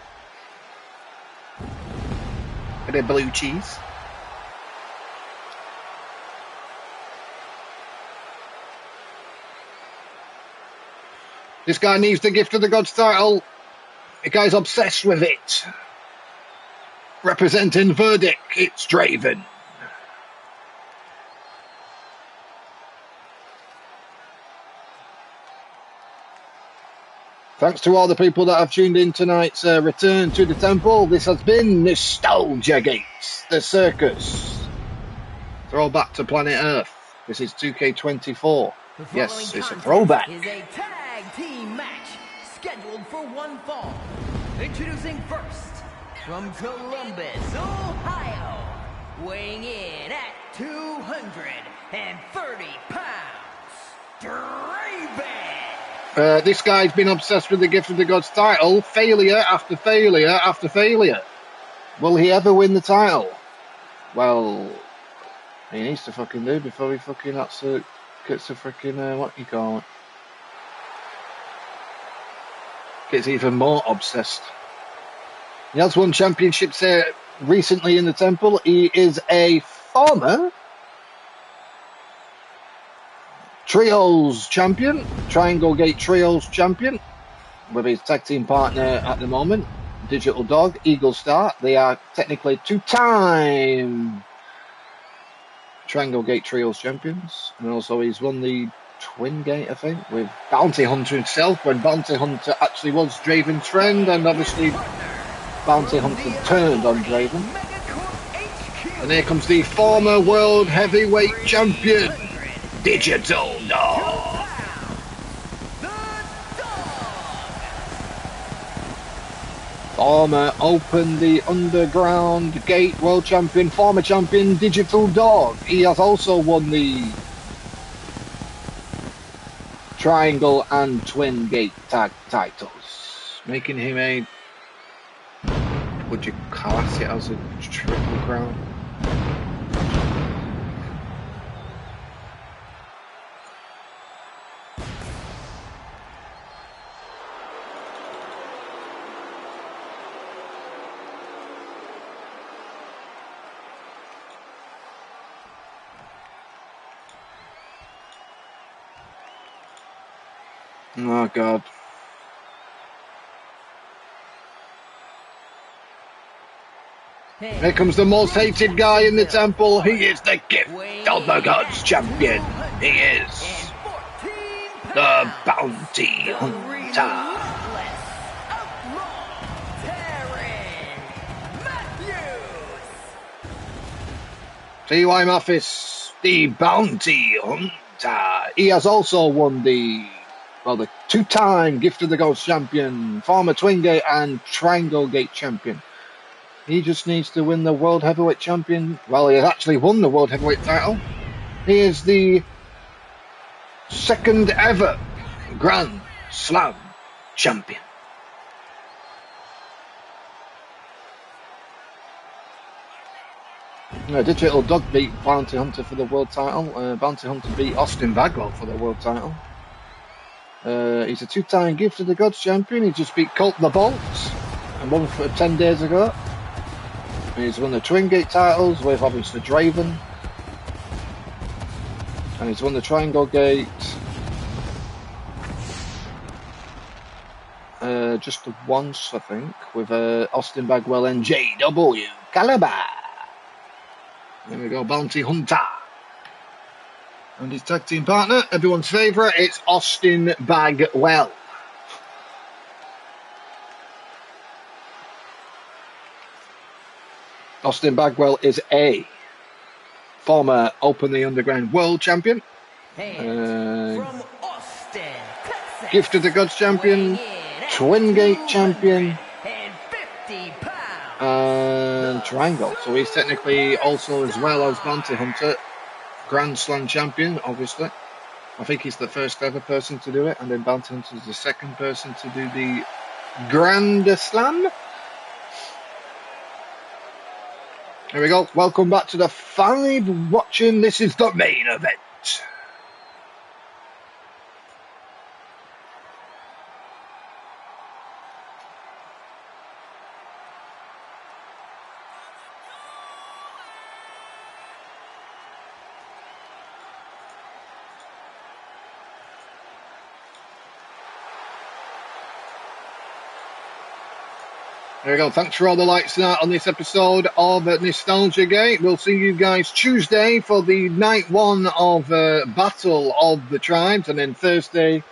A: Bit of blue cheese. This guy needs the Gift of the Gods title. The guy's obsessed with it. Representing Verdict, it's Draven. Thanks to all the people that have tuned in tonight's return to the Temple. This has been Nostalgia Gates, the Circus. Throwback to Planet Earth. This is 2K24. Yes, it's a throwback.
B: Is a tag team match scheduled for one fall. Introducing first, from Columbus, Ohio, weighing in at 230 pounds, Draven.
A: This guy's been obsessed with the Gift of the Gods title, failure after failure after failure. Will he ever win the title? Well, he needs to fucking do before he fucking gets a freaking, what you call it? Gets even more obsessed. He has won championships recently in the temple. He is a former Trios champion, Triangle Gate Trios champion, with his tag team partner at the moment, Digital Dog, Eagle Star. They are technically two-time Triangle Gate Trios champions. And also he's won the Twin Gate, I think, with Bounty Hunter himself, when Bounty Hunter actually was Draven's friend, and obviously Bounty Hunter turned on Draven. And here comes the former World Heavyweight Champion, Digital Dog. Former Open the Underground Gate World Champion, former champion Digital Dog. He has also won the Triangle and Twin Gate tag titles, making him a, would you class it as a triple crown? Oh God. Here comes the most hated guy in the temple. He is the Gift of the Gods champion. He is the Bounty Hunter. T.Y. Mathis, the Bounty Hunter. He has also won the two-time Gift of the Gods champion, former Twin Gate and Triangle Gate champion. He just needs to win the World Heavyweight Champion. Well, he has actually won the World Heavyweight title. He is the second ever Grand Slam champion. Digital Dog beat Bounty Hunter for the world title. Bounty Hunter beat Austin Bagwell for the world title. He's a two-time Gift of the Gods champion. He just beat Colt the Bolt a month 10 days ago. He's won the Twin Gate titles with obviously Draven. And he's won the Triangle Gate just once, I think, with Austin Bagwell and JW Caliber. There we go, Bounty Hunter. And his tag team partner, everyone's favourite, it's Austin Bagwell. Austin Bagwell is a former Open the Underground World Champion,
B: From Austin, Texas,
A: Gift of the Gods champion, Twin Gate champion, and Triangle. So he's technically also, as well as Bounty Hunter, Grand Slam champion, obviously. I think he's the first ever person to do it, and then Bounty Hunter is the second person to do the Grand Slam. Here we go. Welcome back to the 5 watching. This is the main event. There we go. Thanks for all the likes tonight on this episode of Nostalgia Gate. We'll see you guys Tuesday for the night 1 of Battle of the Tribes, and then Thursday,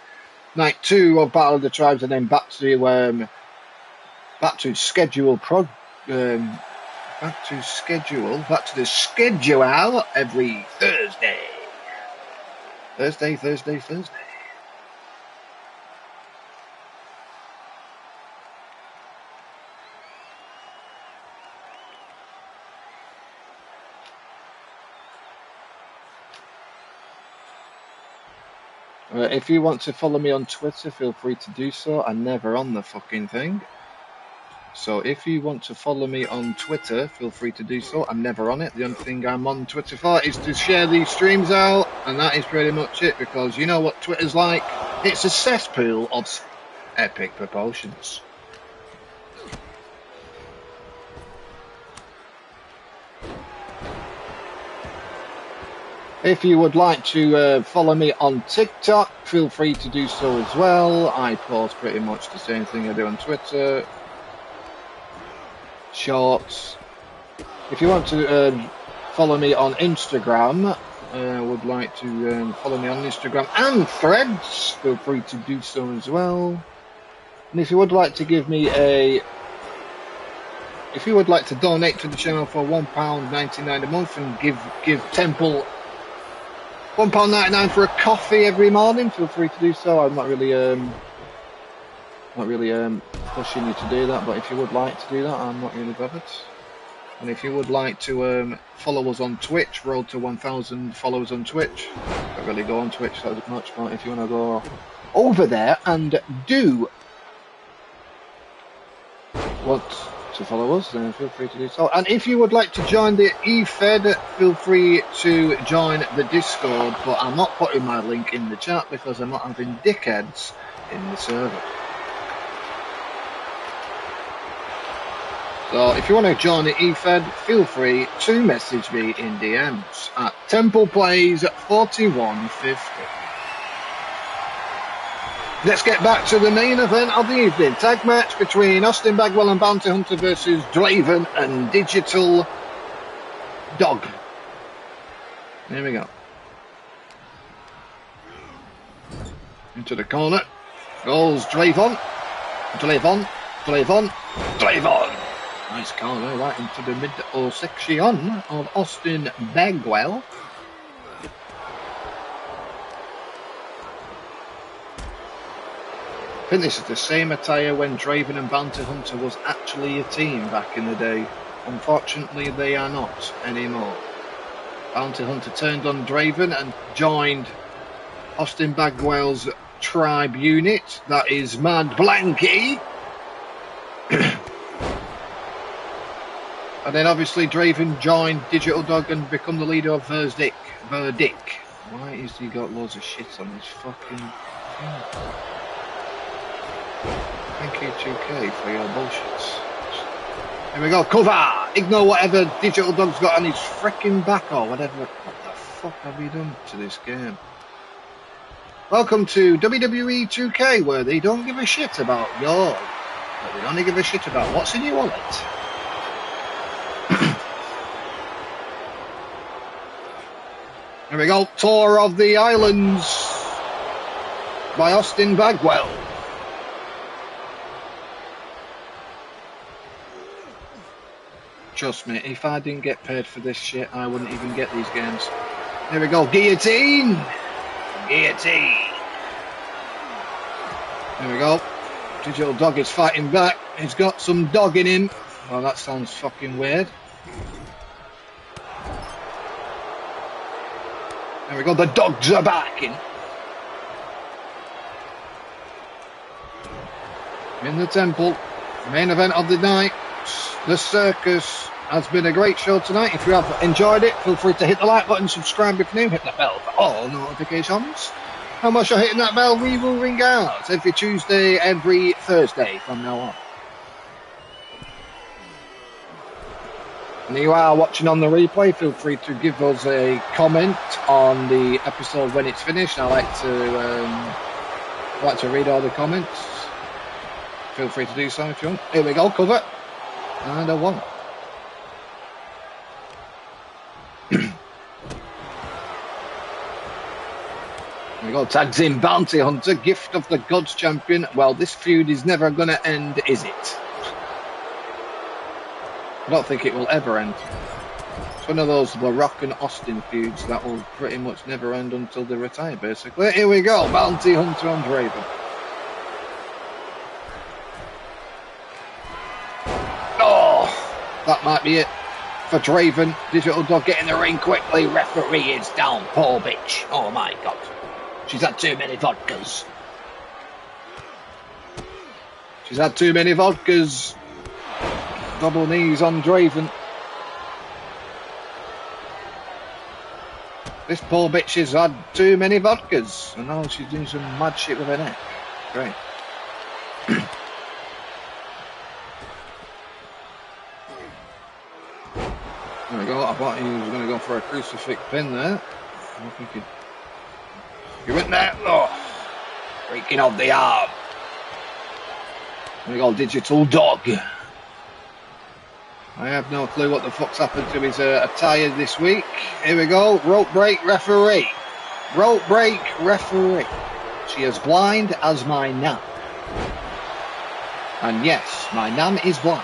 A: night 2 of Battle of the Tribes, and then back to the schedule every Thursday. Thursday. If you want to follow me on Twitter, feel free to do so. I'm never on the fucking thing. So if you want to follow me on Twitter, feel free to do so. I'm never on it. The only thing I'm on Twitter for is to share these streams out, and that is pretty much it, because you know what Twitter's like. It's a cesspool of epic proportions. If you would like to follow me on TikTok, feel free to do so as well. I post pretty much the same thing I do on Twitter. Shorts. If you want to follow me on Instagram, would like to follow me on Instagram and Threads, feel free to do so as well. And if you would like to give me if you would like to donate to the channel for £1.99 a month and give Temple £1.99 for a coffee every morning, feel free to do so. I'm not really pushing you to do that, but if you would like to do that, I'm not really bothered. And if you would like to follow us on Twitch, road to 1,000 followers on Twitch. I don't really go on Twitch that much, but if you want to go over there and do want to follow us, then feel free to do so. And if you would like to join the eFed, feel free to join the Discord, but I'm not putting my link in the chat because I'm not having dickheads in the server. So if you want to join the eFed, feel free to message me in DMs at TemplePlays4150. Let's get back to the main event of the evening. Tag match between Austin Bagwell and Bounty Hunter versus Draven and Digital Dog. Here we go. Into the corner goes Draven. Draven. Nice corner right into the mid section of Austin Bagwell. I think this is the same attire when Draven and Bounty Hunter was actually a team back in the day. Unfortunately, they are not anymore. Bounty Hunter turned on Draven and joined Austin Bagwell's tribe unit. That is Mad Blanky. And then obviously Draven joined Digital Dog and become the leader of Verdict. Why has he got loads of shit on his fucking thing? Thank you 2K for your bullshit. Here we go, cover! Ignore whatever Digital Dog's got on his freaking back or whatever. What the fuck have you done to this game? Welcome to WWE 2K, where they don't give a shit about your... but they only give a shit about what's in your wallet. Here we go, Tour of the Islands by Austin Bagwell. Trust me, if I didn't get paid for this shit, I wouldn't even get these games. Here we go, guillotine! Guillotine! Here we go. Digital Dog is fighting back. He's got some dog in him. Well, that sounds fucking weird. There we go, the dogs are barking. In the Temple, main event of the night, the Circus. Has been a great show tonight. If you have enjoyed it, feel free to hit the like button, subscribe if you're new, hit the bell for all notifications. How much you're hitting that bell, we will ring out every Tuesday, every Thursday from now on. And you are watching on the replay, feel free to give us a comment on the episode when it's finished. I like to read all the comments. Feel free to do so if you want. Here we go, cover. And a 1. Here we go, tags in Bounty Hunter, Gift of the Gods champion. Well, this feud is never going to end, is it? I don't think it will ever end. It's one of those The Rock and Austin feuds that will pretty much never end until they retire, basically. Here we go, Bounty Hunter and Draven. Oh, that might be it for Draven. Digital Dog getting the ring quickly. Referee is down. Poor bitch. Oh my God. She's had too many vodkas. She's had too many vodkas. Double knees on Draven. This poor bitch has had too many vodkas. And now she's doing some mad shit with her neck. Great. There we go. I thought he was going to go for a crucifix pin there. I don't think he went there. Oh, breaking off the arm. There we go, digital dog. I have no clue what the fuck's happened to his attire this week. Here we go. Rope break referee. Rope break referee. She is blind as my nan. And yes, my nan is blind.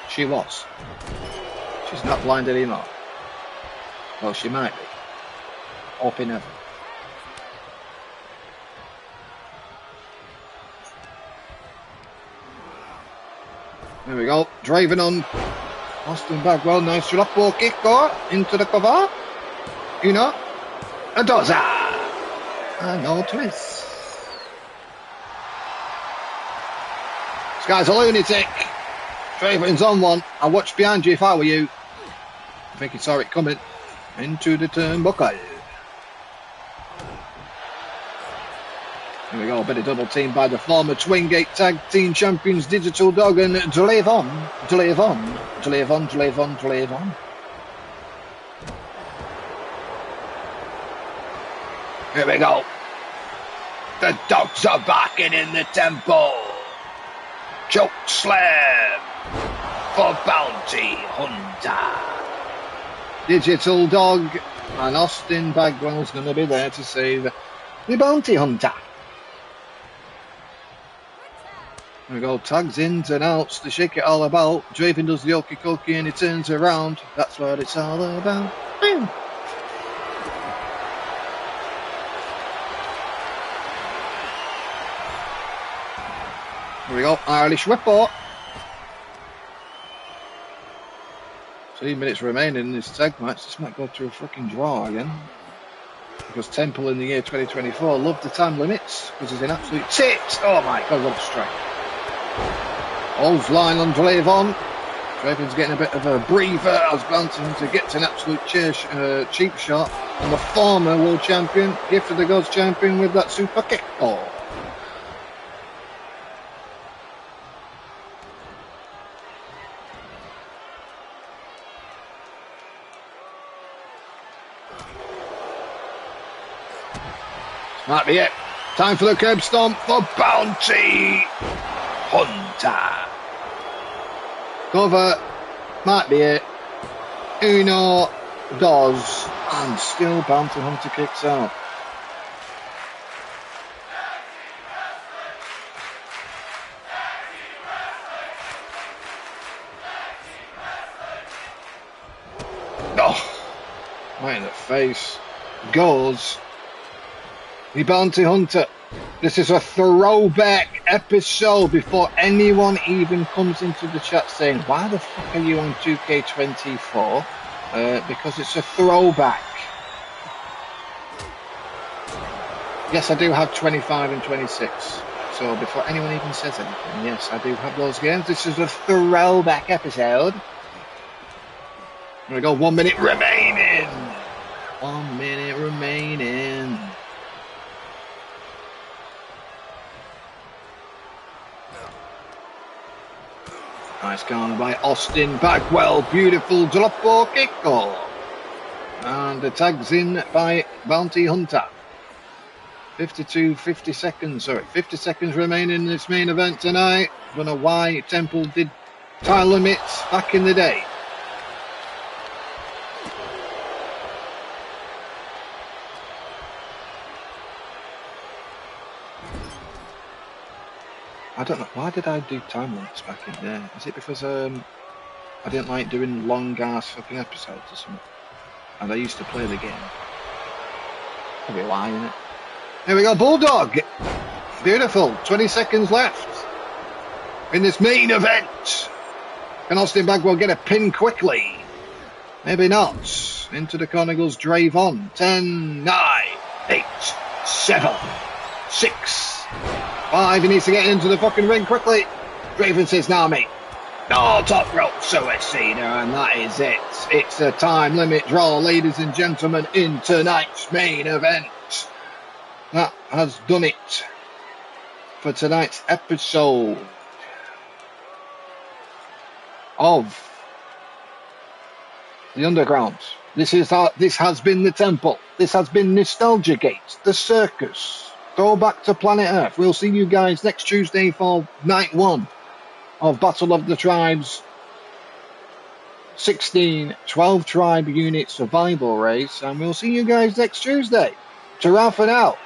A: She was. She's not blind anymore. Well, she might be. Up in heaven. There we go. Draven on Austin Bagwell. Nice drop ball kick. Go into the cover. You know. A dozer. And no twist. This guy's a lunatic. Draven's on one. I'll watch behind you if I were you. I think he saw it coming. Into the turnbuckle. Here we go, a bit of double team by the former Twingate Tag Team Champions Digital Dog and Dlavon. Here we go. The dogs are barking in the temple. Choke slam for Bounty Hunter. Digital Dog and Austin Bagwell's going to be there to save the Bounty Hunter. There we go, tags ins and outs to shake it all about. Draven does the okey dokey and he turns around. That's what it's all about. Boom. Here we go, Irish Whippo. 3 minutes remaining in this tag match. This might go to a fucking draw again. Because Temple in the year 2024 loved the time limits because he's an absolute tit. Oh my god, what a strike. Holds line on Dlavon. Draven's getting a bit of a breather as Bounty Hunter gets an absolute cheap shot on the former world champion, Gift of the Gods champion with that super kick. Oh. Might be it. Time for the curb stomp for Bounty Hunter. Cover. Might be it. Uno, dos, and still Bounty Hunter kicks out. Oh, right in the face. Goes the Bounty Hunter. This is a throwback episode before anyone even comes into the chat saying, why the fuck are you on 2K24? Because it's a throwback. Yes, I do have 25 and 26. So before anyone even says anything, yes, I do have those games. This is a throwback episode. Here we go, 1 minute remaining. 1 minute remaining. Nice corner by Austin Bagwell. Beautiful drop ball kick goal. And the tags in by Bounty Hunter. 50 seconds remaining in this main event tonight. Don't know why Temple did time limits back in the day. I don't know, why did I do time limits back in there? Is it because I didn't like doing long ass fucking episodes or something? And I used to play the game. Probably why, innit? Here we go, Bulldog! Beautiful, 20 seconds left in this main event. Can Austin Bagwell get a pin quickly? Maybe not. Into the corner goes Dravon. 10, 9, 8, 7, 6, 5. He needs to get into the fucking ring quickly. Draven says, nah, mate. No, top rope suicide, and that is it. It's a time limit draw, ladies and gentlemen, in tonight's main event. That has done it for tonight's episode of the Underground. This has been the Temple. This has been Nostalgia Gate, the Circus. Throwback to Planet Earth. We'll see you guys next Tuesday for night 1 of Battle of the Tribes 16 12 tribe unit survival race, and we'll see you guys next Tuesday. Ta-ra for now.